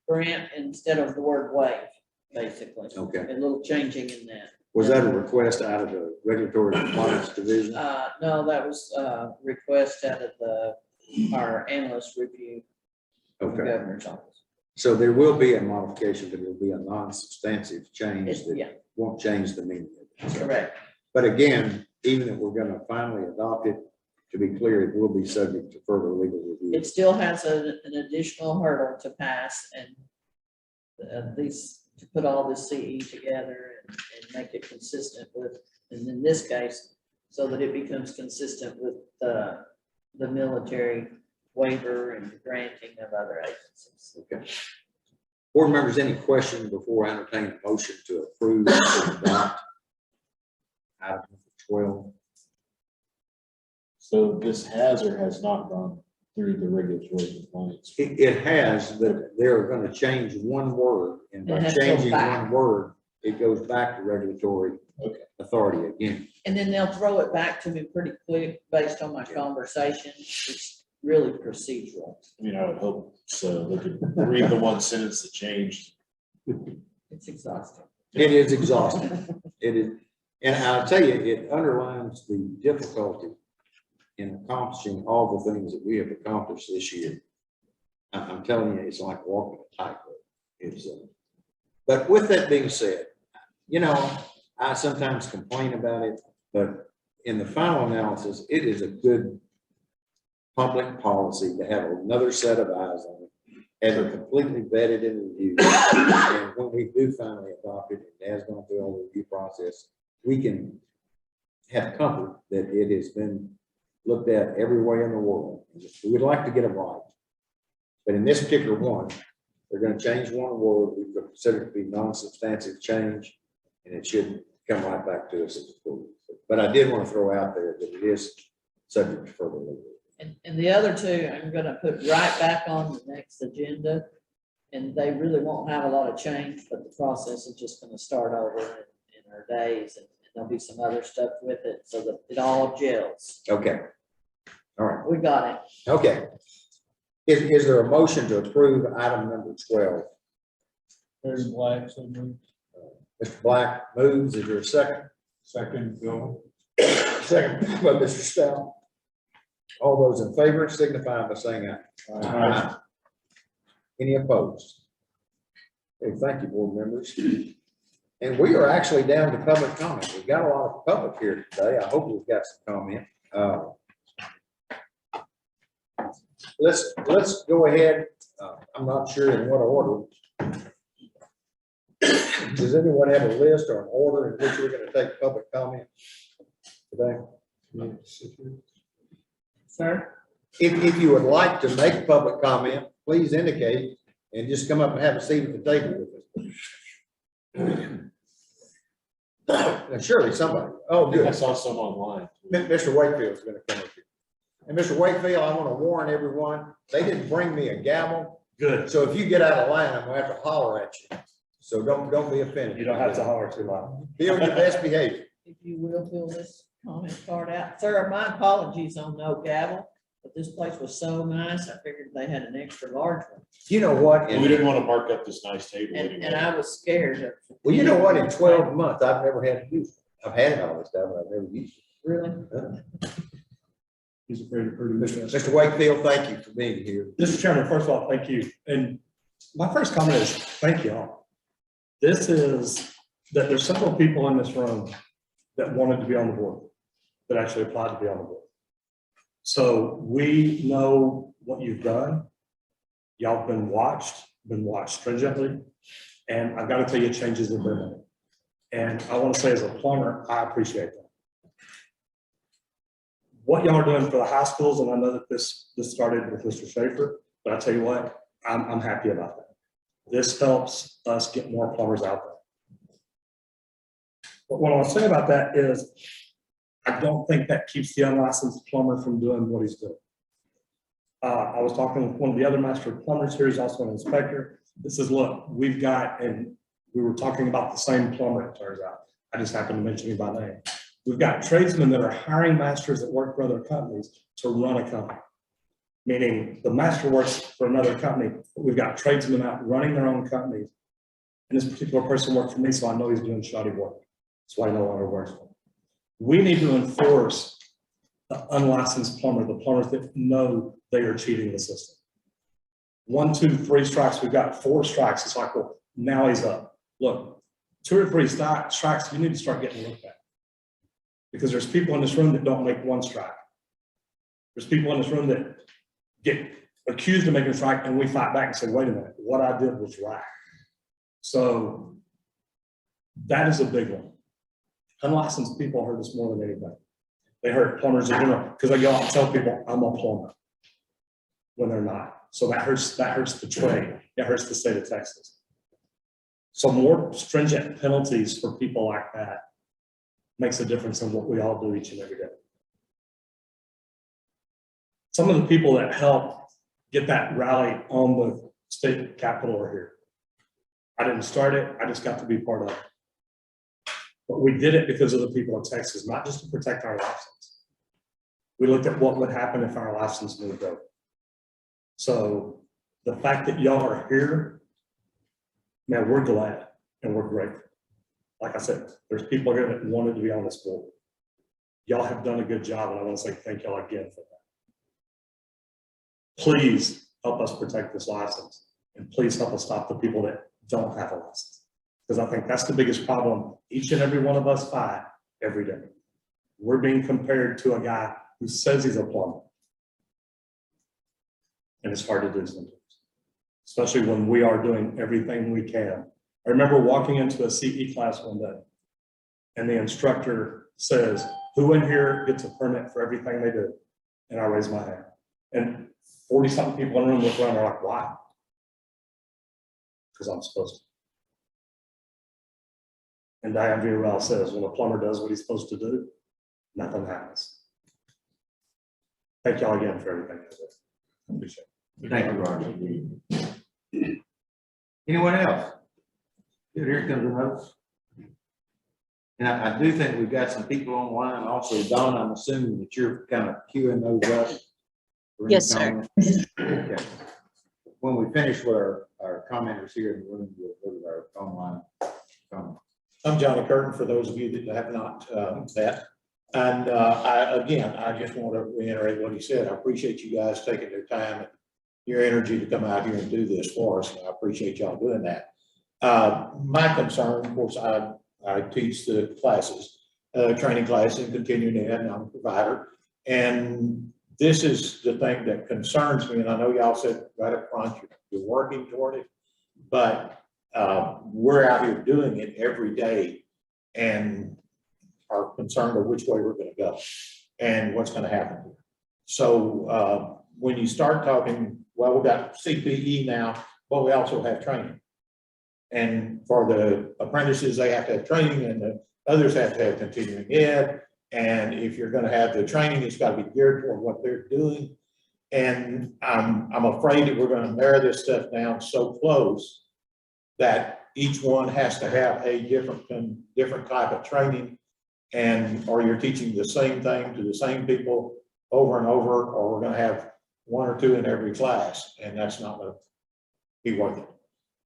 grant instead of the word waive, basically. Okay. A little changing in that. Was that a request out of the regulatory compliance division? No, that was a request out of our analyst review from the Okay. governor's office. So there will be a modification, but it will be a non-substantive change that Yeah, won't change the meaning of it. correct. But again, even if we're going to finally adopt it, to be clear, it will be subject to further legal review. It still has an additional hurdle to pass and to put all this CE together and make it consistent with, and in this case, so that it becomes consistent with the military waiver and granting of other agencies. Okay. Board members, any questions before I entertain a motion to approve or adopt item number 12? So this has or has not gone through the regulatory compliance? It has, but they're going to change one word, and by It has to go changing back. one word, it goes back to regulatory authority again. And then they'll throw it back to me pretty quick based on my conversation. It's really procedural. I mean, I would hope so. They could read the one sentence that changed. It's exhausting. It is exhausting. It is, and I'll tell you, it underlines the difficulty in accomplishing all the things that we have accomplished this year. I'm telling you, it's like walking a tightrope. It's, but with that being said, you know, I sometimes complain about it, but in the final analysis, it is a good public policy to have another set of eyes on it, have it completely vetted and reviewed. And when we do finally adopt it, and it has gone through all the review process, we can have comfort that it has been looked at every way in the world. We'd like to get it right. But in this particular one, they're going to change one word. We consider it to be non-substantive change, and it should come right back to us as approval. But I did want to throw out there that it is subject to further review. And the other two, I'm gonna put right back on the next agenda. And they really won't have a lot of change, but the process is just gonna start over in our days, and there'll be some other stuff with it so that it all gels. Okay. All right. We got it. Okay. Is there a motion to approve item number 12? There's Black, so moved. Mr. Black moves. Is there a second? Second, Bill. Second by Mr. Stout. All those in favor signify by saying aye. Aye. Any opposed? Okay, thank you, board members. And we are actually down to public comment. We've got a lot of public here today. I hope we've got some comment. Let's go ahead. I'm not sure in what order. Does anyone have a list or an order in which we're going to take public comment today? Sir? If you would like to make public comment, please indicate and just come up and have a seat at the table with us. Now, surely somebody, oh, I good. saw some online. Mr. Wakefield is going to come up here. And Mr. Wakefield, I want to warn everyone, they didn't bring me a gavel. Good. So if you get out of line, I'm going to have to holler at you. So don't be offended. You don't have to holler too loud. Be on your best behavior. If you will fill this comment card out. Sir, my apologies on no gavel, but this place was so nice, I figured they had an extra large one. You know what? We didn't want to mark up this nice table And anyway. I was scared of. Well, you know what? In 12 months, I've never had to use it. I've had it all this time, but I've never used it. Really? He's afraid of hurting Mr. himself. Mr. Wakefield, thank you for being here. Mr. Chairman, first of all, thank you. And my first comment is, thank you all. This is, that there's several people in this room that wanted to be on the board, that actually applied to be on the board. So we know what you've done. Y'all have been watched stringently. And I've got to tell you, changes have been made. And I want to say as a plumber, I appreciate that. What y'all are doing for the high schools, and I know that this started with Mr. Schaefer, but I tell you what, I'm happy about that. This helps us get more plumbers out there. But what I want to say about that is, I don't think that keeps the unlicensed plumber from doing what he's doing. I was talking with one of the other master plumbers here, he's also an inspector. This is, look, we've got, and we were talking about the same plumber, it turns out. I just happened to mention him by name. We've got tradesmen that are hiring masters that work for other companies to run a company. Meaning the master works for another company, but we've got tradesmen out running their own companies. And this particular person worked for me, so I know he's doing shoddy work. That's why he no longer works for me. We need to enforce the unlicensed plumber, the plumbers that know they are cheating the system. 1, 2, 3 strikes, we've got 4 strikes. It's like, well, now he's up. Look, 2 or 3 strikes, you need to start getting looked at. Because there's people in this room that don't make 1 strike. There's people in this room that get accused of making a strike, and we fight back and say, wait a minute, what I did was right. So that is a big one. Unlicensed people hurt us more than anything. They hurt plumbers in general, because they go out and tell people, I'm a plumber, when they're not. So that hurts the trade. It hurts the state of Texas. So more stringent penalties for people like that makes a difference in what we all do each and every day. Some of the people that help get that rally on the state capitol are here. I didn't start it, I just got to be part of it. But we did it because of the people of Texas, not just to protect our license. We looked at what would happen if our license moved over. So the fact that y'all are here, man, we're glad and we're grateful. Like I said, there's people here that wanted to be on this board. Y'all have done a good job, and I want to say thank y'all again for that. Please help us protect this license. And please help us stop the people that don't have a license. Because I think that's the biggest problem each and every one of us fight every day. We're being compared to a guy who says he's a plumber. And it's hard to do sometimes, especially when we are doing everything we can. I remember walking into a CE class one day, and the instructor says, who in here gets a permit for everything they do? And I raised my hand. And 40-something people in the room look around and are like, why? Because I'm supposed to. And Diane Villarreal says, when a plumber does what he's supposed to do, nothing happens. Thank y'all again for everything. I appreciate it. Thank you, Roger. Anyone else? Good, here comes the notes. And I do think we've got some people online also. Don, I'm assuming that you're kind of queuing those up. for any Yes, sir. comments? Okay. When we finish with our commenters here in the room, we'll go to our online comments. I'm Johnny Curtin, for those of you that have not met. And I just want to reiterate what he said. I appreciate you guys taking their time and your energy to come out here and do this for us. And I appreciate y'all doing that. My concern, of course, I teach the classes, training classes and continuing ed, and I'm a provider. And this is the thing that concerns me. And I know y'all said right up front, you're working toward it, but we're out here doing it every day and are concerned of which way we're going to go and what's going to happen here. So when you start talking, well, we've got CPE now, but we also have training. And for the apprentices, they have to have training, and the others have to have continuing ed. And if you're going to have the training, it's got to be geared toward what they're doing. And I'm afraid that we're going to narrow this stuff down so close that each one has to have a different type of training, and or you're teaching the same thing to the same people over and over, or we're going to have one or two in every class, and that's not going to be worth it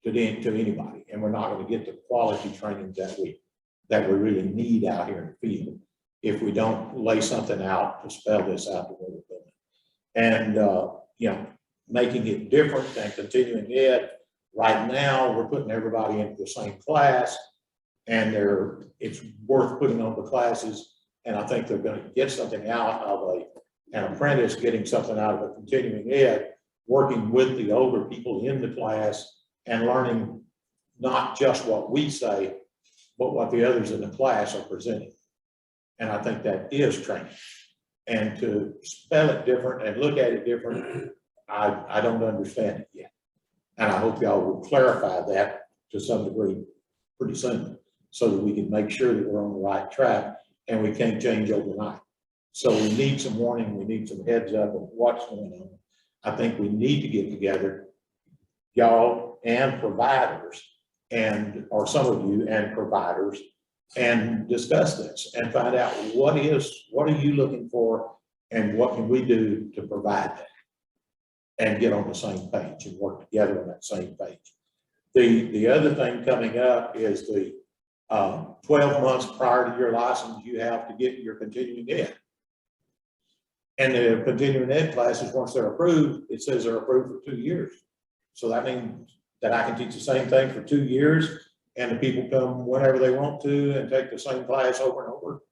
to anybody. And we're not going to get the quality training that we really need out here in the field if we don't lay something out to spell this out the way we're doing it. And making it different than continuing ed. Right now, we're putting everybody into the same class, and it's worth putting on the classes. And I think they're going to get something out of an apprentice getting something out of a continuing ed, working with the older people in the class and learning not just what we say, but what the others in the class are presenting. And I think that is training. And to spell it different and look at it different, I don't understand it yet. And I hope y'all will clarify that to some degree pretty soon, so that we can make sure that we're on the right track and we can't change overnight. So we need some warning, we need some heads up of what's going on. I think we need to get together, y'all and providers, or some of you and providers, and discuss this and find out what are you looking for and what can we do to provide that, and get on the same page and work together on that same page. The other thing coming up is the 12 months prior to your license, you have to get your continuing ed. And the continuing ed classes, once they're approved, it says they're approved for 2 years. So that means that I can teach the same thing for 2 years, and the people come whenever they want to and take the same class over and over.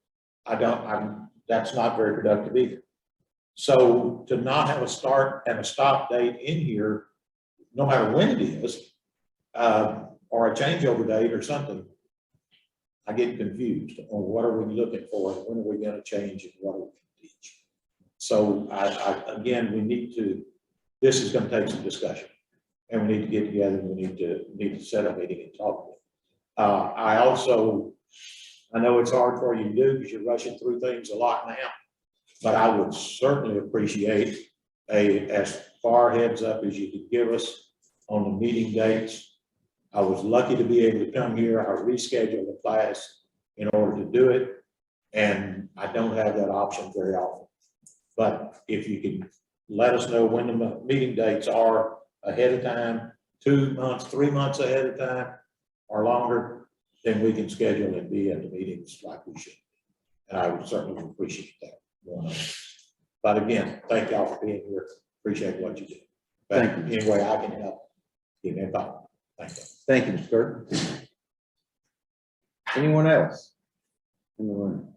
That's not very productive either. So to not have a start and a stop date in here, no matter when it is, or a changeover date or something, I get confused on what are we looking for, and when are we going to change, and what are we going to teach. So again, this is going to take some discussion, and we need to get together, and we need to set a meeting and talk. I know it's hard for you to do because you're rushing through things a lot now, but I would certainly appreciate as far heads up as you could give us on the meeting dates. I was lucky to be able to come here. I rescheduled the class in order to do it, and I don't have that option very often. But if you can let us know when the meeting dates are ahead of time, 2 months, 3 months ahead of time, or longer, then we can schedule and be at the meetings like we should. And I would certainly appreciate that. But again, thank y'all for being here. Appreciate what you do. Thank But any way I can help, give me a call. Thank you. Thank you, Mr. Kirk. Anyone else in the room?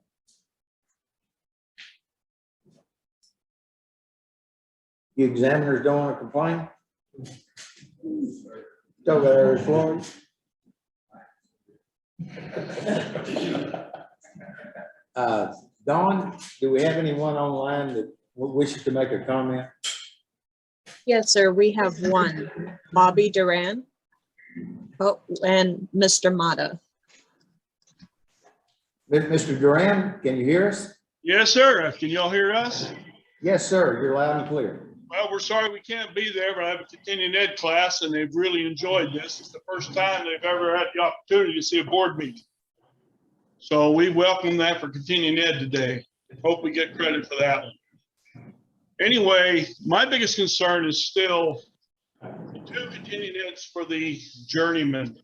You examiners don't want to complain? Go there, Floyd. Dawn, do we have anyone online that wishes to make a comment? Yes, sir. We have one, Bobby Duran. Oh, and Mr. Mata. Mr. Duran, can you hear us? Yes, sir. Can y'all hear us? Yes, sir. You're loud and clear. Well, we're sorry we can't be there, but I have a continuing ed class and they've really enjoyed this. It's the first time they've ever had the opportunity to see a board meeting. So we welcome that for continuing ed today. Hope we get credit for that. Anyway, my biggest concern is still the 2 continuing eds for the journeyman,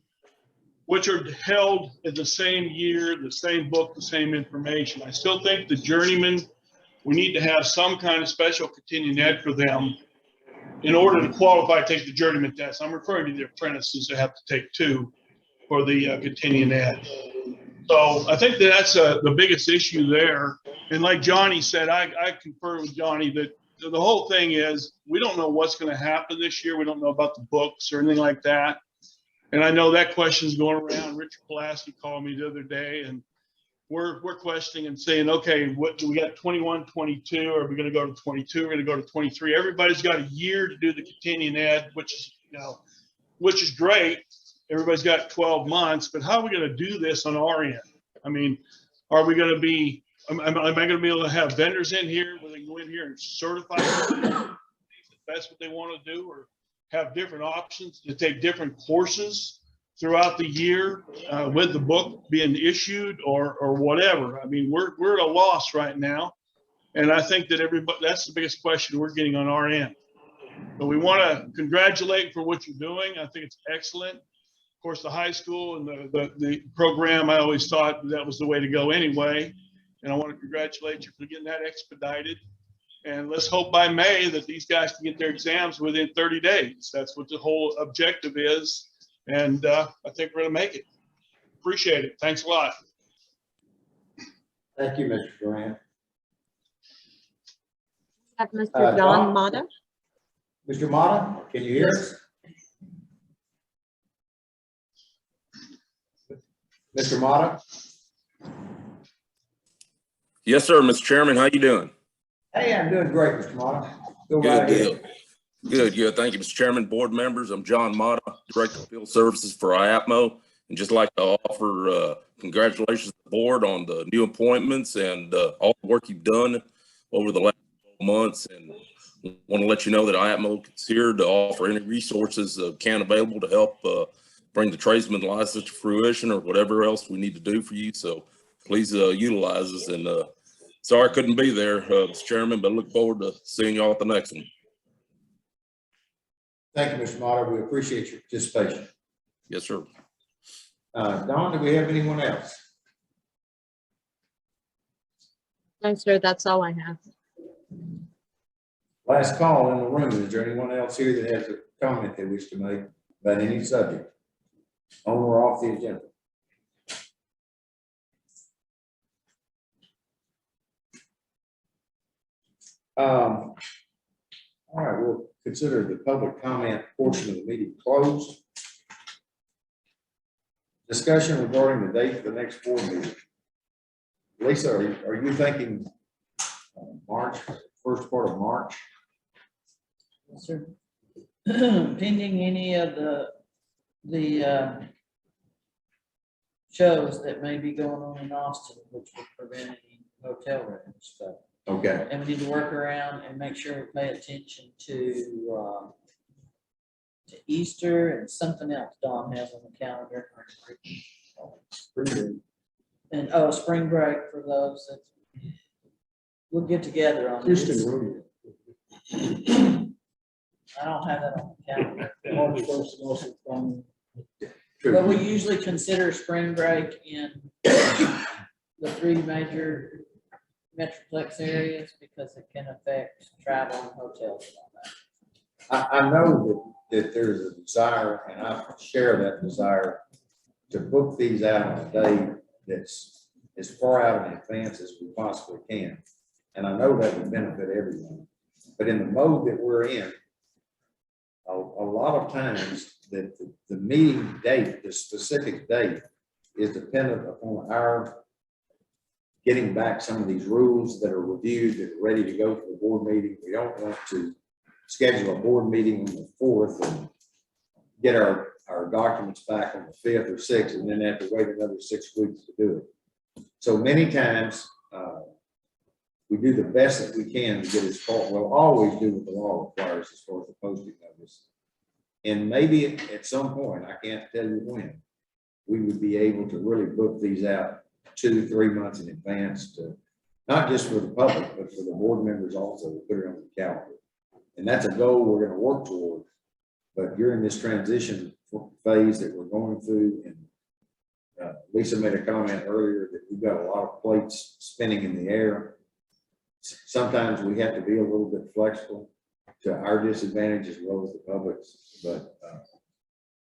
which are held in the same year, the same book, the same information. I still think the journeyman, we need to have some kind of special continuing ed for them in order to qualify to take the journeyman test. I'm referring to the apprentices that have to take 2 for the continuing ed. So I think that's the biggest issue there. And like Johnny said, I confer with Johnny that the whole thing is we don't know what's going to happen this year. We don't know about the books or anything like that. And I know that question's going around. Richard Pulaski called me the other day, and we're questioning and saying, okay, what do we got? 21, 22? Are we going to go to 22? We're going to go to 23. Everybody's got a year to do the continuing ed, which is, which is great. Everybody's got 12 months, but how are we going to do this on our end? I mean, are we going to be? Am I going to be able to have vendors in here where they can go in here and certify if that's what they want to do, or have different options to take different courses throughout the year with the book being issued or whatever? I mean, we're at a loss right now. And I think that that's the biggest question we're getting on our end. So we want to congratulate for what you're doing. I think it's excellent. Of course, the high school and the program, I always thought that was the way to go anyway. And I want to congratulate you for getting that expedited. And let's hope by May that these guys can get their exams within 30 days. That's what the whole objective is. And I think we're going to make it. Appreciate it. Thanks a lot. Thank you, Mr. Duran. Have Mr. John Mata. Mr. Mata, can you hear us? Mr. Mata? Yes, sir, Mr. Chairman. How you doing? Hey, I'm doing great, Mr. Mata. Go Good right deal. ahead. Good. Thank you, Mr. Chairman, board members. I'm John Mata, Director of Field Services for IAPMO, and just like to offer congratulations to the board on the new appointments and all the work you've done over the last 12 months. And want to let you know that IAPMO is here to offer any resources can available to help bring the tradesman license to fruition or whatever else we need to do for you. So please utilize us. And sorry I couldn't be there, Mr. Chairman, but look forward to seeing y'all at the next one. Thank you, Mr. Mata. We appreciate your participation. Yes, sir. Don, do we have anyone else? No, sir, that's all I have. Last call in the room. Is there anyone else here that has a comment they wish to make about any subject on or off the agenda? All right, we'll consider the public comment portion of the meeting closed. Discussion regarding the date for the next board meeting. Lisa, are you thinking March, first part of March? Yes, sir. Pending any of the shows that may be going on in Austin, which would prevent any hotel rooms, but. Okay. And we need to work around and make sure we pay attention to Easter and something else Don has on the calendar. And spring break for those that we'll get together on this. I don't have that on the calendar. But we usually consider spring break in the 3 major metroplex areas because it can affect travel and hotels and all I know that there's a desire, and I share that desire, to book these out on a day that's as far out in advance as we possibly can. And I know that would benefit everyone. But in the mode that we're in, a lot of times that the meeting date, the specific date, is dependent upon our getting back some of these rules that are reviewed, that are ready to go for the board meeting. We don't want to schedule a board meeting on the 4th and get our documents back on the 5th or 6th, and then have to wait another 6 weeks to do it. So many times, we do the best that we can to get as far, we'll always do what the law requires as far as the posting notice. And maybe at some point, I can't tell you when, we would be able to really book these out 2-3 months in advance, to not just for the public, but for the board members also, to put it on the calendar. And that's a goal we're going to work toward. But during this transition phase that we're going through, and Lisa made a comment earlier that we've got a lot of plates spinning in the air. Sometimes we have to be a little bit flexible to our disadvantage as well as the public's. But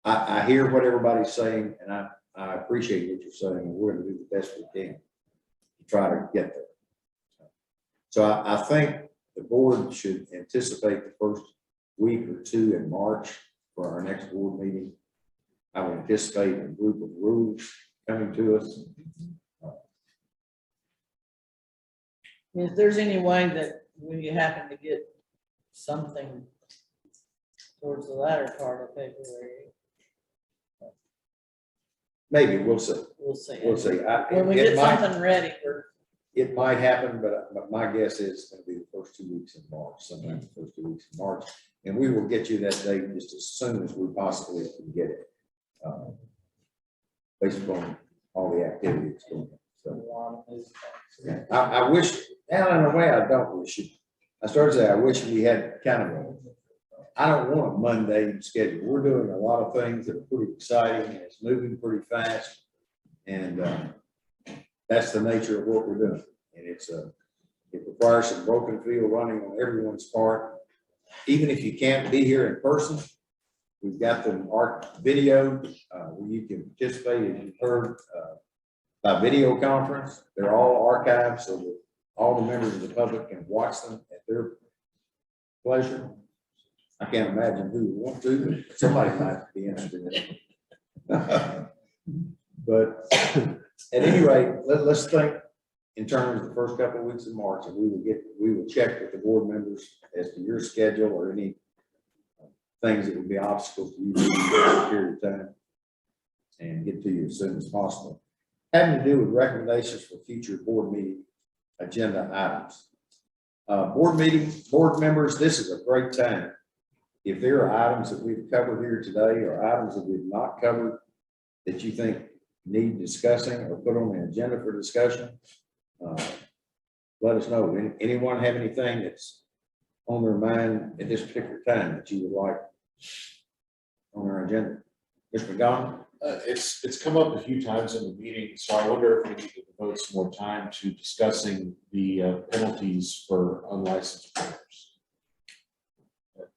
I hear what everybody's saying, and I appreciate what you're saying, and we're going to do the best we can to try to get there. So I think the board should anticipate the first week or two in March for our next board meeting. I would anticipate a group of rules coming to us. If there's any way that we happen to get something towards the latter part of February, Maybe, we'll see. we'll see. We'll see. When we get something ready, It might happen, but my guess is it's going to be the first 2 weeks in March, sometime the first 2 weeks in March. And we will get you that date just as soon as we possibly can get it. Based upon all the activity that's going on. So I wish, and in a way I don't wish it. I started to say, I wish we had kind of I don't want a mundane schedule. We're doing a lot of things that are pretty exciting, and it's moving pretty fast. And that's the nature of what we're doing. And it requires some broken field running on everyone's part. Even if you can't be here in person, we've got them video where you can participate, as you've heard, by video conference. They're all archived so that all the members of the public can watch them at their pleasure. I can't imagine who would want to, but somebody might be interested in it. But at any rate, let's think in terms of the first couple of weeks of March, and we will check with the board members as to your schedule or any things that would be obstacles to you during a period of time, and get to you as soon as possible. Having to do with recommendations for future board meeting agenda items. Board members, this is a great time. If there are items that we've covered here today or items that we've not covered that you think need discussing or put on the agenda for discussion, let us know. Anyone have anything that's on their mind at this particular time that you would like on our agenda? Mr. McDonald? It's come up a few times in the meeting, so I wonder if we need to devote some more time to discussing the penalties for unlicensed players.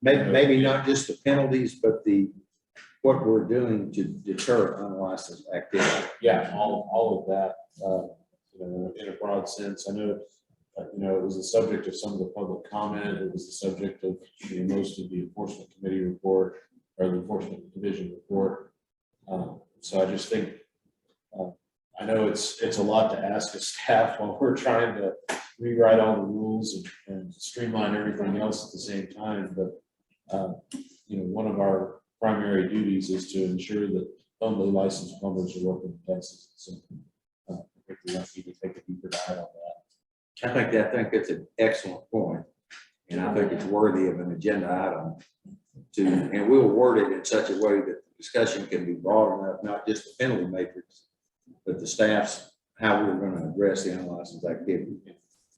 Maybe not just the penalties, but what we're doing to deter unlicensed activity. Yeah, all of that, in a broad sense. I know, it was the subject of some of the public comment. It was the subject of most of the enforcement committee report or the enforcement division report. So I just think, I know it's a lot to ask of staff while we're trying to rewrite all the rules and streamline everything else at the same time. But, one of our primary duties is to ensure that only licensed plumbers are working in Texas. So I think we have to take a deeper dive on that. I think that's an excellent point, and I think it's worthy of an agenda item and we'll word it in such a way that the discussion can be broad enough, not just the penalty matrix, but the staff's how we're going to address the unlicensed activity.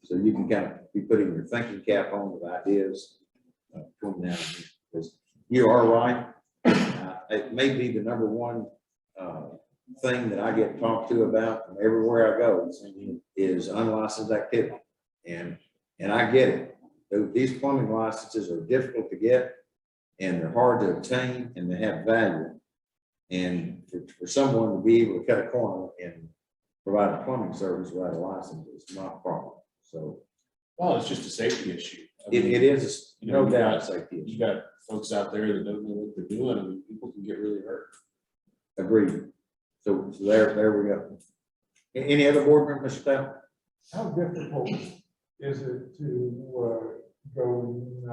So you can kind of be putting your thinking cap on with ideas between now and then. Because you are right. It may be the number one thing that I get talked to about from everywhere I go is unlicensed activity. And I get it. These plumbing licenses are difficult to get. and they're hard to obtain and they have value. And for someone to be able to cut a corner and provide a plumbing service without a license is not a problem. So Well, it's just a safety issue. I it mean, is, you know, no you doubt, got- a safety issue. You got folks out there that don't know what they're doing. I mean, people can get really hurt. Agreed. So there we go. Any other board members, Mr. Taylor? How difficult is it to go and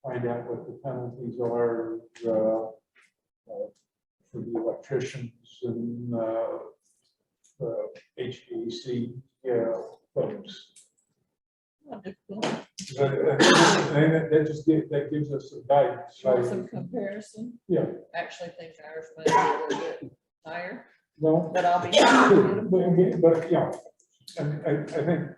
find out what the penalties are for the electricians and HVAC folks? Not difficult. That gives us some guidance. Show some comparison. Yeah, Actually think ours might be a little bit higher, well, but I'll be happy to get them. but, yeah, I think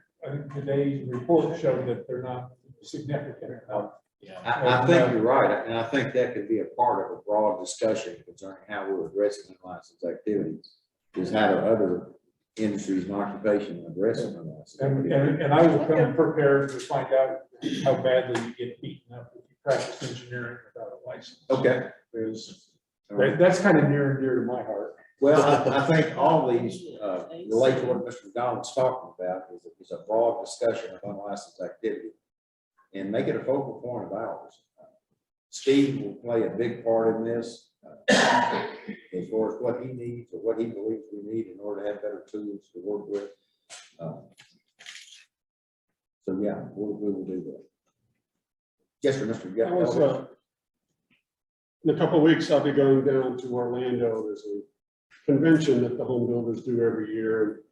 today's report showed that they're not significant enough. Yeah. I think you're right, and I think that could be a part of a broad discussion concerning how we're addressing unlicensed activities, is how do other industries and occupation address unlicensed activities. And I will come prepared to find out how badly you get beaten up if you practice engineering without a license. Okay. Because that's kind of near and dear to my heart. Well, I think all these relate to what Mr. McDonald's talking about, is a broad discussion of unlicensed activity. And make it a focal point of ours. Steve will play a big part in this, as far as what he needs or what he believes we need in order to have better tools to work with. So yeah, we will do that. Yes, sir, Mr. I was, Gephardt. in a couple of weeks, I'll be going down to Orlando. There's a convention that the home builders do every year.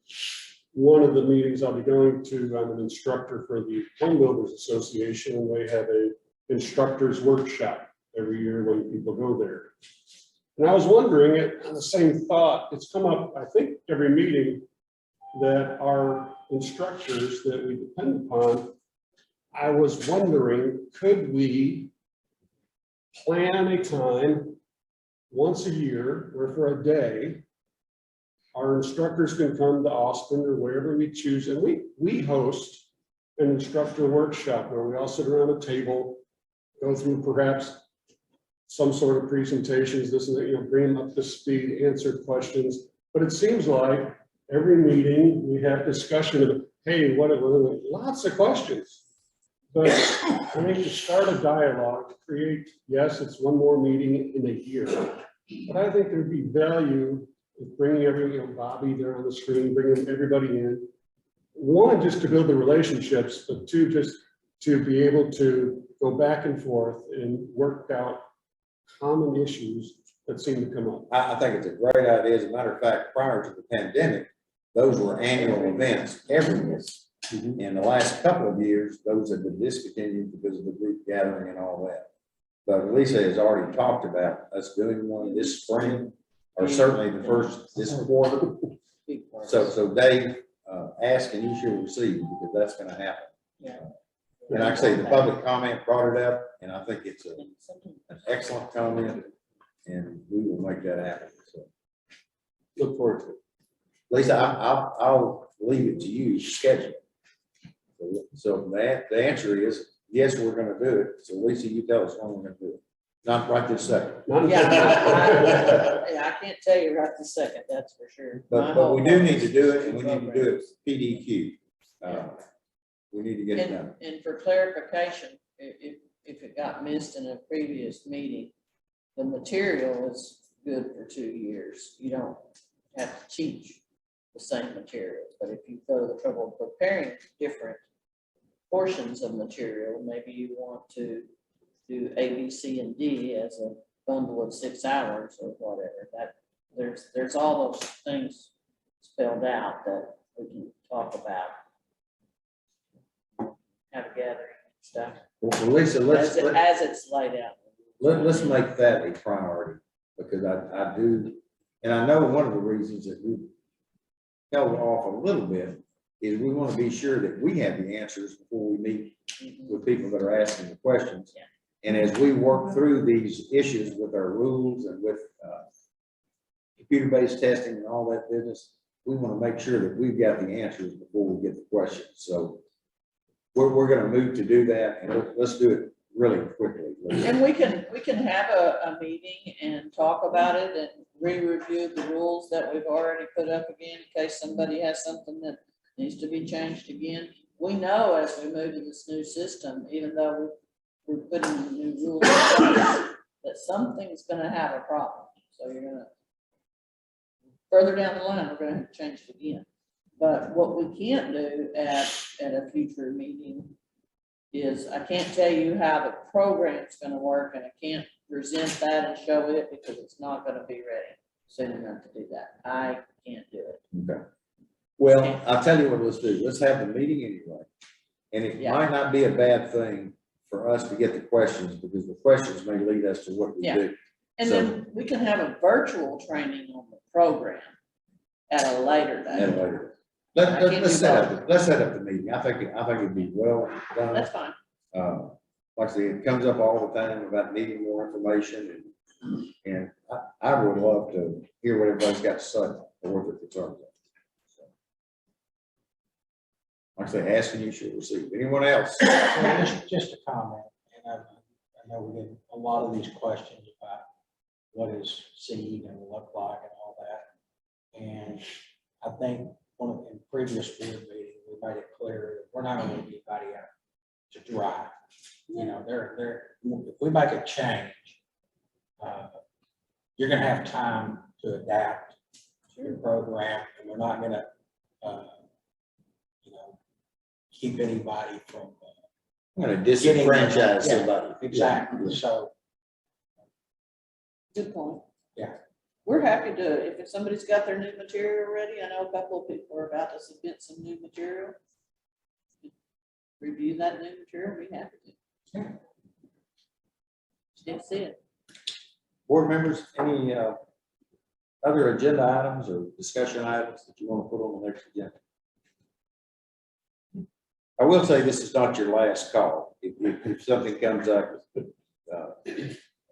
One of the meetings I'll be going to, I'm an instructor for the Home Builders Association, and they have a instructors workshop every year when people go there. And I was wondering, on the same thought, it's come up, I think, every meeting, that our instructors that we depend upon, I was wondering, could we plan a time once a year where for a day, our instructors can come to Austin or wherever we choose, and we host an instructor workshop where we all sit around a table, go through perhaps some sort of presentations, this and that, you know, bring them up to speed, answer questions. But it seems like every meeting we have discussion of, hey, what are lots of questions. But I mean, to start a dialogue, to create, yes, it's one more meeting in a year, but I think there'd be value in bringing Bobby there on the screen, bringing everybody in. One, just to build the relationships, but two, just to be able to go back and forth and work out common issues that seem to come up. I think it's a great idea. As a matter of fact, prior to the pandemic, those were annual events every year. In the last couple of years, those have been discontinued because of the group gathering and all that. But Lisa has already talked about us doing one this spring, or certainly the first this quarter. So Dave, ask and you shall receive, because that's gonna happen. Yeah. And like I say, the public comment brought it up, and I think it's an excellent comment, and we will make that happen. So look forward to it. Lisa, I'll leave it to you to schedule. So the answer is, yes, we're gonna do it. So Lisa, you tell us when we're gonna do it. Not right this second. Yeah, I can't tell you right this second, that's for sure. But we do need to do it, and we need to do it PDQ. We need to get it done. And for clarification, if it got missed in a previous meeting, the material is good for 2 years. You don't have to teach the same material, but if you go to the trouble of preparing different portions of material, maybe you want to do A, B, C, and D as a bundle of 6 hours or whatever. That there's all those things spelled out that we can talk about. Have a gathering and stuff. Well, Lisa, As it's laid out. let's make that a priority, because I do, and I know one of the reasons that we held off a little bit is we want to be sure that we have the answers before we meet with people that are asking the questions. Yeah. And as we work through these issues with our rules and with computer-based testing and all that business, we want to make sure that we've got the answers before we get the questions. So we're going to move to do that, and let's do it really quickly. And we can have a meeting and talk about it and re-review the rules that we've already put up again, in case somebody has something that needs to be changed again. We know as we move to this new system, even though we're putting the new rules in place, that something's gonna have a problem. So you're gonna, further down the line, we're gonna have to change it again. But what we can't do at a future meeting is, I can't tell you how the program's gonna work, and I can't present that and show it because it's not gonna be ready soon enough to do that. I can't do it. Okay. Well, I'll tell you what, let's do. Let's have the meeting anyway. And it Yeah. might not be a bad thing for us to get the questions, because the questions may lead us to what we Yeah. do. And So- then we can have a virtual training on the program at a later At date. a later. I can't Let's do set up the meeting. I think it'd be well done. That's fine. Like I say, it comes up all the time about needing more information, and I would love to hear what everybody's got to say or what their concerns are. So, like I say, asking you should receive. Anyone else? Well, just a comment, and I know we get a lot of these questions about what is seed and look like and all that. And I think in previous board meeting, we made it clear that we're not going to leave anybody out to dry. You know, if we make a change, you're going to have time to adapt your program, and we're not going to, keep anybody from. I'm gonna disenfranchise Yeah, somebody. exactly. So, Good point. Yeah. We're happy to, if somebody's got their new material ready, I know a couple of people are about to submit some new material. Review that new material, be happy to. That's it. Board members, any other agenda items or discussion items that you want to put on the next agenda? I will say this is not your last call. If something comes up a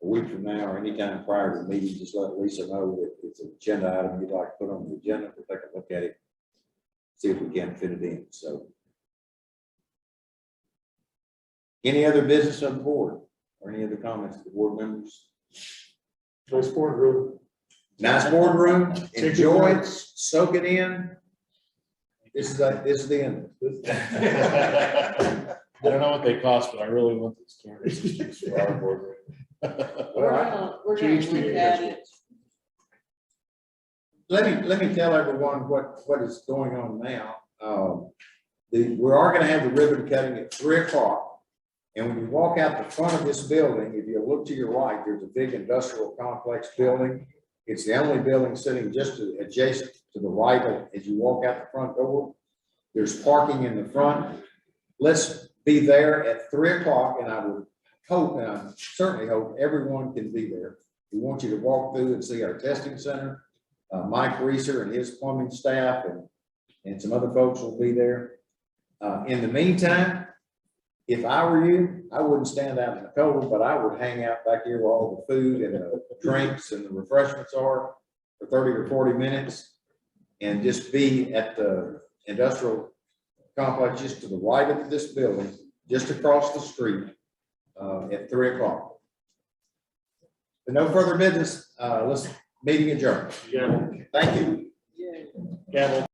week from now or anytime prior to the meeting, just let Lisa know that it's an agenda item you'd like to put on the agenda. We'll take a look at it, see if we can fit it in. So, any other business on the board or any other comments of the board members? Nice boardroom. Nice boardroom. Enjoy it, soak it in. This is the end. I don't know what they cost, but I really want these cameras for our boardroom. We're gonna look at it. Let me tell everyone what is going on now. We are gonna have the ribbon cutting at 3 o'clock. And when you walk out the front of this building, if you look to your right, there's a big industrial complex building. It's the only building sitting just adjacent to the right as you walk out the front door. There's parking in the front. Let's be there at 3 o'clock, and I would hope, and I certainly hope everyone can be there. We want you to walk through and see our testing center. Mike Reeser and his plumbing staff and some other folks will be there. In the meantime, if I were you, I wouldn't stand out in the cold, but I would hang out back here where all the food and the drinks and the refreshments are for 30 or 40 minutes and just be at the industrial complex just to the right of this building, just across the street at 3 o'clock. But no further business. Let's meeting adjourned. Yeah. Thank you. Yeah. Gavel.